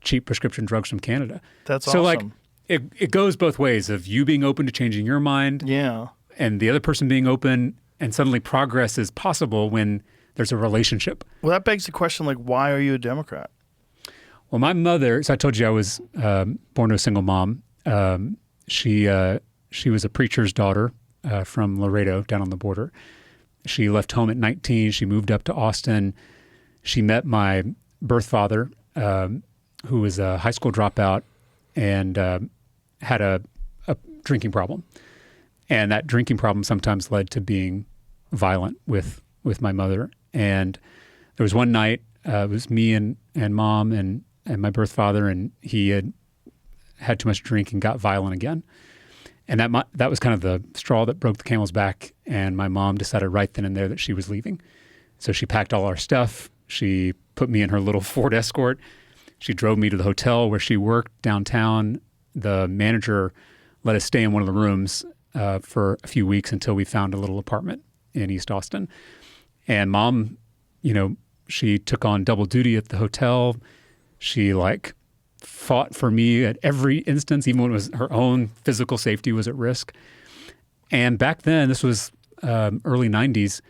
cheap prescription drugs from Canada. That's so awesome. So it goes both ways of you being open to changing your mind, and the other person being open, and suddenly progress is possible when there's a relationship. Well, that begs the question, like, why are you a Democrat? Well, my mother, so I told you I was born to a single mom. She was a preacher's daughter from Laredo down on the border. She left home at 19. She moved up to Austin. She met my birth father, who was a high school dropout and had a drinking problem. And that drinking problem sometimes led to being violent with my mother. And there was one night, it was me and mom and my birth father, and he had too much drink and got violent again. And that was kind of the straw that broke the camel's back. And my mom decided right then and there that she was leaving. So she packed all our stuff. She put me in her little Ford Escort. She drove me to the hotel where she worked downtown. The manager let us stay in one of the rooms for a few weeks until we found a little apartment in East Austin. And mom, she took on double duty at the hotel. She fought for me at every instance, even when it was her own physical safety was at risk. And back then, this was early 90s,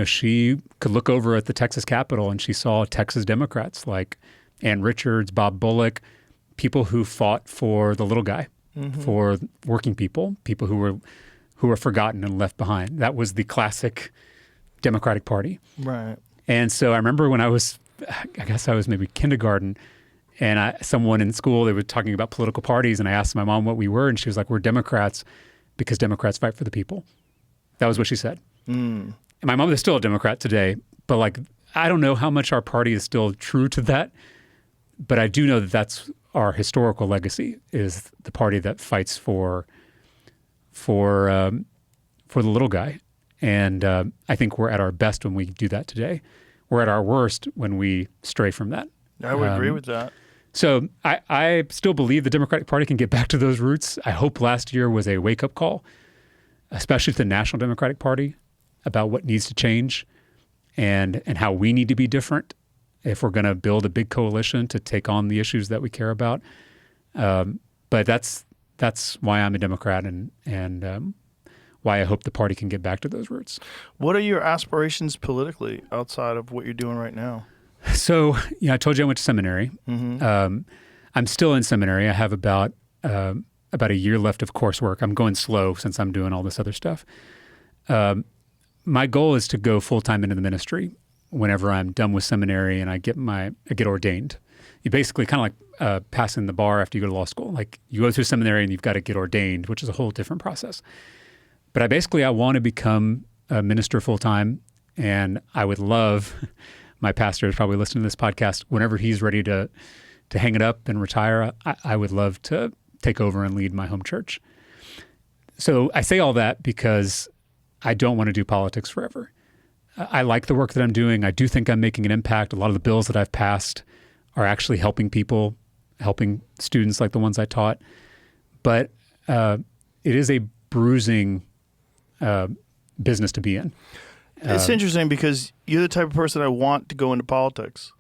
she could look over at the Texas Capitol and she saw Texas Democrats like Ann Richards, Bob Bullock, people who fought for the little guy, for working people who were forgotten and left behind. That was the classic Democratic Party. Right. And so I remember when I guess I was maybe kindergarten, and someone in school, they were talking about political parties, and I asked my mom what we were, and she was like, we're Democrats because Democrats fight for the people. That was what she said. And my mom is still a Democrat today, but I don't know how much our party is still true to that, but I do know that that's our historical legacy, is the party that fights for the little guy. And I think we're at our best when we do that today. We're at our worst when we stray from that. I would agree with that. So I still believe the Democratic Party can get back to those roots. I hope last year was a wake-up call, especially to the National Democratic Party, about what needs to change and how we need to be different if we're going to build a big coalition to take on the issues that we care about. But that's why I'm a Democrat and why I hope the party can get back to those roots. What are your aspirations politically outside of what you're doing right now? So, I told you I went to seminary. I'm still in seminary. I have about a year left of coursework. I'm going slow since I'm doing all this other stuff. My goal is to go full-time into the ministry whenever I'm done with seminary and I get ordained. You basically kind of like passing the bar after you go to law school. Like you go through seminary and you've got to get ordained, which is a whole different process. But I want to become a minister full-time, and I would love, my pastor is probably listening to this podcast, whenever he's ready to hang it up and retire, I would love to take over and lead my home church. So I say all that because I don't want to do politics forever. I like the work that I'm doing. I do think I'm making an impact. A lot of the bills that I've passed are actually helping people, helping students like the ones I taught. But it is a bruising business to be in. It's interesting because you're the type of person I want to go into politics.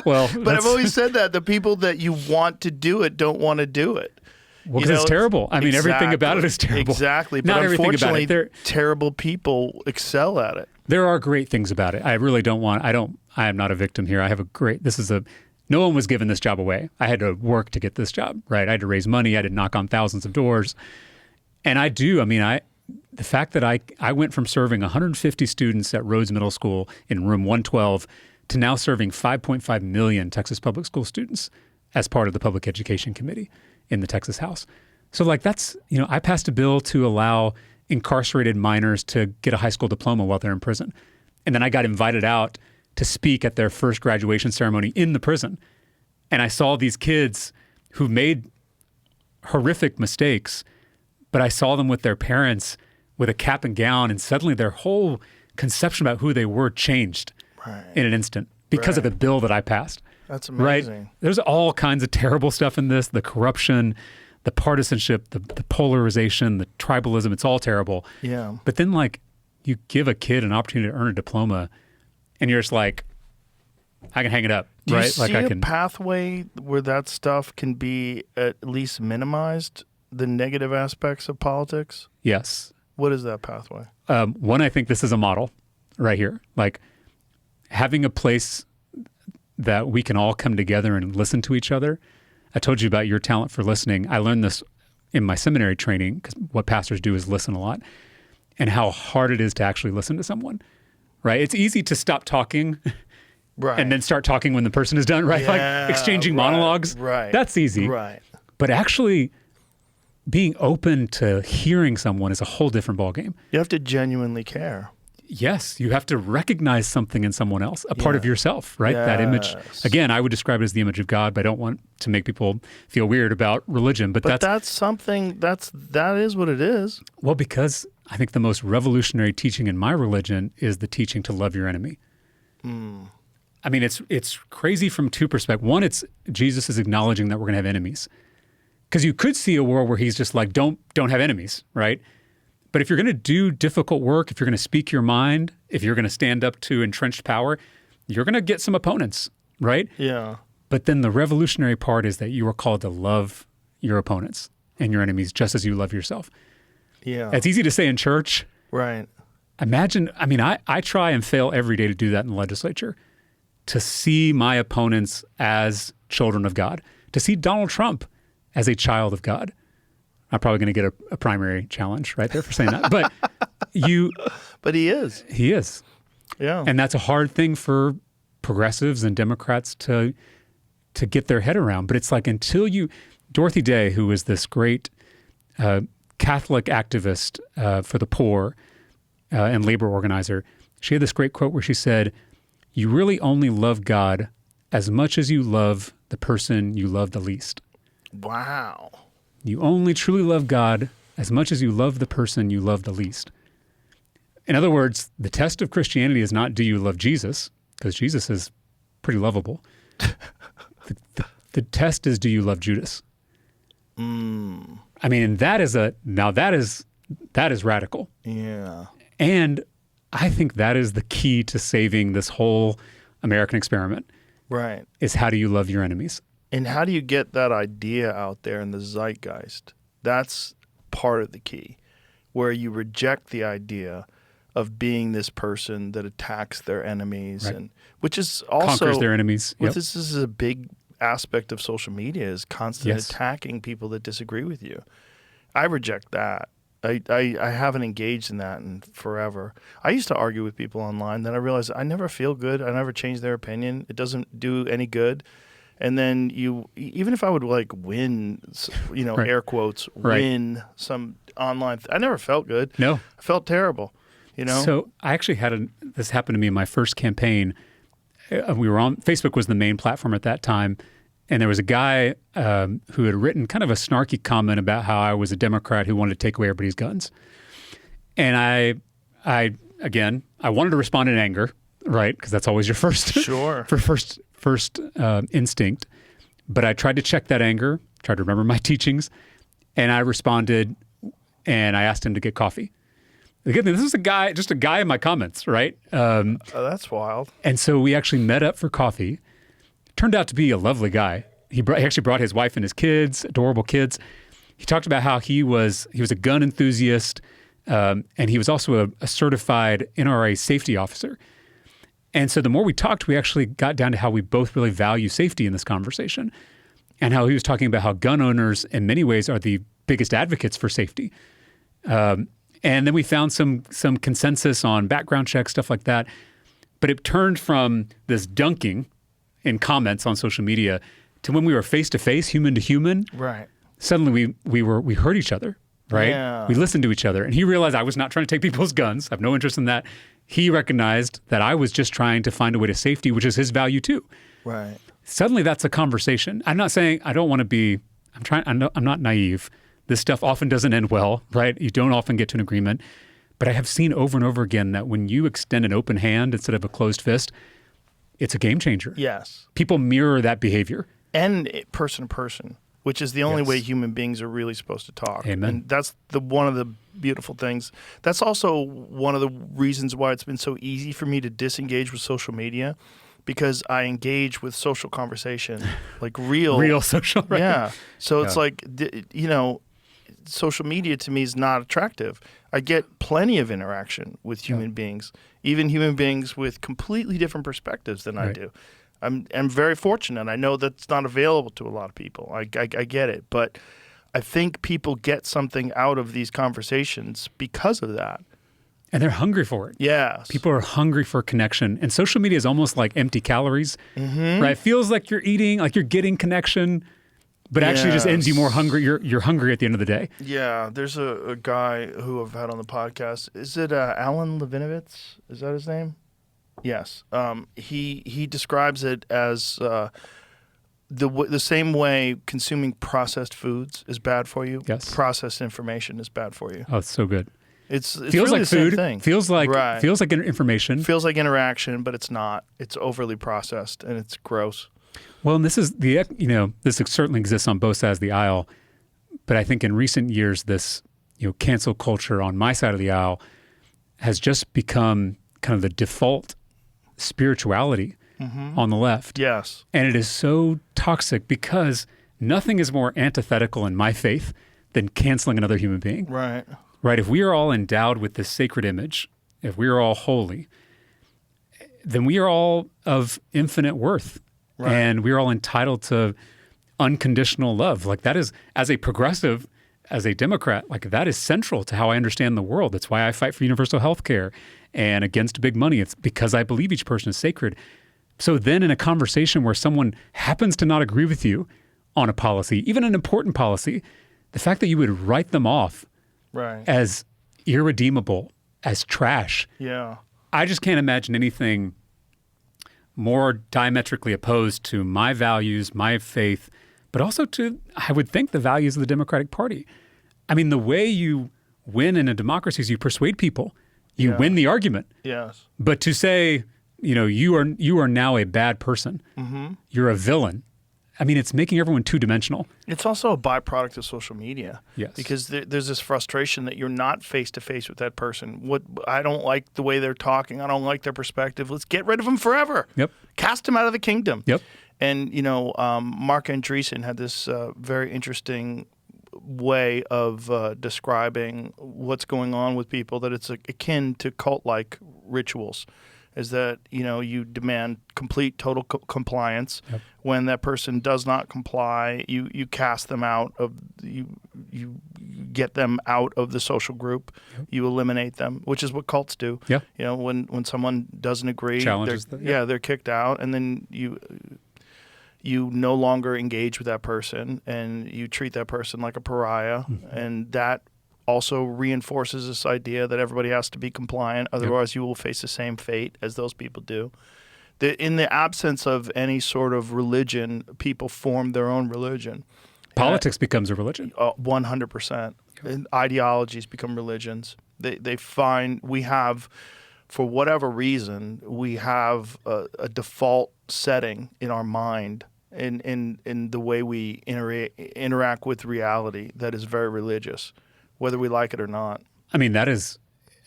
Well, but I've always said that the people that you want to do it don't want to do it. Well, because it's terrible. I mean, everything about it is terrible. Exactly. But not everything about it. Terrible people excel at it. There are great things about it. I really don't want, I am not a victim here. I have no one was given this job away. I had to work to get this job, right? I had to raise money. I had to knock on thousands of doors. And the fact that I went from serving 150 students at Rhodes Middle School in room 112 to now serving 5.5 million Texas public school students as part of the Public Education Committee in the Texas House. So I passed a bill to allow incarcerated minors to get a high school diploma while they're in prison. And then I got invited out to speak at their first graduation ceremony in the prison. And I saw these kids who made horrific mistakes, but I saw them with their parents with a cap and gown, and suddenly their whole conception about who they were changed in an instant because of the bill that I passed. That's amazing. Right? There's all kinds of terrible stuff in this, the corruption, the partisanship, the polarization, the tribalism, it's all terrible. Yeah. But then you give a kid an opportunity to earn a diploma and you're just like, I can hang it up, Do right? you see a pathway where that stuff can be at least minimized, the negative aspects of politics? Yes. What is that pathway? One, I think this is a model right here. Like having a place that we can all come together and listen to each other. I told you about your talent for listening. I learned this in my seminary training because what pastors do is listen a lot, and how hard it is to actually listen to someone, right? It's easy to stop talking and then start talking when the person is done, right? Yeah, like exchanging monologues. Right. That's easy. Right. But actually being open to hearing someone is a whole different ballgame. You have to genuinely care. Yes, you have to recognize something in someone else, a part of yourself, right? Yes. That image. Again, I would describe it as the image of God, but I don't want to make people feel weird about religion. But that's something, that is what it is. Well, because I think the most revolutionary teaching in my religion is the teaching to love your enemy. I mean, it's crazy from two perspectives. One, it's Jesus is acknowledging that we're going to have enemies. Because you could see a world where he's just like, don't have enemies, right? But if you're going to do difficult work, if you're going to speak your mind, if you're going to stand up to entrenched power, you're going to get some opponents, right? Yeah. But then the revolutionary part is that you are called to love your opponents and your enemies just as you love yourself. Yeah. It's easy to say in church. Right. Imagine, I try and fail every day to do that in the legislature, to see my opponents as children of God, to see Donald Trump as a child of God. I'm probably going to get a primary challenge right there for saying that. But But he is. He is. Yeah. And that's a hard thing for progressives and Democrats to get their head around. But it's like Dorothy Day, who was this great Catholic activist for the poor and labor organizer, she had this great quote where she said, "You really only love God as much as you love the person you love the least." Wow. You only truly love God as much as you love the person you love the least. In other words, the test of Christianity is not do you love Jesus, because Jesus is pretty lovable. The test is do you love Judas? I mean, and that is radical. Yeah. And I think that is the key to saving this whole American experiment. Right. Is how do you love your enemies? And how do you get that idea out there in the zeitgeist? That's part of the key, where you reject the idea of being this person that attacks their enemies, right. and which is also conquers their enemies. Yep. This is a big aspect of social media, is constant attacking people that disagree with you. I reject that. I haven't engaged in that in forever. I used to argue with people online. Then I realized I never feel good. I never change their opinion. It doesn't do any good. And then even if I would like win, Right. air quotes, Right. win some online, I never felt good. No. I felt terrible. So I actually had this happened to me in my first campaign. We were on Facebook was the main platform at that time, and there was a guy who had written kind of a snarky comment about how I was a Democrat who wanted to take away everybody's guns. And I wanted to respond in anger, right? Because that's always your first Sure. first instinct. But I tried to check that anger, tried to remember my teachings, and I responded, and I asked him to get coffee. Again, this is just a guy in my comments, right? Oh, that's wild. And so we actually met up for coffee. Turned out to be a lovely guy. He actually brought his wife and his kids, adorable kids. He talked about how he was a gun enthusiast, and he was also a certified NRA safety officer. And so the more we talked, we actually got down to how we both really value safety in this conversation, and how he was talking about how gun owners in many ways are the biggest advocates for safety. And then we found some consensus on background checks, stuff like that. But it turned from this dunking in comments on social media to when we were face to face, human to human. Right. Suddenly we heard each other, right? Yeah. We listened to each other, and he realized I was not trying to take people's guns. I have no interest in that. He recognized that I was just trying to find a way to safety, which is his value too. Right. Suddenly that's a conversation. I'm not saying I don't want to be. I'm not naive. This stuff often doesn't end well, right? You don't often get to an agreement. But I have seen over and over again that when you extend an open hand instead of a closed fist, it's a game changer. Yes. People mirror that behavior. And person to person, which is the only Yes. way human beings are really supposed to talk. Amen. And that's one of the beautiful things. That's also one of the reasons why it's been so easy for me to disengage with social media, because I engage with social conversation, like real social, right? Yeah. So it's Yeah. like, social media to me is not attractive. I get plenty of interaction with human beings, even human beings with completely different perspectives than I Right. do. I'm very fortunate. I know that's not available to a lot of people. I get it. But I think people get something out of these conversations because of that. And they're hungry for it. Yes. People are hungry for connection. And social media is almost like empty calories, right? It feels like you're eating, like you're getting connection, but actually just ends you more hungry. You're hungry at the end of the day. Yeah, there's a guy who I've had on the podcast. Is it Alan Levinovitz? Is that his name? Yes. He describes it as the same way consuming processed foods is bad for you. Yes. Processed information is bad for you. Oh, it's so good. It's Feels really like the same food. thing. Feels like Right. information. Feels like interaction, but it's not. It's overly processed and it's gross. Well, and this is this certainly exists on both sides of the aisle, but I think in recent years, this cancel culture on my side of the aisle has just become kind of the default spirituality on the left. Yes. And it is so toxic because nothing is more antithetical in my faith than canceling another human being. Right. Right? If we are all endowed with this sacred image, if we are all holy, then we are all of infinite worth. Right. And we are all entitled to unconditional love. Like that is, as a progressive, as a Democrat, like that is central to how I understand the world. That's why I fight for universal health care and against big money. It's because I believe each person is sacred. So then in a conversation where someone happens to not agree with you on a policy, even an important policy, the fact that you would write them off Right. as irredeemable, as trash, Yeah. I just can't imagine anything more diametrically opposed to my values, my faith, but also to, I would think, the values of the Democratic Party. I mean, the way you win in a democracy is you persuade people. You win the argument. Yes. But to say, you are now a bad person. You're a villain. I mean, it's making everyone two-dimensional. It's also a byproduct of social media. Yes. Because there's this frustration that you're not face-to-face with that person. I don't like the way they're talking. I don't like their perspective. Let's get rid of them forever. Yep. Cast them out of the kingdom. Yep. And, Mark Andreessen had this very interesting way of describing what's going on with people, that it's akin to cult-like rituals. Is that, you demand complete, total compliance. Yep. When that person does not comply, you cast them out of, you get them out of the social group. You eliminate them, which is what cults do. Yeah. You know, when someone doesn't agree, Challenges they're kicked out, and then you no longer engage with that person, and you treat that person like a pariah, and that also reinforces this idea that everybody has to be compliant, otherwise you will face the same fate as those people do. In the absence of any sort of religion, people form their own religion. Politics becomes a religion. 100%. And ideologies become religions. They find we have, for whatever reason, we have a default setting in our mind in the way we interact with reality that is very religious, whether we like it or not. I mean, that is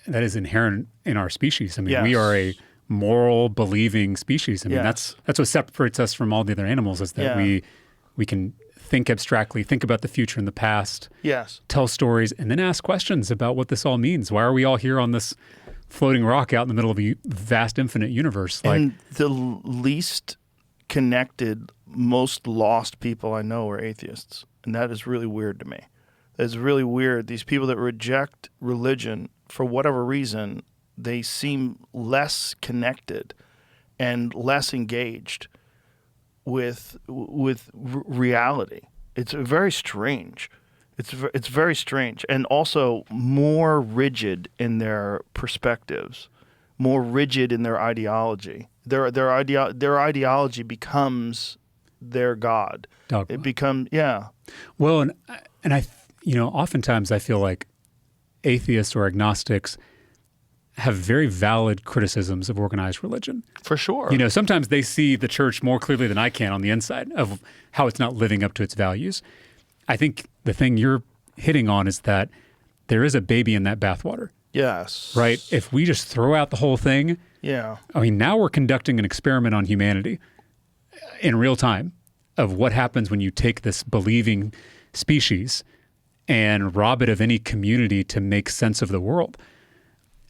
inherent in our species. I mean, Yes. we are a moral, believing species. I mean, Yes. that's what separates us from all the other animals, is that Yeah. we can think abstractly, think about the future and the past, Yes. tell stories, and then ask questions about what this all means. Why are we all here on this floating rock out in the middle of a vast, infinite universe? And the least connected, most lost people I know are atheists. And that is really weird to me. It's really weird. These people that reject religion, for whatever reason, they seem less connected and less engaged with reality. It's very strange. It's very strange, and also more rigid in their perspectives, more rigid in their ideology. Their ideology becomes their God. Dogma. It becomes Well, and I, oftentimes I feel like atheists or agnostics have very valid criticisms of organized religion. for sure. Sometimes they see the church more clearly than I can on the inside of how it's not living up to its values. I think the thing you're hitting on is that there is a baby in that bathwater, Yes. right? If we just throw out the whole thing, Yeah. I mean, now we're conducting an experiment on humanity in real time of what happens when you take this believing species and rob it of any community to make sense of the world.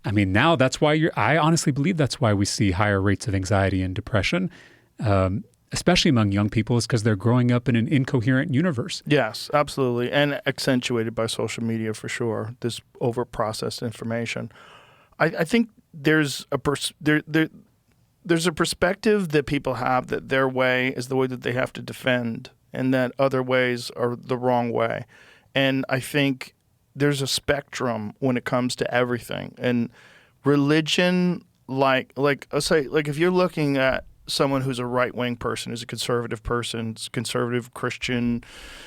I mean, now that's why I honestly believe that's why we see higher rates of anxiety and depression, especially among young people, is because they're growing up in an incoherent universe. Yes, absolutely, and accentuated by social media for sure. This over-processed information. I think there's a there's a perspective that people have that their way is the way that they have to defend, and that other ways are the wrong way. And I think there's a spectrum when it comes to everything. And religion, like let's say, like if you're looking at someone who's a right-wing person, who's a conservative person, conservative Christian,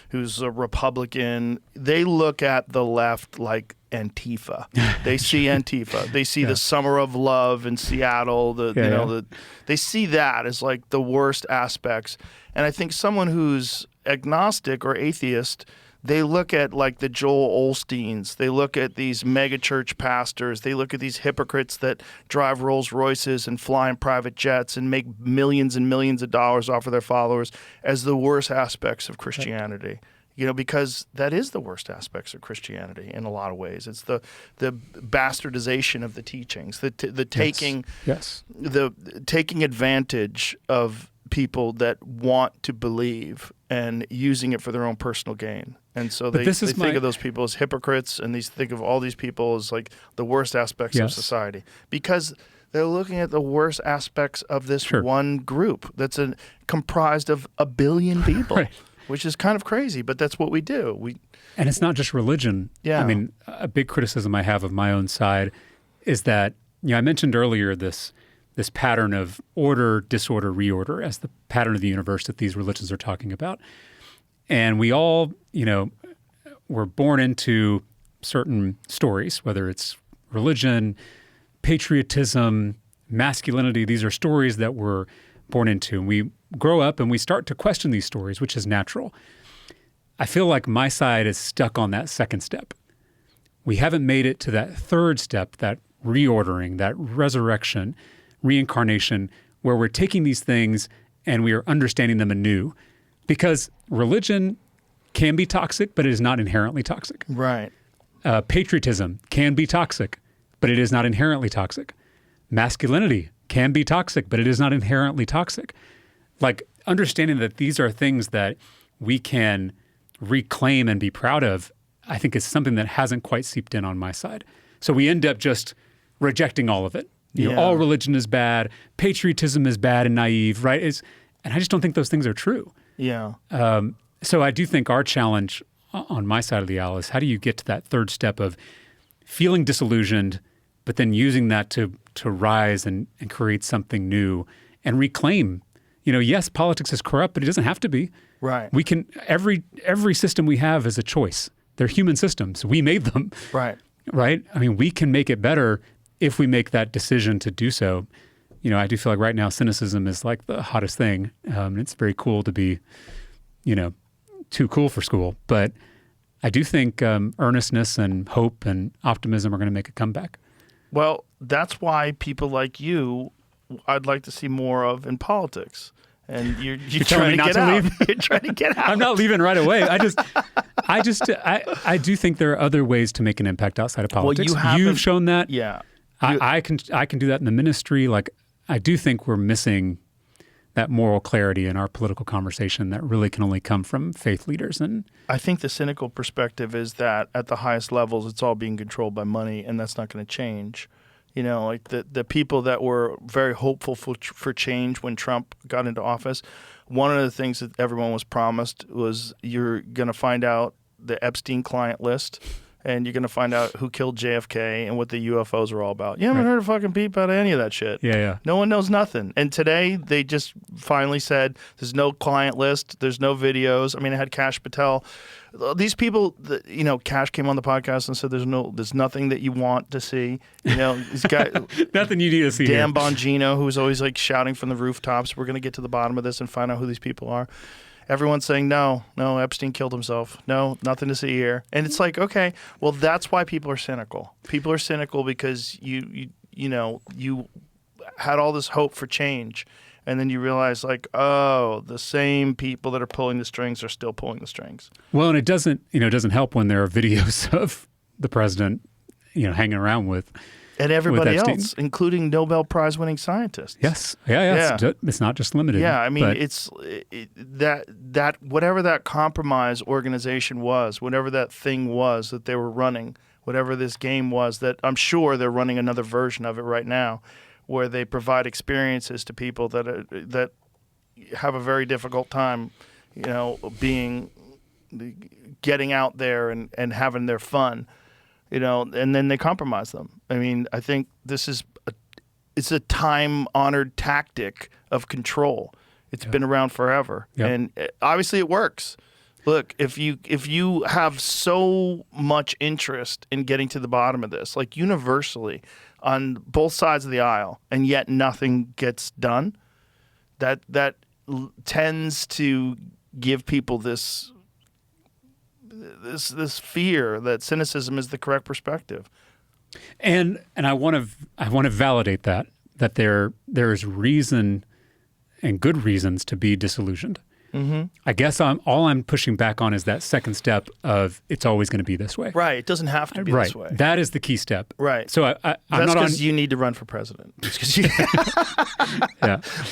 who's a Republican, they look at the left like Antifa. They see Antifa. They see the Summer of Love in Seattle. They see that as like the worst aspects. And I think someone who's agnostic or atheist, they look at like the Joel Osteens. They look at these megachurch pastors. They look at these hypocrites that drive Rolls Royces and fly in private jets and make millions and millions of dollars off of their followers as the worst aspects of Christianity. Because that is the worst aspects of Christianity in a lot of ways. It's the bastardization of the teachings, the taking the taking advantage of people that want to believe and using it for their own personal gain. And so they think of those people as hypocrites, and think of all these people as like the worst aspects of society, because they're looking at the worst aspects of this one group that's comprised of 1 billion people, which is kind of crazy, but that's what we do. And it's not just religion. Yeah. I mean, a big criticism I have of my own side is that, I mentioned earlier this pattern of order, disorder, reorder as the pattern of the universe that these religions are talking about. And we all, were born into certain stories, whether it's religion, patriotism, masculinity. These are stories that we're born into. And we grow up and we start to question these stories, which is natural. I feel like my side is stuck on that second step. We haven't made it to that third step, that reordering, that resurrection, reincarnation, where we're taking these things and we are understanding them anew. Because religion can be toxic, but it is not inherently toxic. Right. Patriotism can be toxic, but it is not inherently toxic. Masculinity can be toxic, but it is not inherently toxic. Like understanding that these are things that we can reclaim and be proud of, I think is something that hasn't quite seeped in on my side. So we end up just rejecting all of it. You know, all religion is bad, patriotism is bad and naive, right? And I just don't think those things are true. Yeah. So I do think our challenge on my side of the aisle is how do you get to that third step of feeling disillusioned, but then using that to rise and create something new and reclaim. You know, yes, politics is corrupt, but it doesn't have to be. Right. We can every system we have is a choice. They're human systems. We made them. Right. Right? I mean, we can make it better if we make that decision to do so. You know, I do feel like right now cynicism is like the hottest thing. It's very cool to be, you know, too cool for school. But I do think earnestness and hope and optimism are going to make a comeback. Well, that's why people like you, I'd like to see more of in politics. And you're trying to get out. You're trying to get out. I'm not leaving right away. I do think there are other ways to make an impact outside of politics. Well, you've shown that. Yeah. I can do that in the ministry. Like, I do think we're missing that moral clarity in our political conversation that really can only come from faith leaders. And I think the cynical perspective is that at the highest levels, it's all being controlled by money, and that's not going to change. You know, like the people that were very hopeful for change when Trump got into office, one of the things that everyone was promised was you're going to find out the Epstein client list, and you're going to find out who killed JFK and what the UFOs are all about. You haven't heard a fucking peep out of any of that shit. Yeah. No one knows nothing. And today they just finally said there's no client list, there's no videos. I mean, I had Kash Patel. These people, you know, Kash came on the podcast and said there's nothing that you want to see. You know, this guy, nothing you need to see. Dan Bongino, who's always like shouting from the rooftops, we're going to get to the bottom of this and find out who these people are. Everyone's saying, no, Epstein killed himself. No, nothing to see here. And it's like, okay, well, that's why people are cynical. People are cynical because you had all this hope for change. And then you realize, like, oh, the same people that are pulling the strings are still pulling the strings. Well, and it doesn't help when there are videos of the president, hanging around with and everybody with else, including Nobel Prize winning scientists. Yes, yeah. It's not just limited. Yeah, I mean, it's that whatever that compromise organization was, whatever that thing was that they were running, whatever this game was, that I'm sure they're running another version of it right now, where they provide experiences to people that have a very difficult time, getting out there and having their fun, and then they compromise them. I mean, I think this is it's a time-honored tactic of control. It's been around forever, and obviously it works. Look, if you have so much interest in getting to the bottom of this, like universally on both sides of the aisle, and yet nothing gets done, that tends to give people this fear that cynicism is the correct perspective. And I want to validate that there is reason and good reasons to be disillusioned. Mm-hmm. I guess all I'm pushing back on is that second step of it's always going to be this way. Right. It doesn't have to be this way. That is the key step. Right. So I'm that's not on. Because you need to run for president.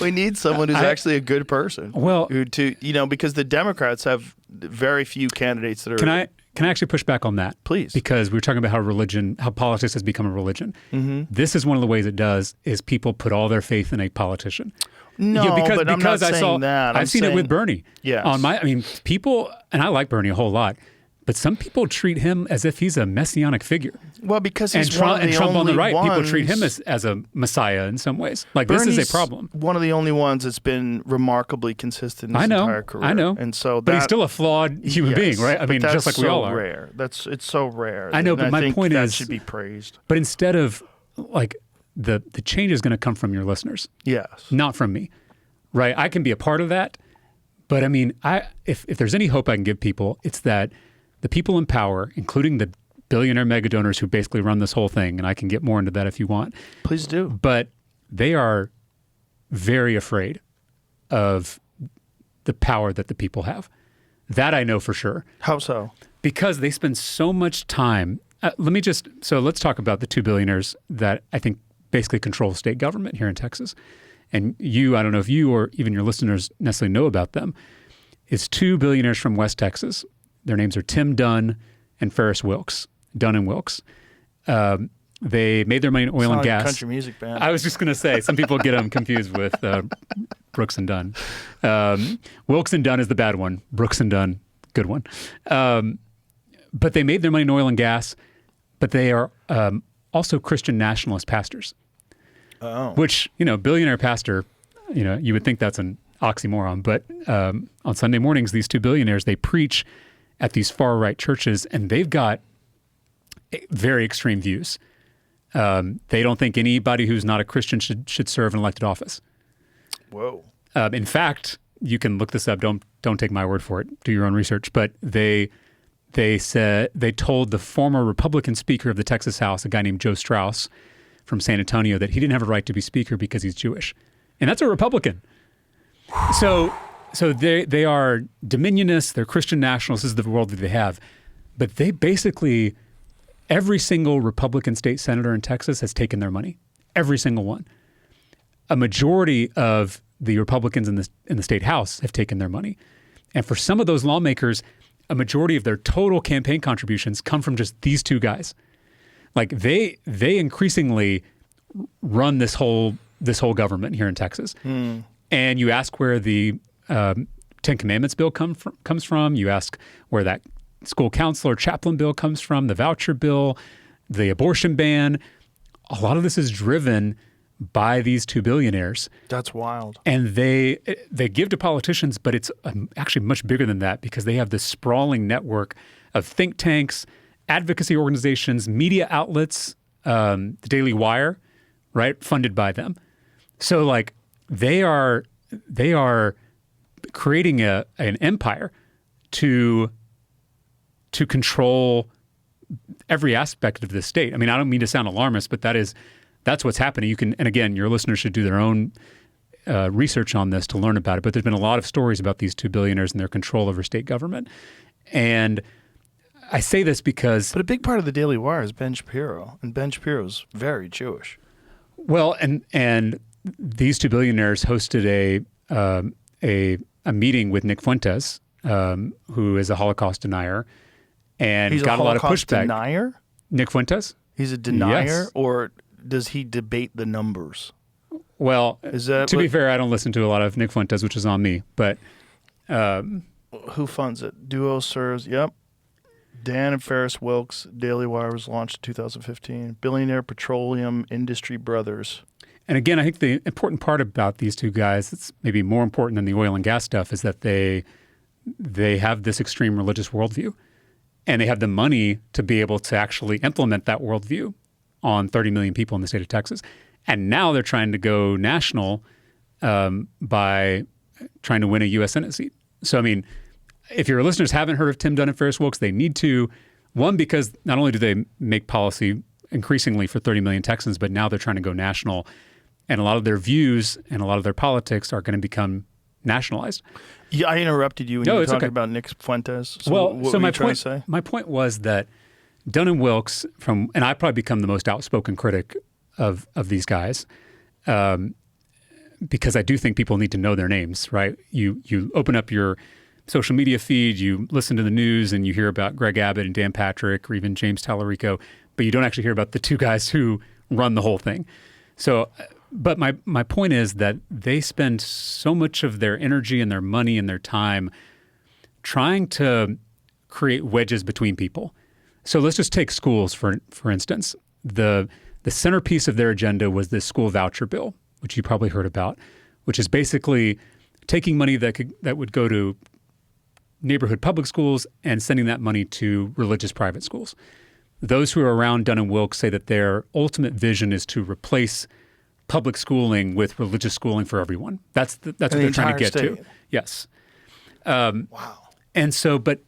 We need someone who's actually a good person. Well, because the Democrats have very few candidates that are. Can I actually push back on that? Please. Because we were talking about how politics has become a religion. Mm-hmm. This is one of the ways it does is people put all their faith in a politician. No, but I'm not saying that. I've seen it with Bernie. Yes. People, and I like Bernie a whole lot, but some people treat him as if he's a messianic figure. Well, because he's Trump on the right, ones, people treat him as a messiah in some ways. Like Bernie's, this is a problem. One of the only ones that's been remarkably consistent in his entire career. I know. And so but he's still a flawed human being, right? I mean, just like we all are. Rare. It's so rare. I know, but my point is that should be praised. But instead of like the change is going to come from your listeners. Yes. Not from me. Right, I can be a part of that, but I mean, if there's any hope I can give people, it's that the people in power, including the billionaire mega donors who basically run this whole thing, and I can get more into that if you want. Please do. But they are very afraid of the power that the people have. That I know for sure. How so? Because they spend so much time. Let's talk about the two billionaires that I think basically control state government here in Texas. And I don't know if you or even your listeners necessarily know about them. It's two billionaires from West Texas. Their names are Tim Dunn and Ferris Wilks, Dunn and Wilks. They made their money in oil Sound and like a gas. country music band. I was just going to say, some people get them confused with Brooks and Dunn. Wilkes and Dunn is the bad one. Brooks and Dunn, good one. But they made their money in oil and gas, but they are also Christian nationalist pastors. Oh. Which, billionaire pastor, you would think that's an oxymoron. But on Sunday mornings, these two billionaires, they preach at these far-right churches, and they've got very extreme views. They don't think anybody who's not a Christian should serve an elected office. Whoa. In fact, you can look this up. Don't take my word for it. Do your own research. But they told the former Republican Speaker of the Texas House, a guy named Joe Strauss from San Antonio, that he didn't have a right to be Speaker because he's Jewish, and that's a Republican. So they are dominionists. They're Christian nationalists. This is the world that they have. But they basically, every single Republican state senator in Texas has taken their money. Every single one. A majority of the Republicans in the state house have taken their money. And for some of those lawmakers, a majority of their total campaign contributions come from just these two guys. Like they increasingly run this whole government here in Texas. And you ask where the Ten Commandments bill comes from. You ask where that school counselor chaplain bill comes from, the voucher bill, the abortion ban. A lot of this is driven by these two billionaires. That's wild. And they give to politicians, but it's actually much bigger than that because they have this sprawling network of think tanks, advocacy organizations, media outlets, the Daily Wire, right, funded by them. So like they are creating an empire to control every aspect of the state. I mean, I don't mean to sound alarmist, but that's what's happening. And again, your listeners should do their own research on this to learn about it. But there's been a lot of stories about these two billionaires and their control over state government. And I say this because... But a big part of the Daily Wire is Ben Shapiro, and Ben Shapiro's very Jewish. Well, and these two billionaires hosted a meeting with Nick Fuentes, who is a Holocaust denier, and He's got a lot of Holocaust pushback. Denier? Nick Fuentes? He's a denier, Yes. or does he debate the numbers? Well, to be fair, I don't listen to a lot of Nick Fuentes, which is on me. But who funds it? Duo serves. Yep. Dan and Ferris Wilks. Daily Wire was launched in 2015. Billionaire Petroleum Industry Brothers. And again, I think the important part about these two guys, it's maybe more important than the oil and gas stuff, is that they have this extreme religious worldview. And they have the money to be able to actually implement that worldview on 30 million people in the state of Texas. And now they're trying to go national by trying to win a U.S. Senate seat. So, I mean, if your listeners haven't heard of Tim Dunn and Ferris Wilks, they need to. One, because not only do they make policy increasingly for 30 million Texans, but now they're trying to go national. And a lot of their views and a lot of their politics are going to become nationalized. Yeah, I interrupted you when you were talking about Nick Fuentes. So what were you trying to say? My point was that Dunn and Wilks, and I probably become the most outspoken critic of these guys, because I do think people need to know their names, right? You open up your social media feed, you listen to the news, and you hear about Greg Abbott and Dan Patrick or even James Talarico, but you don't actually hear about the two guys who run the whole thing. So, but my point is that they spend so much of their energy and their money and their time trying to create wedges between people. So let's just take schools, for instance. The centerpiece of their agenda was this school voucher bill, which you probably heard about, which is basically taking money that would go to neighborhood public schools and sending that money to religious private schools. Those who are around Dunn and Wilks say that their ultimate vision is to replace public schooling with religious schooling for everyone. That's what they're trying to get to. Yes. Wow. And so, but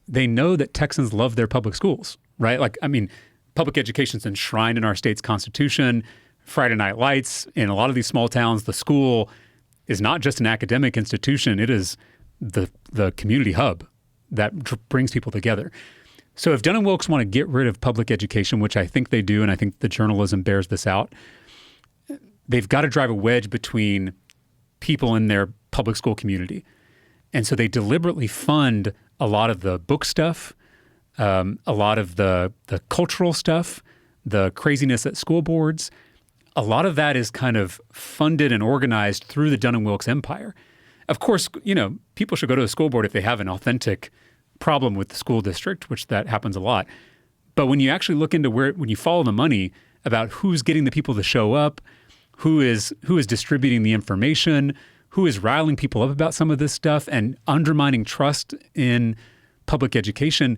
they know that Texans love their public schools, right? Like, I mean, public education is enshrined in our state's constitution. Friday night lights in a lot of these small towns. The school is not just an academic institution; it is the community hub that brings people together. So, if Dunn and Wilks want to get rid of public education, which I think they do, and I think the journalism bears this out, they've got to drive a wedge between people in their public school community. And so they deliberately fund a lot of the book stuff, a lot of the cultural stuff, the craziness at school boards, a lot of that is kind of funded and organized through the Dunn and Wilkes empire. Of course, people should go to a school board if they have an authentic problem with the school district, which that happens a lot. But when you actually look into when you follow the money about who's getting the people to show up, who is distributing the information, who is riling people up about some of this stuff and undermining trust in public education,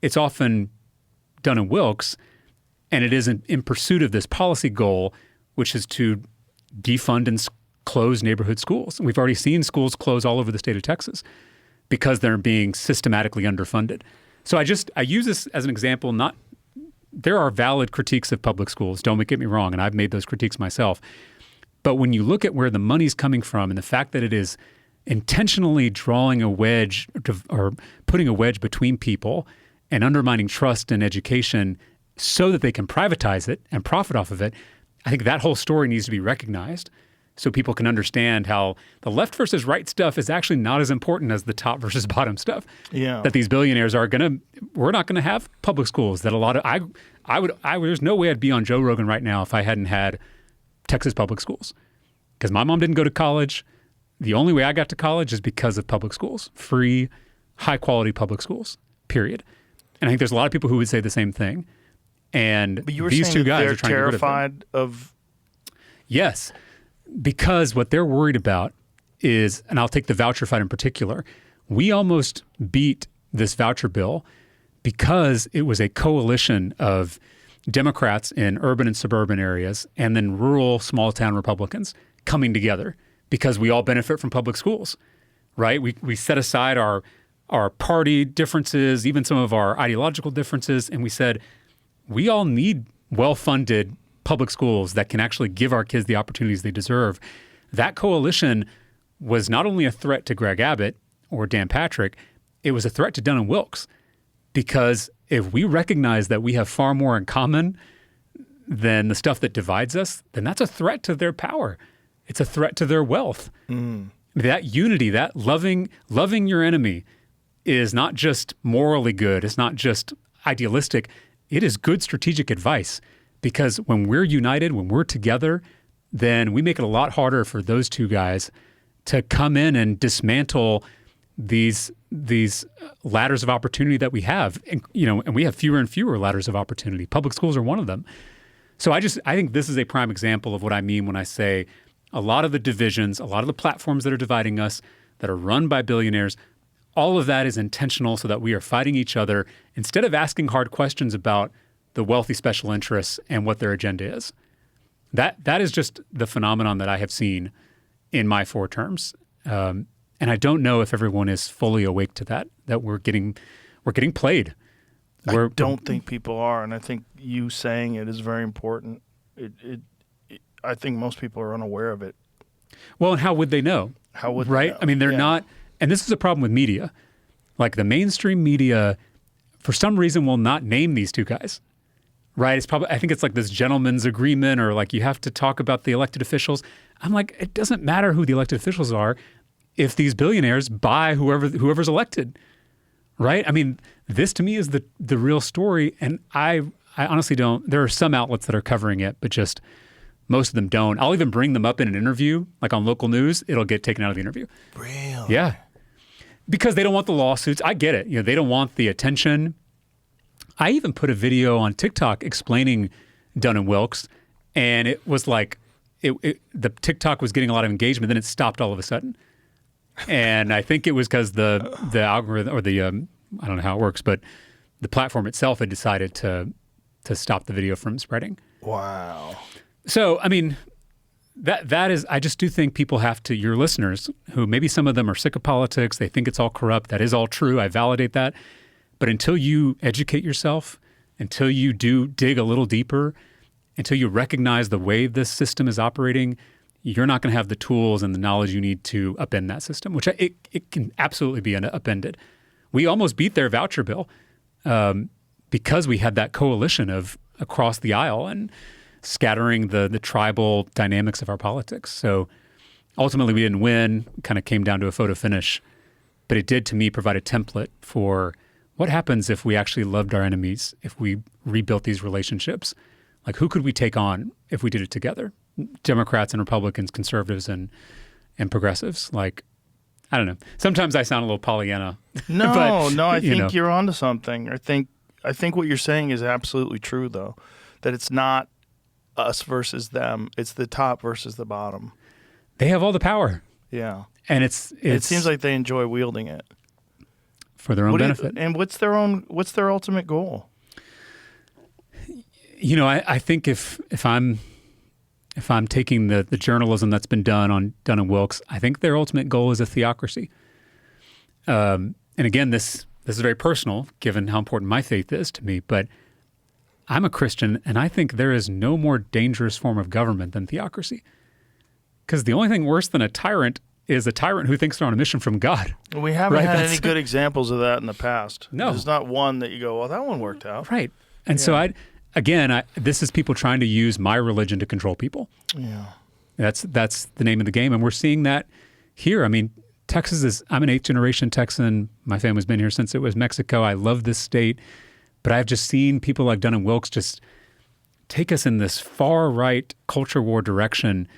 it's often Dunn and Wilkes, and it is in pursuit of this policy goal, which is to defund and close neighborhood schools. And we've already seen schools close all over the state of Texas because they're being systematically underfunded. So I use this as an example. There are valid critiques of public schools. Don't get me wrong, and I've made those critiques myself. But when you look at where the money's coming from and the fact that it is intentionally drawing a wedge or putting a wedge between people and undermining trust in education so that they can privatize it and profit off of it, I think that whole story needs to be recognized so people can understand how the left versus right stuff is actually not as important as the top versus bottom stuff. Yeah. That these billionaires we're not going to have public schools. That a lot of, there's no way I'd be on Joe Rogan right now if I hadn't had Texas public schools. Because my mom didn't go to college. The only way I got to college is because of public schools. Free, high-quality public schools, period. And I think there's a lot of people who would say the same thing. And but you were these saying two that guys they're are trying to get rid of them. terrified of. Yes, because what they're worried about is, and I'll take the voucher fight in particular, we almost beat this voucher bill because it was a coalition of Democrats in urban and suburban areas and then rural small town Republicans coming together because we all benefit from public schools, right? We set aside our party differences, even some of our ideological differences, and we said, we all need well-funded public schools that can actually give our kids the opportunities they deserve. That coalition was not only a threat to Greg Abbott or Dan Patrick, it was a threat to Dunn and Wilkes. Because if we recognize that we have far more in common than the stuff that divides us, then that's a threat to their power. It's a threat to their wealth. That unity, that loving your enemy is not just morally good. It's not just idealistic. It is good strategic advice, because when we're united, when we're together, then we make it a lot harder for those two guys to come in and dismantle these ladders of opportunity that we have. And we have fewer and fewer ladders of opportunity. Public schools are one of them. So I think this is a prime example of what I mean when I say a lot of the divisions, a lot of the platforms that are dividing us, that are run by billionaires, all of that is intentional so that we are fighting each other instead of asking hard questions about the wealthy special interests and what their agenda is. That is just the phenomenon that I have seen in my 4 terms. And I don't know if everyone is fully awake to that we're getting played. I don't think people are, and I think you saying it is very important. I think most people are unaware of it. Well, and how would they know? How would right? they know? I mean, they're Yeah. not. And this is a problem with media. Like the mainstream media, for some reason, will not name these two guys. Right? I think it's like this gentleman's agreement, or like you have to talk about the elected officials. I'm like, it doesn't matter who the elected officials are if these billionaires buy whoever's elected. Right? I mean, this to me is the real story. And I honestly don't. There are some outlets that are covering it, but just most of them don't. I'll even bring them up in an interview, like on local news. It'll get taken out of the interview. Really? Yeah. Because they don't want the lawsuits. I get it. They don't want the attention. I even put a video on TikTok explaining Dunn and Wilkes, and it was like the TikTok was getting a lot of engagement, then it stopped all of a sudden. And I think it was because the algorithm or the I don't know how it works, but the platform itself had decided to stop the video from spreading. Wow. So I mean, that is, I just do think people have to, your listeners, who maybe some of them are sick of politics, they think it's all corrupt. That is all true. I validate that. But until you educate yourself, until you do dig a little deeper, until you recognize the way this system is operating, you're not going to have the tools and the knowledge you need to upend that system, which it can absolutely be upended. We almost beat their voucher bill because we had that coalition of across the aisle and scattering the tribal dynamics of our politics. So ultimately we didn't win, kind of came down to a photo finish, but it did to me provide a template for what happens if we actually loved our enemies, if we rebuilt these relationships? Like, who could we take on if we did it together? Democrats and Republicans, conservatives and progressives. Like, I don't know. Sometimes I sound a little Pollyanna. No, but, no, I think know. you're onto something. I think what you're saying is absolutely true, though, that it's not us versus them. It's the top versus the bottom. They have all the power. Yeah. And it seems like they enjoy wielding it. For their own benefit. And what's their ultimate goal? You know, I think if I'm taking the journalism that's been done on Dunn and Wilkes, I think their ultimate goal is a theocracy. And again, this is very personal, given how important my faith is to me. But I'm a Christian, and I think there is no more dangerous form of government than theocracy. Because the only thing worse than a tyrant is a tyrant who thinks they're on a mission from God. We haven't had any good examples of that in the past. No. There's not one that you go, well, that one worked out. Right. And so this is people trying to use my religion to control people. Yeah. That's the name of the game. And we're seeing that here. I mean, I'm an 8th generation Texan. My family's been here since it was Mexico. I love this state. But I've just seen people like Dunn and Wilkes just take us in this far right culture war direction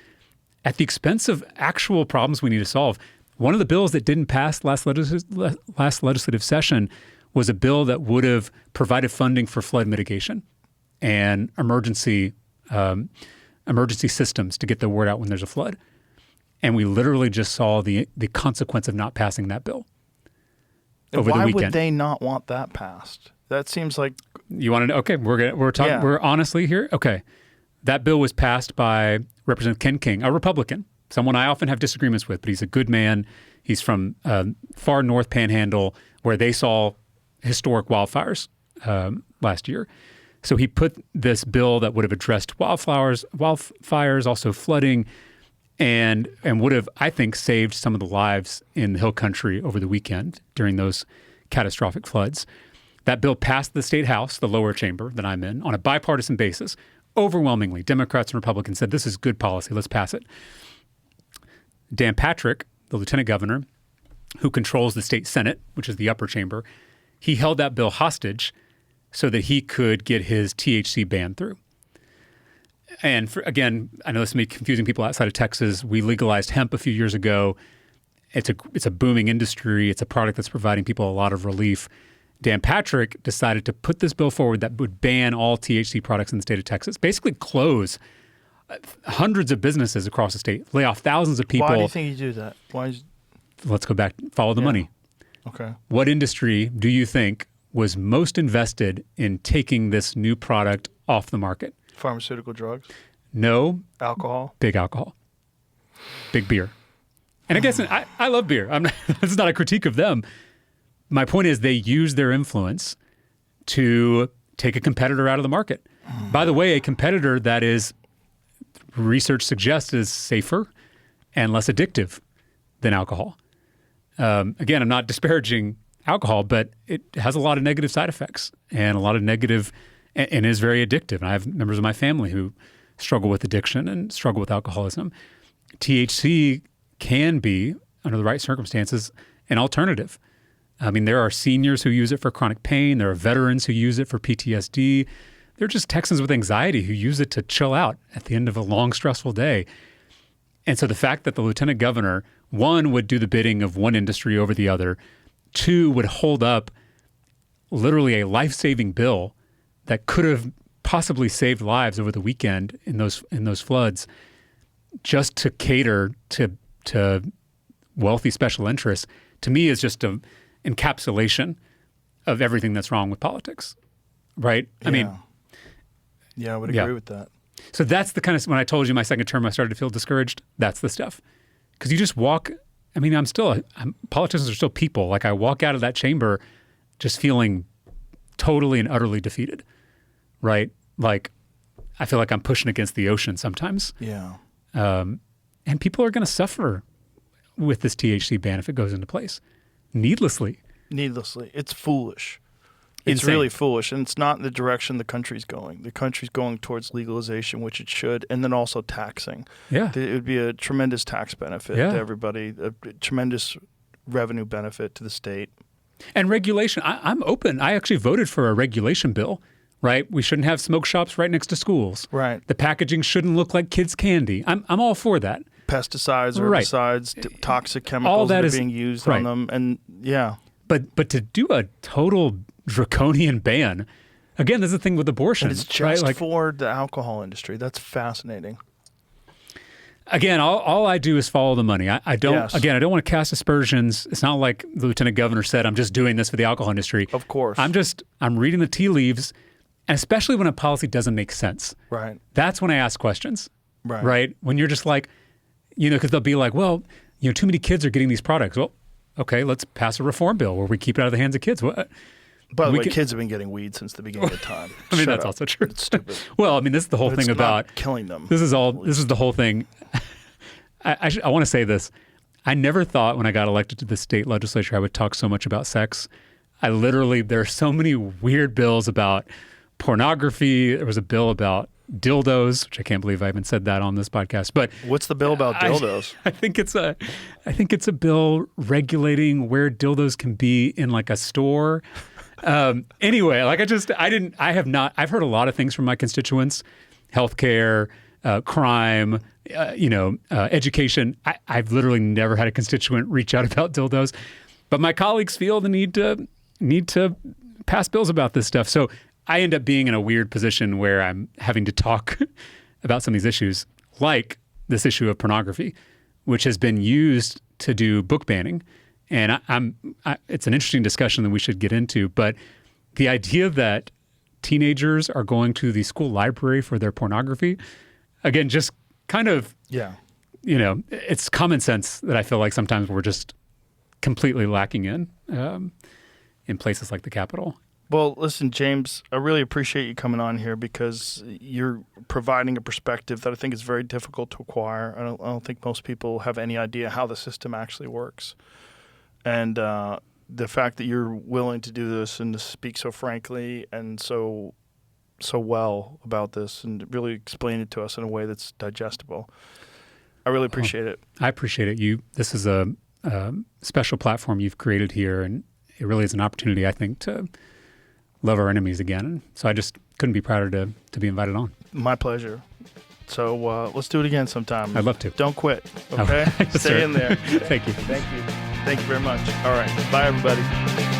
at the expense of actual problems we need to solve. One of the bills that didn't pass last legislative session was a bill that would have provided funding for flood mitigation and emergency systems to get the word out when there's a flood. And we literally just saw the consequence of not passing that bill over the weekend. Why would they not want that passed? That seems like... You want to know? Okay, we're talking. Yeah. We're honestly here. Okay, that bill was passed by Representative Ken King, a Republican, someone I often have disagreements with, but he's a good man. He's from far north Panhandle, where they saw historic wildfires last year. So he put this bill that would have addressed wildfires, also flooding, and would have, I think, saved some of the lives in the Hill Country over the weekend during those catastrophic floods. That bill passed the state house, the lower chamber that I'm in, on a bipartisan basis. Overwhelmingly, Democrats and Republicans said, this is good policy, let's pass it. Dan Patrick, the lieutenant governor, who controls the state Senate, which is the upper chamber, he held that bill hostage so that he could get his THC ban through. And again, I know this may be confusing people outside of Texas. We legalized hemp a few years ago. It's a booming industry. It's a product that's providing people a lot of relief. Dan Patrick decided to put this bill forward that would ban all THC products in the state of Texas, basically close hundreds of businesses across the state, lay off thousands of people. Why do you think you do that? Let's go back, follow the money. Okay. What industry do you think was most invested in taking this new product off the market? Pharmaceutical drugs? No. Alcohol? Big alcohol. Big beer. And I guess I love beer. This is not a critique of them. My point is they use their influence to take a competitor out of the market. By the way, a competitor that is, research suggests, is safer and less addictive than alcohol. Again, I'm not disparaging alcohol, but it has a lot of negative side effects and a lot of negative, and is very addictive. And I have members of my family who struggle with addiction and struggle with alcoholism. THC can be, under the right circumstances, an alternative. I mean, there are seniors who use it for chronic pain. There are veterans who use it for PTSD. There are just Texans with anxiety who use it to chill out at the end of a long, stressful day. And so the fact that the lieutenant governor, one, would do the bidding of one industry over the other, two, would hold up literally a life-saving bill that could have possibly saved lives over the weekend in those floods, just to cater to wealthy special interests, to me is just a encapsulation of everything that's wrong with politics, right? Yeah. I mean, I would agree with that. So that's the kind of, when I told you my second term I started to feel discouraged, that's the stuff. Because you just walk, I mean, politicians are still people. Like, I walk out of that chamber just feeling totally and utterly defeated, right? Like, I feel like I'm pushing against the ocean sometimes. Yeah. And people are going to suffer with this THC ban if it goes into place. Needlessly. It's foolish. It's Insane. really foolish, and it's not in the direction the country's going. The country's going towards legalization, which it should, and then also taxing. Yeah. It would be a tremendous tax benefit to everybody, a tremendous revenue benefit to the state. And regulation, I'm open. I actually voted for a regulation bill, right? We shouldn't have smoke shops right next to schools. Right. The packaging shouldn't look like kids' candy. I'm all for that. Pesticides, Right. herbicides, toxic All chemicals that that are is- being used right. on them. And yeah. But to do a total draconian ban, again, there's the thing with abortion. And it's just right? Like, for the alcohol industry. That's fascinating. again, all I do is follow the money. I don't. Yes. Again, I don't want to cast aspersions. It's not like the lieutenant governor said, "I'm just doing this for the alcohol industry." Of course. I'm reading the tea leaves, and especially when a policy doesn't make sense. Right. That's when I ask questions. Right. Right. When you're just like, because they'll be like, well, too many kids are getting these products. Well, okay, let's pass a reform bill where we keep it out of the hands of kids. What? By the We way, can- kids have been getting weed since the beginning of time. I mean, Shut that's up. also true. It's stupid. Well, I mean, this is the whole But thing it's about not killing them. This is the whole thing. I want to say this. I never thought when I got elected to the state legislature I would talk so much about sex. There are so many weird bills about pornography. There was a bill about dildos, which I can't believe I even said that on this podcast. But What's the bill about dildos? I think it's a bill regulating where dildos can be in like a store. Anyway, like I've heard a lot of things from my constituents, healthcare, crime, education. I've literally never had a constituent reach out about dildos, but my colleagues feel the need to pass bills about this stuff. So I end up being in a weird position where I'm having to talk about some of these issues, like this issue of pornography, which has been used to do book banning. And it's an interesting discussion that we should get into. But the idea that teenagers are going to the school library for their pornography, again, just kind of, Yeah. it's common sense that I feel like sometimes we're just completely lacking in places like the Capitol. Well, listen, James, I really appreciate you coming on here because you're providing a perspective that I think is very difficult to acquire. I don't think most people have any idea how the system actually works. And the fact that you're willing to do this and to speak so frankly and so well about this and really explain it to us in a way that's digestible, I really appreciate it. I appreciate it. This is a special platform you've created here, and it really is an opportunity, I think, to love our enemies again. And so I just couldn't be prouder to be invited on. My pleasure. So let's do it again sometime. I'd love to. Don't quit, okay? Yes, Stay sir. in there. Thank you. Thank you. Thank you very much. All right. Bye, everybody.